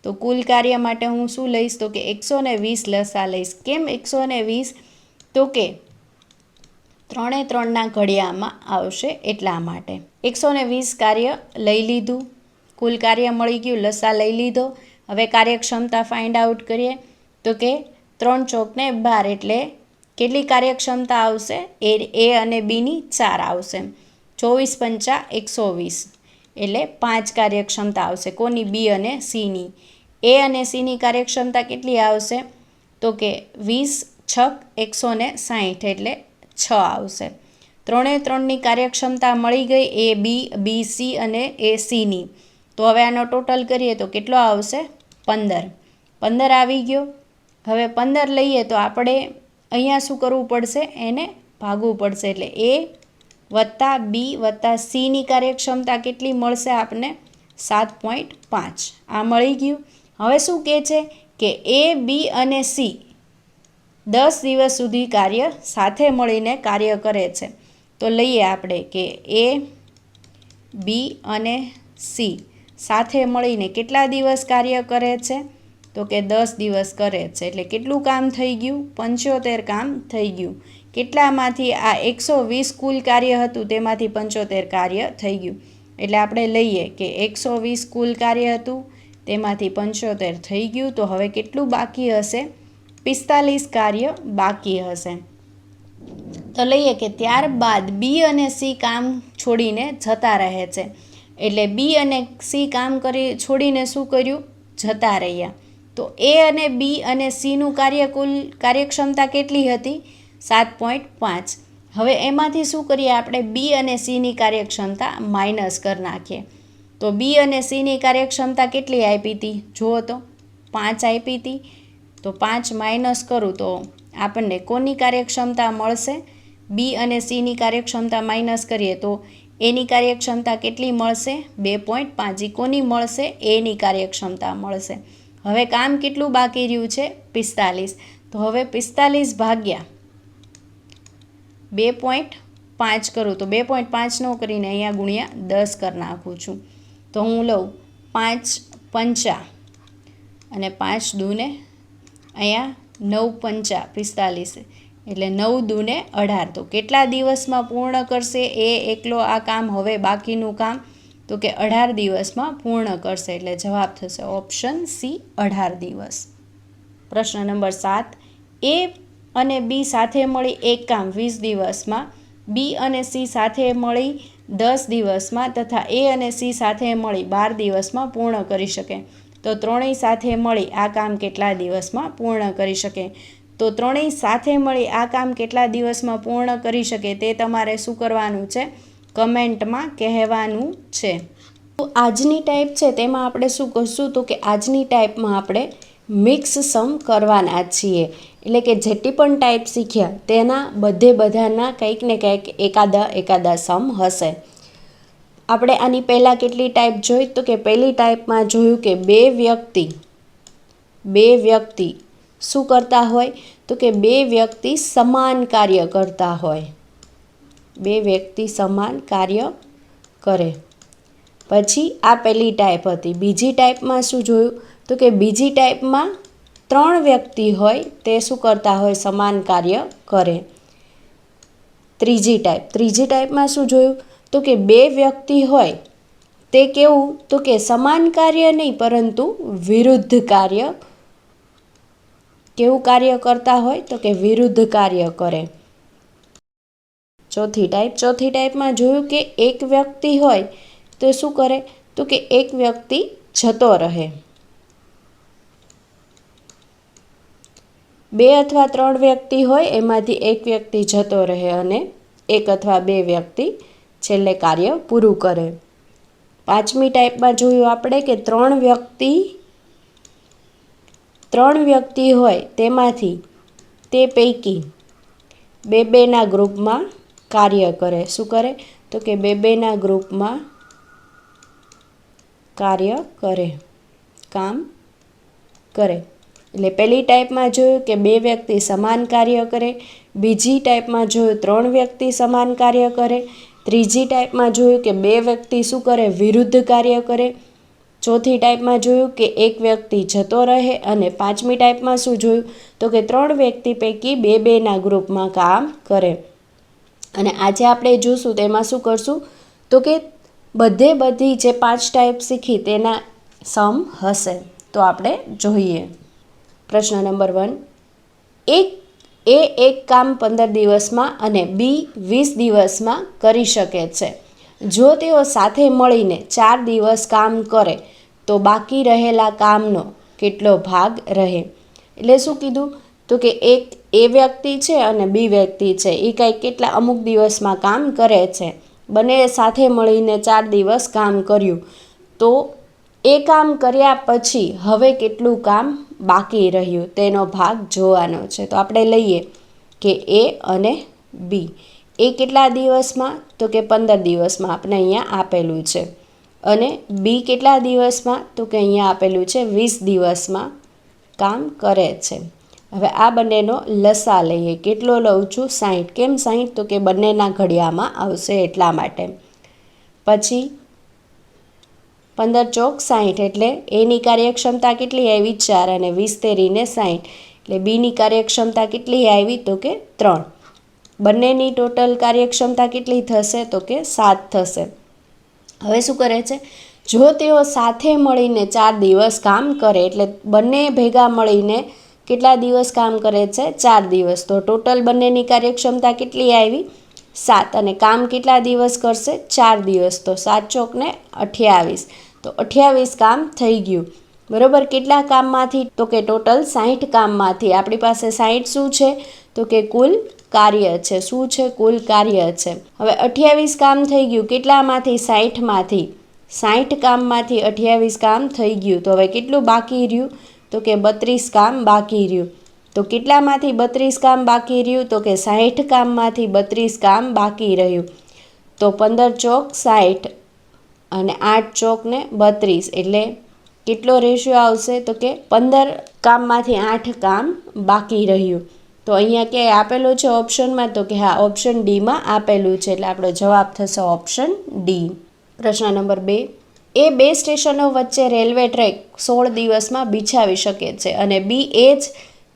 તો કુલ કાર્ય માટે હું શું લઈશ? તો કે 120 લસા લઈશ. કેમ 120? તો કે ત્રણે ત્રણના ઘડિયામાં આવશે એટલા માટે. 120 કાર્ય લઈ લીધું, કુલ કાર્ય મળી ગયું, લસા લઈ લીધો. હવે કાર્યક્ષમતા ફાઇન્ડ આઉટ કરીએ. તો કે 3 ચોકને 12 એટલે કેટલી કાર્યક્ષમતા આવશે? એ અને બીની 4 આવશે. 24 પંચા 120 એટલે 5 કાર્યક્ષમતા આવશે. કોની? બી અને સીની. એ અને સીની કાર્યક્ષમતા કેટલી આવશે? તો કે 20 છક 160 એટલે 6 આવશે. ત્રણે ત્રણની કાર્યક્ષમતા મળી ગઈ, એ બી સી અને એ સીની. તો હવે આનો ટોટલ કરીએ તો કેટલો આવશે? 15. 15 આવી ગયો. હવે 15 લઈએ તો આપણે અહીંયા શું કરવું પડશે? એને ભાગવું પડશે. એટલે એ વત્તા બી વત્તા સીની કાર્યક્ષમતા કેટલી મળશે આપણને? 7.5. આ મળી ગયું. હવે શું કહે છે? કે એ બી અને સી 10 દિવસ સુધી કાર્ય સાથે મળીને કાર્ય કરે છે. તો લઈએ આપણે કે એ બી અને સી સાથે મળીને કેટલા દિવસ કાર્ય કરે છે? તો કે 10 દિવસ કરે છે. એટલે કેટલું કામ થઈ ગયું? 75 કામ થઈ ગયું. કેટલામાંથી? આ 120 કુલ કાર્ય હતું તેમાંથી 75 કાર્ય થઈ ગયું. એટલે આપણે લઈએ કે 120 કુલ કાર્ય હતું તેમાંથી 75 થઈ ગયું. તો હવે કેટલું બાકી હશે? 45 કાર્ય બાકી હશે. તો લઈએ કે ત્યારબાદ બી અને સી કામ છોડીને જતા રહે છે. એટલે બી અને સી કામ છોડીને શું કર્યું? જતા રહ્યા. તો એ અને બી અને સીનું કુલ કાર્યક્ષમતા કેટલી હતી? 7.5. હવે એમાંથી શું કરીએ આપણે? બી અને સીની કાર્યક્ષમતા માઇનસ કરી નાખીએ. તો બી અને સીની કાર્યક્ષમતા કેટલી આપી હતી? જુઓ તો 5 આપી હતી. તો 5 માઇનસ કરું તો આપણને કોની કાર્યક્ષમતા મળશે? બી અને સીની કાર્યક્ષમતા માઇનસ કરીએ તો એની કાર્યક્ષમતા કેટલી મળશે? 2.5. કોની મળશે? એની કાર્યક્ષમતા મળશે. હવે કામ કેટલું બાકી રહ્યું છે? 45. તો હવે 45 ભાગ્યા 2.5 કરું તો 2.5 નો કરીને અહીંયા ગુણ્યા 10 કરી નાખું છું. તો હું લઉં 5 પંચા અને 5 દૂને અહીંયા 9 પંચા 45 એટલે 9 દૂને 18. તો કેટલા દિવસમાં પૂર્ણ કરશે એ એકલો આ કામ? હવે બાકીનું કામ તો કે 18 દિવસમાં પૂર્ણ કરશે. એટલે જવાબ થશે ઓપ્શન સી, 18 દિવસ. પ્રશ્ન નંબર 7. એ અને બી સાથે મળી એક કામ 20 દિવસમાં, બી અને સી સાથે મળી 10 દિવસમાં તથા એ અને સી સાથે મળી 12 દિવસમાં પૂર્ણ કરી શકે. તો ત્રણેય સાથે મળી આ કામ કેટલા દિવસમાં પૂર્ણ કરી શકે? તો ત્રણેય સાથે મળી આ કામ કેટલા દિવસમાં પૂર્ણ કરી શકે તે તમારે શું કરવાનું છે? કમેન્ટમાં કહેવાનું છે. તો આજની ટાઈપ છે તેમાં આપણે શું કરશું? તો કે આજની ટાઈપમાં આપણે મિક્સ સમ કરવાના છીએ. એટલે કે જેટલી પણ ટાઈપ શીખ્યા તેના બધાના કંઈક ને કંઈક એકાદા સમ હશે. આપણે આની પહેલાં કેટલી ટાઈપ જોઈ? તો કે પહેલી ટાઈપમાં જોયું કે બે વ્યક્તિ શું કરતા હોય? તો કે બે વ્યક્તિ સમાન કાર્ય કરતા હોય. બે વ્યક્તિ સમાન કાર્ય કરે. પછી આ પહેલી ટાઈપ હતી. બીજી ટાઈપમાં શું જોયું? તો કે બીજી ટાઈપમાં 3 વ્યક્તિ હોય તે શું કરતા હોય? સમાન કાર્ય કરે. ત્રીજી ટાઈપમાં શું જોયું? તો કે 2 વ્યક્તિ હોય તે કેવું? તો કે સમાન કાર્ય નહીં પરંતુ વિરુદ્ધ કાર્ય. કેવું કાર્ય કરતા હોય? તો કે વિરુદ્ધ કાર્ય કરે. ચોથી ટાઈપમાં જોયું કે એક વ્યક્તિ હોય તો શું કરે? તો કે એક વ્યક્તિ જતો રહે. 2 અથવા 3 વ્યક્તિ હોય એમાંથી એક વ્યક્તિ જતો રહે અને 1 અથવા 2 વ્યક્તિ છેલ્લે કાર્ય પૂરું કરે. પાંચમી ટાઈપમાં જોયું આપણે કે 3 વ્યક્તિ હોય તેમાંથી તે પૈકી બેના ગ્રુપમાં કાર્ય કરે. શું કરે? તો કે બેના ગ્રુપમાં કાર્ય કરે, કામ કરે. એટલે પહેલી ટાઈપમાં જોયું કે 2 વ્યક્તિ સમાન કાર્ય કરે. બીજી ટાઈપમાં જોયું 3 વ્યક્તિ સમાન કાર્ય કરે. ત્રીજી ટાઈપમાં જોયું કે 2 વ્યક્તિ શું કરે? વિરુદ્ધ કાર્ય કરે. ચોથી ટાઈપમાં જોયું કે એક વ્યક્તિ જતો રહે. અને પાંચમી ટાઈપમાં શું જોયું? તો કે 3 વ્યક્તિ પૈકી બેના ગ્રુપમાં કામ કરે. અને આજે આપણે જોશું તેમાં શું કરશું? તો કે બધી જે 5 ટાઈપ શીખી તેના સમ હશે. તો આપણે જોઈએ. પ્રશ્ન નંબર 1. એક કામ 15 દિવસમાં અને બી 20 દિવસમાં કરી શકે છે. જો તેઓ સાથે મળીને 4 દિવસ કામ કરે તો બાકી રહેલા કામનો કેટલો ભાગ રહે? એટલે શું કીધું? તો કે એક એ વ્યક્તિ છે અને બી વ્યક્તિ છે. એ કેટલા અમુક દિવસમાં કામ કરે છે. બંને સાથે મળીને 4 દિવસ કામ કર્યું. તો એ કામ કર્યા પછી હવે કેટલું કામ બાકી રહ્યું તેનો ભાગ જોવાનો છે. તો આપણે લઈએ કે એ અને બી. એ કેટલા દિવસમાં? તો કે 15 દિવસમાં આપણે અહીંયા આપેલું છે. અને બી કેટલા દિવસમાં? તો કે અહીંયા આપેલું છે 20 દિવસમાં કામ કરે છે. હવે આ બંનેનો લસા લઈએ. કેટલો લઉં છું? 60. કેમ 60? તો કે બંનેના ઘડિયામાં આવશે એટલા માટે. પછી 15 ચોક 60 એટલે એની કાર્યક્ષમતા કેટલી આવી? 4 અને 20 તેરીને 60 એટલે બીની કાર્યક્ષમતા કેટલી આવી? તો કે 3. બંનેની ટોટલ કાર્યક્ષમતા કેટલી થશે? તો કે 7 થશે. હવે શું કરે છે? જો તેઓ સાથે મળીને 4 દિવસ કામ કરે એટલે બંને ભેગા મળીને કેટલા દિવસ કામ કરે છે? 4 દિવસ. તો ટોટલ બંનેની કાર્યક્ષમતા કેટલી આવી? 7. અને કામ કેટલા દિવસ કરશે? 4 દિવસ. તો 7 ચોકને 28. તો 28 કામ થઈ ગયું. બરાબર. કેટલા કામમાંથી? તો કે ટોટલ 60 કામમાંથી. આપણી પાસે 60 શું છે? તો કે કુલ કાર્ય છે. શું છે? કુલ કાર્ય છે. હવે 28 કામ થઈ ગયું. કેટલામાંથી? 60માંથી. 60 કામમાંથી 28 કામ થઈ ગયું. તો હવે કેટલું બાકી રહ્યું? તો કે 32 કામ બાકી રહ્યું. તો કેટલામાંથી 32 કામ બાકી રહ્યું? તો કે 60 કામમાંથી 32 કામ બાકી રહ્યું. તો 15 ચોક 60 અને 8 ચોકને 32 એટલે કેટલો રેશિયો આવશે? તો કે 15 કામમાંથી 8 કામ બાકી રહ્યું. તો અહીંયા ક્યાંય આપેલું છે ઓપ્શનમાં? તો કે હા, ઓપ્શન ડીમાં આપેલું છે. એટલે આપણો જવાબ થશે ઓપ્શન ડી. પ્રશ્ન નંબર 2. એ 2 સ્ટેશનો વચ્ચે રેલવે ટ્રેક 16 દિવસમાં બિછાવી શકે છે અને બી એ જ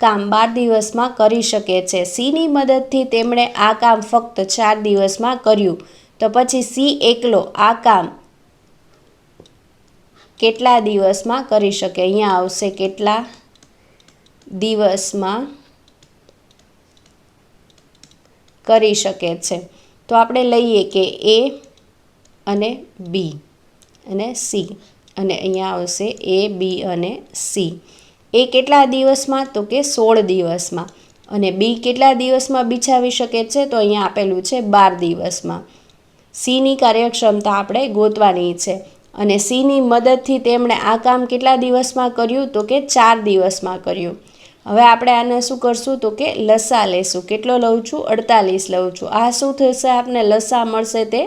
કામ 12 દિવસમાં કરી શકે છે. સીની મદદથી તેમણે આ કામ ફક્ત 4 દિવસમાં કર્યું. તો પછી સી એકલો આ કામ કેટલા દિવસમાં કરી શકે? અહીંયા આવશે કેટલા દિવસમાં કરી શકે છે. તો આપણે લઈએ કે એ અને બી અને સી, અને અહીંયા આવશે એ, બી અને સી. એ કેટલા દિવસમાં? તો કે 16 દિવસમાં. અને બી કેટલા દિવસમાં બિછાવી શકે છે? તો અહીંયા આપેલું છે 12 દિવસમાં. સીની કાર્યક્ષમતા આપણે ગોતવાની છે, અને સીની મદદથી તેમણે આ કામ કેટલા દિવસમાં કર્યું? તો કે 4 દિવસમાં કર્યું. હવે આપણે આને શું કરશું? તો કે લસા લેશું. કેટલો લઉં છું? 48 લઉં છું. આ શું થશે? આપને લસા મળશે તે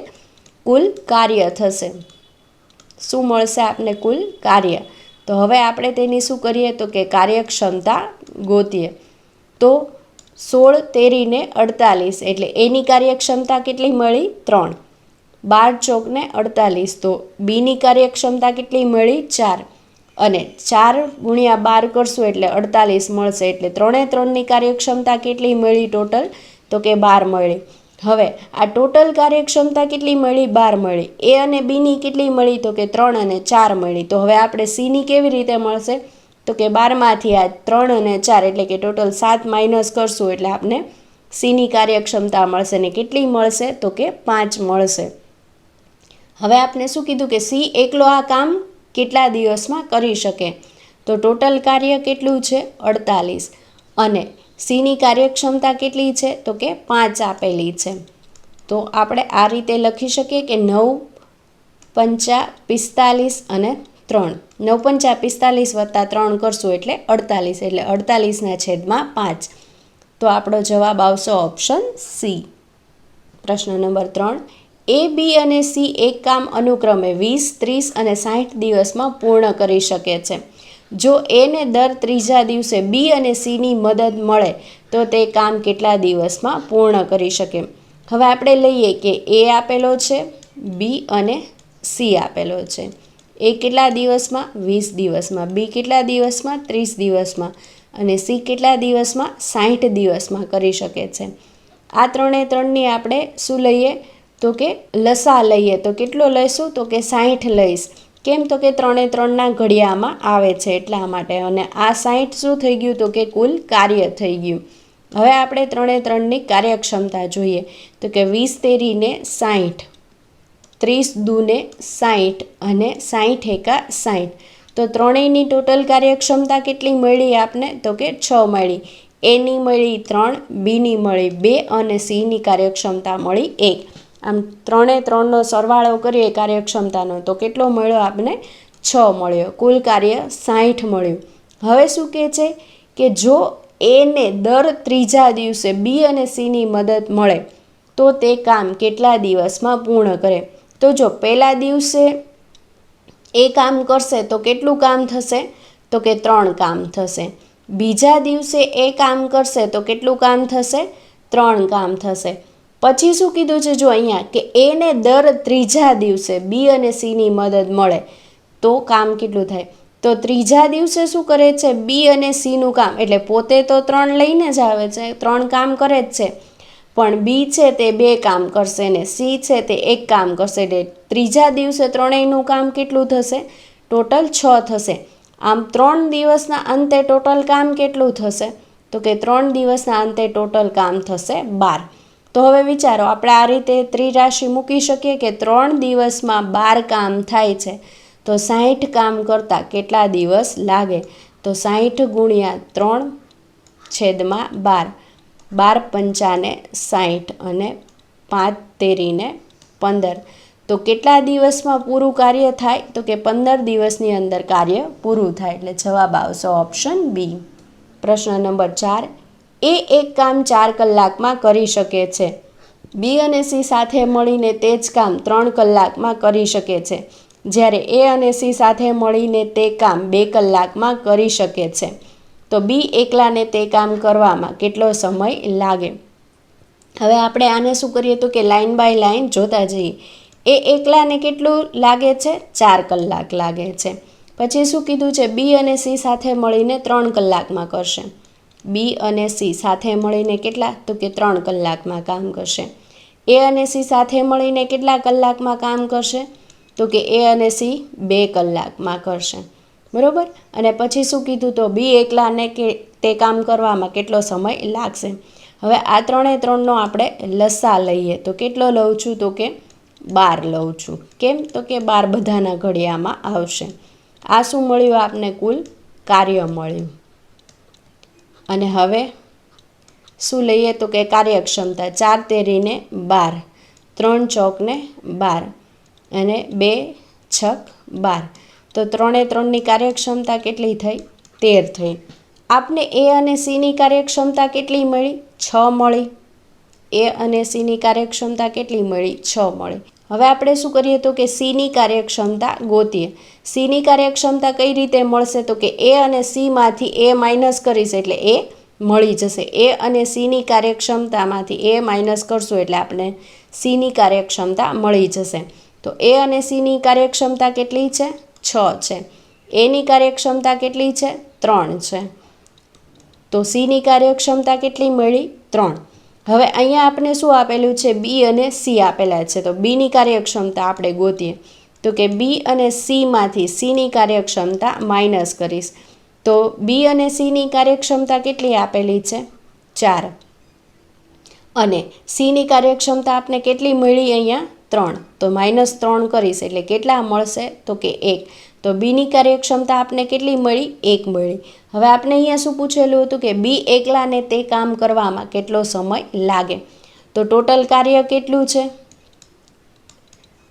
કુલ કાર્ય થશે. શું મળશે આપને? કુલ કાર્ય. તો હવે આપણે તેની શું કરીએ? તો કે કાર્યક્ષમતા ગોતીએ. તો 16 તેરીને 48 એટલે એની કાર્યક્ષમતા કેટલી મળી? 3. 12 ચોકને 48, તો બીની કાર્યક્ષમતા કેટલી મળી? 4. અને 4 ગુણ્યા 12 કરશું એટલે 48 મળશે. એટલે 3ની કાર્યક્ષમતા કેટલી મળી ટોટલ? તો કે 12 મળી. હવે આ ટોટલ કાર્યક્ષમતા કેટલી મળી? 12 મળી. એ અને બીની કેટલી મળી? તો કે 3 અને 4 મળી. તો હવે આપણે સીની કેવી રીતે મળશે? તો કે 12માંથી આ 3 અને 4 એટલે કે ટોટલ 7 માઇનસ કરશું એટલે આપણે સીની કાર્યક્ષમતા મળશે. ને કેટલી મળશે? તો કે 5 મળશે. હવે આપણે શું કીધું કે સી એકલો આ કામ કેટલા દિવસમાં કરી શકે? તો ટોટલ કાર્ય કેટલું છે? 48. અને સીની કાર્યક્ષમતા કેટલી છે? તો કે 5 આપેલી છે. તો આપણે આ રીતે લખી શકીએ કે 9 પંચા 45 અને 3. 9 પંચા 45 વત્તા 3 કરશું એટલે 48, એટલે 48/5. તો આપણો જવાબ આવશે ઓપ્શન સી. પ્રશ્ન નંબર 3. એ, બી અને સી એક કામ અનુક્રમે 20, 30 અને 60 દિવસમાં પૂર્ણ કરી શકે છે. જો એને દર ત્રીજા દિવસે બી અને સીની મદદ મળે તો તે કામ કેટલા દિવસમાં પૂર્ણ કરી શકે? હવે આપણે લઈએ કે એ આપેલો છે, બી અને સી આપેલો છે. એ કેટલા દિવસમાં? 20 દિવસમાં. બી કેટલા દિવસમાં? 30 દિવસમાં. અને સી કેટલા દિવસમાં? 60 દિવસમાં કરી શકે છે. આ 3ની આપણે શું લઈએ? તો કે લસા લઈએ. તો કેટલો લઈશું? તો કે 60 લઈશ. કેમ? તો કે 3ના ઘડિયામાં આવે છે એટલા માટે. અને આ 60 શું થઈ ગયું? તો કે કુલ કાર્ય થઈ ગયું. હવે આપણે 3ની કાર્યક્ષમતા જોઈએ. તો કે 20 તેરીને 60, 30 દૂને 60 અને 60 એકા 60. તો ત્રણેયની ટોટલ કાર્યક્ષમતા કેટલી મળી આપને? તો કે 6 મળી. એની મળી 3, બીની મળી 2 અને સીની કાર્યક્ષમતા મળી 1. આમ 3નો સરવાળો કરીએ કાર્યક્ષમતાનો તો કેટલો મળ્યો આપને? 6 મળ્યો. કુલ કાર્ય 60 મળ્યું. હવે શું કહે છે કે જો એને દર ત્રીજા દિવસે બી અને સીની મદદ મળે તો તે કામ કેટલા દિવસમાં પૂર્ણ કરે? તો જો પહેલા દિવસે એ કામ કરશે તો કેટલું કામ થશે? તો કે 3 કામ થશે. બીજા દિવસે એ કામ કરશે તો કેટલું કામ થશે? 3 કામ થશે. પછી શું કીધું છે જો અહીંયા કે એને દર ત્રીજા દિવસે બી અને સીની મદદ મળે તો કામ કેટલું થાય? તો ત્રીજા દિવસે શું કરે છે? બી અને સીનું કામ, એટલે પોતે તો 3 લઈને જ આવે છે, 3 કામ કરે જ છે, પણ બી છે તે 2 કામ કરશે ને સી છે તે 1 કામ કરશે. એટલે ત્રીજા દિવસે ત્રણેયનું કામ કેટલું થશે? ટોટલ 6 થશે. આમ 3 દિવસના અંતે ટોટલ કામ કેટલું થશે? તો કે 3 દિવસના અંતે ટોટલ કામ થશે 12. તો હવે વિચારો, આપણે આ રીતે ત્રિરાશિ મૂકી શકીએ કે 3 દિવસમાં 12 કામ થાય છે તો 60 કામ કરતાં કેટલા દિવસ લાગે? તો 60 ગુણ્યા 3/12. 12 પંચાને 60 અને 5 તેરીને 15. તો કેટલા દિવસમાં પૂરું કાર્ય થાય? તો કે 15 દિવસની અંદર કાર્ય પૂરું થાય. એટલે જવાબ આવશે ઓપ્શન બી. પ્રશ્ન નંબર 4. એ એક કામ 4 કલાકમાં કરી શકે છે. બી અને સી સાથે મળીને તે જ કામ 3 કલાકમાં કરી શકે છે. જ્યારે એ અને સી સાથે મળીને તે કામ 2 કલાકમાં કરી શકે છે. તો બી એકલાને તે કામ કરવામાં કેટલો સમય લાગે? હવે આપણે આને શું કરીએ? તો કે લાઇન બાય લાઇન જોતા જઈએ. એ એકલાને કેટલું લાગે છે? 4 કલાક લાગે છે. પછી શું કીધું છે? બી અને સી સાથે મળીને 3 કલાકમાં કરશે. બી અને સી સાથે મળીને કેટલા? તો કે 3 કલાકમાં કામ કરશે. એ અને સી સાથે મળીને કેટલા કલાકમાં કામ કરશે? તો કે એ અને સી 2 કલાકમાં કરશે. બરાબર? અને પછી શું કીધું? તો બી એકલાને કે તે કામ કરવામાં કેટલો સમય લાગશે? હવે આ 3નો આપણે લસા લઈએ. તો કેટલો લઉં છું? તો કે 12 લઉં છું. કેમ? તો કે 12 બધાના ઘડિયામાં આવશે. આ શું મળ્યું આપને? કુલ કાર્ય મળ્યું. અને હવે શું લઈએ? તો કે કાર્યક્ષમતા 4 તેરીને 12, 3 ચોકને 12 અને 2 છક 12. તો 3 એ 3ની કાર્યક્ષમતા કેટલી થઈ? 13 થઈ. આપને એ અને સીની કાર્યક્ષમતા કેટલી મળી? 6 મળી. એ અને સીની કાર્યક્ષમતા કેટલી મળી? 6 મળી. હવે આપણે શું કરીએ? તો કે સીની કાર્યક્ષમતા ગોતીએ. સીની કાર્યક્ષમતા કઈ રીતે મળશે? તો કે એ અને સીમાંથી એ માઇનસ કરીશ એટલે એ મળી જશે. એ અને સીની કાર્યક્ષમતામાંથી એ માઇનસ કરશું એટલે આપણે સીની કાર્યક્ષમતા મળી જશે. તો એ અને સીની કાર્યક્ષમતા કેટલી છે? 6 છે. એની કાર્યક્ષમતા કેટલી છે? 3 છે. તો સીની કાર્યક્ષમતા કેટલી મળી? 3. હવે અહીંયા આપણે શું આપેલું છે? બી અને સી આપેલા છે. તો બીની કાર્યક્ષમતા આપણે ગોતીએ. તો કે બી અને સીમાંથી સીની કાર્યક્ષમતા માઇનસ કરીશ. તો બી અને સીની કાર્યક્ષમતા કેટલી આપેલી છે? 4. અને સીની કાર્યક્ષમતા આપણે કેટલી મળી અહીંયા? 3. તો -3 કરીશ એટલે કેટલા મળશે? તો કે 1. તો બીની કાર્યક્ષમતા આપણે કેટલી મળી? 1 મળી. હવે આપણે અહીંયા શું પૂછેલું હતું? કે બી એકલાને તે કામ કરવામાં કેટલો સમય લાગે? તો ટોટલ કાર્ય કેટલું છે?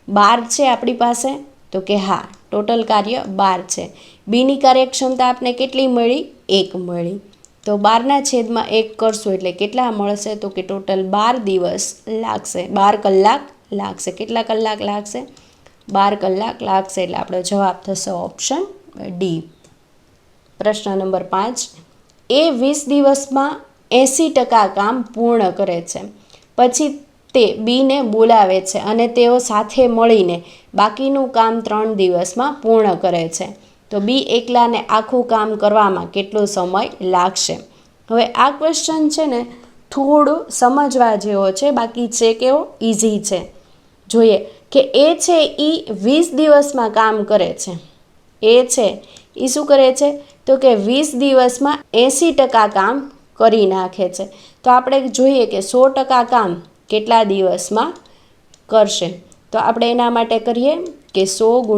12 છે આપણી પાસે. તો કે હા, ટોટલ કાર્ય 12 છે. બીની કાર્યક્ષમતા આપણે કેટલી મળી? 1 મળી. તો 12/1 કરશું એટલે કેટલા મળશે? તો કે ટોટલ 12 દિવસ લાગશે, 12 કલાક લાગશે. કેટલા કલાક લાગશે? 12 કલાક લાગશે. એટલે આપણો જવાબ થશે ઓપ્શન ડી. પ્રશ્ન નંબર 5. એ 20 દિવસમાં 80% કામ પૂર્ણ કરે છે. પછી તે બીને બોલાવે છે અને તેઓ સાથે મળીને બાકીનું કામ 3 દિવસમાં પૂર્ણ કરે છે. તો બી એકલાને આખું કામ કરવામાં કેટલો સમય લાગશે? હવે આ ક્વેશ્ચન છે ને થોડું સમજવા જેવો છે, બાકી છે કેવો? ઇઝી છે. જોઈએ કે એ છે એ 20 દિવસમાં કામ કરે છે. એ છે એ શું કરે છે? તો કે 20 દિવસમાં 80% કામ કરી નાખે છે. તો આપણે જોઈએ કે 100% કામ કેટલા દિવસમાં કરશે? તો આપણે એના માટે કરીએ કે 100 ×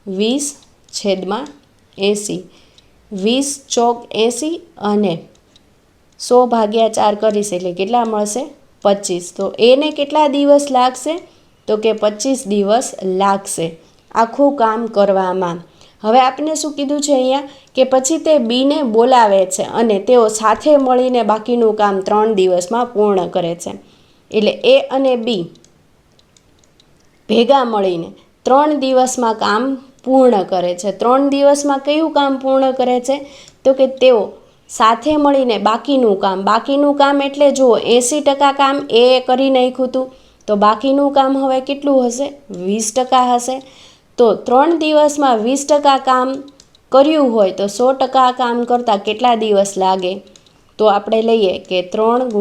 20/80. 20 ચોક 80 અને 100/4 કરીશ એટલે કેટલા મળશે? 25. તો એને કેટલા દિવસ લાગશે? તો કે 25 દિવસ લાગશે આખું કામ કરવામાં. હવે આપણે શું કીધું છે અહીંયા? કે પછી તે બીને બોલાવે છે અને તેઓ સાથે મળીને બાકીનું કામ 3 દિવસમાં પૂર્ણ કરે છે. એટલે એ અને બી ભેગા મળીને 3 દિવસમાં કામ પૂર્ણ કરે છે. 3 દિવસમાં કયું કામ પૂર્ણ કરે છે? તો કે તેઓ સાથે મળીને બાકીનું કામ એટલે જુઓ 80% કામ એ કરી નાખ્યું હતું. તો બાકીનું કામ હવે કેટલું હશે? 20% હશે. તો 3 દિવસમાં 20% કામ કર્યું હોય તો 100% કામ કરતાં કેટલા દિવસ લાગે? તો આપણે લઈએ કે 3 ×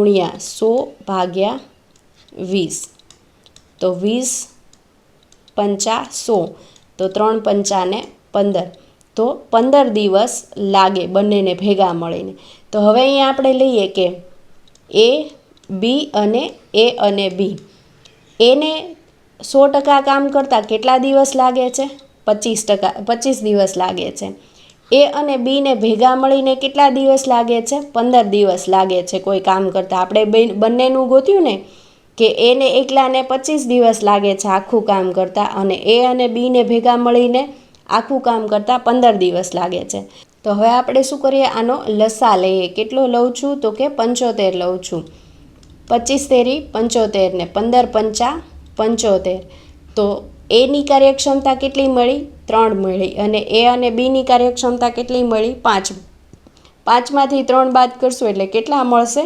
100/20. તો 20 પંચા 100. તો 3 પંચાને 15. તો 15 દિવસ લાગે બંનેને ભેગા મળીને. તો હવે અહીંયા આપણે લઈએ કે એ અને બી એને 100% કામ કરતાં કેટલા દિવસ લાગે છે? 25 દિવસ લાગે છે. એ અને બીને ભેગા મળીને કેટલા દિવસ લાગે છે? 15 દિવસ લાગે છે કોઈ કામ કરતાં. આપણે બંનેનું ગોત્યું ને કે એને એકલાને 25 દિવસ લાગે છે આખું કામ કરતાં અને એ અને બીને ભેગા મળીને આખું કામ કરતાં 15 દિવસ લાગે છે. તો હવે આપણે શું કરીએ? આનો લસા લઈએ. કેટલો લઉં છું? તો કે 75 લઉં છું. 25 તેરી 75 ને 15 પંચા 75. તો એની કાર્યક્ષમતા કેટલી મળી? 3 મળી. અને એ અને બીની કાર્યક્ષમતા કેટલી મળી? 5. 5માંથી 3 બાદ કરશું એટલે કેટલા મળશે?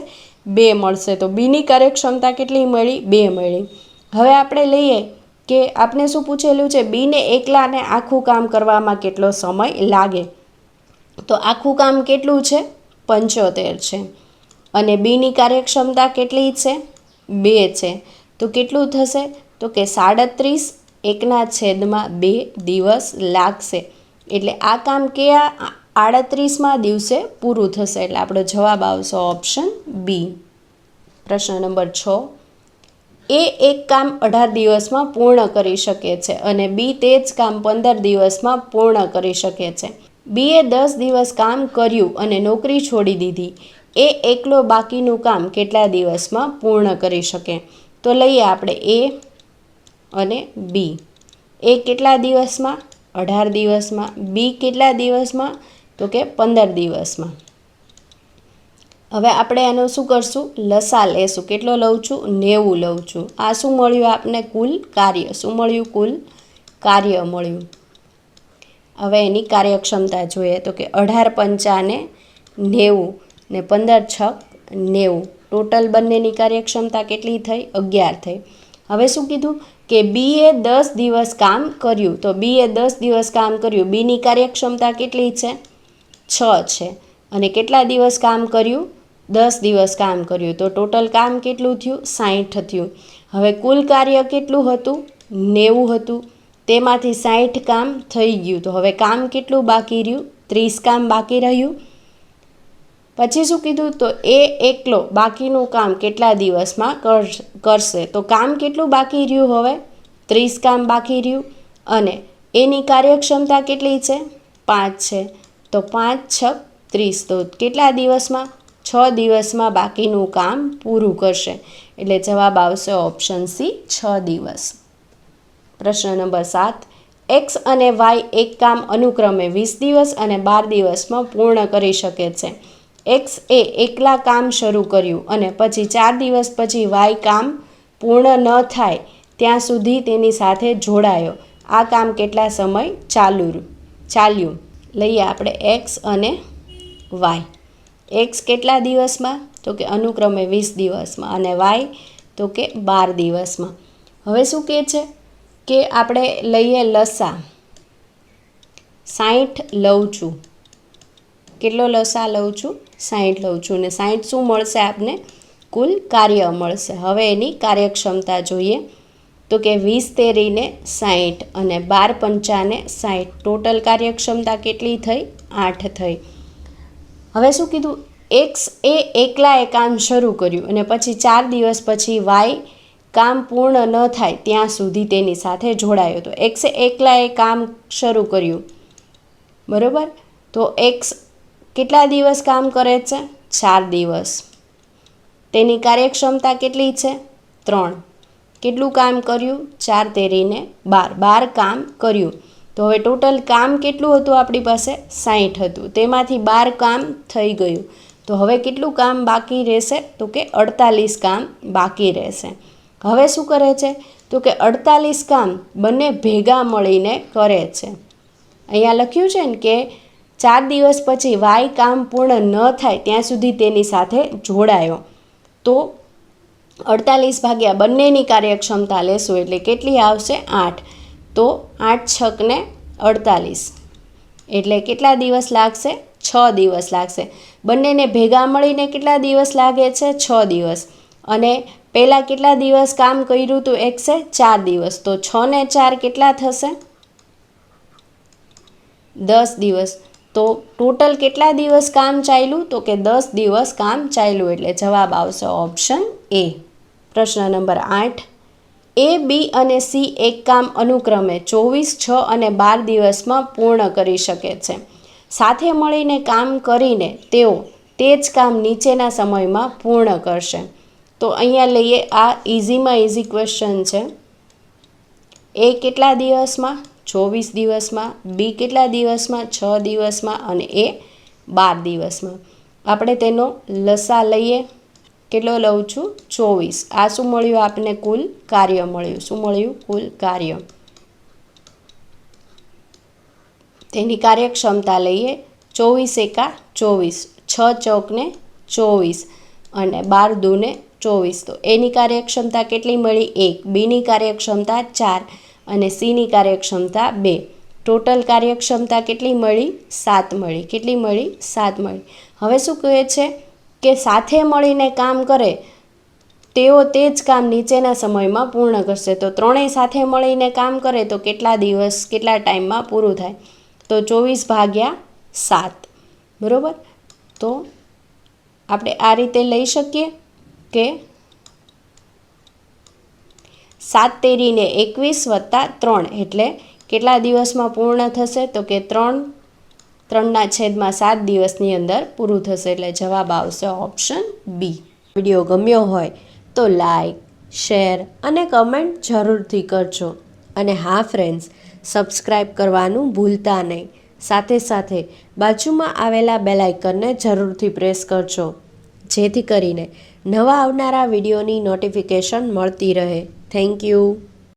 2 મળશે. તો બીની કાર્યક્ષમતા કેટલી મળી? 2 મળી. હવે આપણે લઈએ કે આપણે શું પૂછેલું છે? બીને એકલાને આખું કામ કરવામાં કેટલો સમય લાગે? તો આખું કામ કેટલું છે? 75 છે. અને બીની કાર્યક્ષમતા કેટલી છે? 2 છે. તો કેટલું થશે? તો કે 37 1/2 દિવસ લાગશે. એટલે આ કામ કયા 38મા દિવસે પૂરું થશે. એટલે આપણો જવાબ આવશે ઓપ્શન બી. પ્રશ્ન નંબર 6. એ એક કામ 18 દિવસમાં પૂર્ણ કરી શકે છે અને બી તે જ કામ 15 દિવસમાં પૂર્ણ કરી શકે છે. બીએ 10 દિવસ કામ કર્યું અને નોકરી છોડી દીધી. એ એકલો બાકીનું કામ કેટલા દિવસમાં પૂર્ણ કરી શકે? તો લઈએ આપણે એ અને બી. એ કેટલા દિવસમાં? 18 દિવસમાં. બી કેટલા દિવસમાં? તો કે 15 દિવસમાં. હવે આપણે આનું શું કરશું? લસા લેશું. કેટલો લઉં છું? 90 લઉં છું. આ શું મળ્યું આપને? કુલ કાર્ય. શું મળ્યું? કુલ કાર્ય મળ્યું. હવે એની કાર્યક્ષમતા જોઈએ તો કે 18 પંચાને 90 ને 15 છક 90. ટોટલ બંનેની કાર્યક્ષમતા કેટલી થઈ? 11 થઈ. હવે શું કીધું કે બીએ 10 દિવસ કામ કર્યું. તો બીએ 10 દિવસ કામ કર્યું. બીની કાર્યક્ષમતા કેટલી છે? 6 છે. અને કેટલા દિવસ કામ કર્યું? 10 દિવસ કામ કર્યું. તો ટોટલ કામ કેટલું થયું? 60 થયું. હવે કુલ કાર્ય કેટલું હતું? 90 હતું. તેમાંથી 60 કામ થઈ ગયું. તો હવે કામ કેટલું બાકી રહ્યું? 30 કામ બાકી રહ્યું. પછી શું કીધું? તો એ એકલો બાકીનું કામ કેટલા દિવસમાં કરશે? તો કામ કેટલું બાકી રહ્યું? હવે 30 કામ બાકી રહ્યું. અને એની કાર્યક્ષમતા કેટલી છે? 5 છે. તો 5 છક 30. તો કેટલા દિવસમાં? 6 દિવસમાં બાકીનું કામ પૂરું કરશે. એટલે જવાબ આવશે ઓપ્શન સી, 6 દિવસ. પ્રશ્ન નંબર 7. એક્સ અને વાય એક કામ અનુક્રમે 20 દિવસ અને 12 દિવસમાં પૂર્ણ કરી શકે છે. એક્સ એ એકલા કામ શરૂ કર્યું અને પછી 4 દિવસ પછી વાય કામ પૂર્ણ ન થાય ત્યાં સુધી તેની સાથે જોડાયો. આ કામ કેટલા સમય ચાલ્યું? લઈએ આપણે એક્સ અને વાય. એક્સ કેટલા દિવસમાં? તો કે અનુક્રમે 20 દિવસમાં અને વાય તો કે 12 દિવસમાં. હવે શું કહે છે કે આપણે લઈએ લસા. 60 લઉં છું. કેટલો લસા લઉં છું? 60 લઉં છું. ને 60 શું મળશે આપને? કુલ કાર્ય મળશે. હવે એની કાર્યક્ષમતા જોઈએ તો કે 20 તેરીને 60 અને 12 પંચાને 60. ટોટલ કાર્યક્ષમતા કેટલી થઈ? 8 થઈ. હવે શું કીધું? એક્સ એ એકલાએ કામ શરૂ કર્યું અને પછી 4 દિવસ પછી વાય કામ પૂર્ણ ન થાય ત્યાં સુધી તેની સાથે જોડાયો. તો એક્સે એકલાએ કામ શરૂ કર્યું, બરાબર? તો એક્સ કેટલા દિવસ કામ કરે છે? 4 દિવસ. તેની કાર્યક્ષમતા કેટલી છે? 3. કેટલું કામ કર્યું? 4 તેરીને 12. 12 કામ કર્યું. તો હવે ટોટલ કામ કેટલું હતું આપણી પાસે? 60 હતું. તેમાંથી 12 કામ થઈ ગયું. તો હવે કેટલું કામ બાકી રહેશે? તો કે 48 કામ બાકી રહેશે. હવે શું કરે છે? તો કે 48 કામ બંને ભેગા મળીને કરે છે. અહીંયા લખ્યું છે ને કે 4 દિવસ પછી વાય કામ પૂર્ણ ન થાય ત્યાં સુધી તેની સાથે જોડાયો. તો 48 ભાગ્યા બંનેની કાર્યક્ષમતા લેશું એટલે કેટલી આવશે? 8. તો 8 છકને 48. એટલે કેટલા દિવસ લાગશે? 6 દિવસ લાગશે. બંનેને ભેગા મળીને કેટલા દિવસ લાગે છે? 6 દિવસ. અને પહેલાં કેટલા દિવસ કામ કર્યું હતું એક્સે? 4 દિવસ. તો 6 ને 4 કેટલા થશે? 10 દિવસ. તો ટોટલ કેટલા દિવસ કામ ચાલ્યું? તો કે 10 દિવસ કામ ચાલ્યું. એટલે જવાબ આવશે ઓપ્શન એ. પ્રશ્ન નંબર 8. એ, બી અને સી એક કામ અનુક્રમે 24, 6 અને 12 દિવસમાં પૂર્ણ કરી શકે છે. સાથે મળીને કામ કરીને તેઓ તે જ કામ નીચેના સમયમાં પૂર્ણ કરશે. તો અહીંયા લઈએ, આ ઇઝીમાં ઇઝી ક્વેશ્ચન છે. એ કેટલા દિવસમાં? 24 દિવસમાં. બી કેટલા દિવસમાં? 6 દિવસમાં. અને એ 12 દિવસમાં. આપણે તેનો લસા લઈએ. કેટલો લઉં છું? 24. આ શું મળ્યું આપને? કુલ કાર્ય મળ્યું. શું મળ્યું? કુલ કાર્ય. તેની કાર્યક્ષમતા લઈએ. 24 એકા 24, 6 ચોકને 24 અને 12 દૂને 24. તો એની કાર્યક્ષમતા કેટલી મળી? 1. બીની કાર્યક્ષમતા 4 અને સીની કાર્યક્ષમતા 2. ટોટલ કાર્યક્ષમતા કેટલી મળી? 7 મળી. કેટલી મળી? 7 મળી. હવે શું કહે છે કે સાથે મળીને કામ કરે તેઓ તે જ કામ નીચેના સમયમાં પૂર્ણ કરશે. તો ત્રણેય સાથે મળીને કામ કરે તો કેટલા દિવસ, કેટલા ટાઈમમાં પૂરું થાય? તો 24 ભાગ્યા 7. બરાબર? તો આપણે આ રીતે લઈ શકીએ કે 7 તેરીને 21 વત્તા 3 એટલે કેટલા દિવસમાં પૂર્ણ થશે? તો કે 3/7 દિવસની અંદર પૂરું થશે. એટલે જવાબ આવશે ઓપ્શન બી. વિડીયો ગમ્યો હોય તો લાઈક, શેર અને કમેન્ટ જરૂરથી કરજો. અને હા ફ્રેન્ડ્સ, સબસ્ક્રાઈબ કરવાનું ભૂલતા નહીં. સાથે સાથે બાજુમાં આવેલા બેલ આઇકનને જરૂરથી પ્રેસ કરજો, જેથી કરીને નવા આવનારા વિડીયોની નોટિફિકેશન મળતી રહે. Thank you.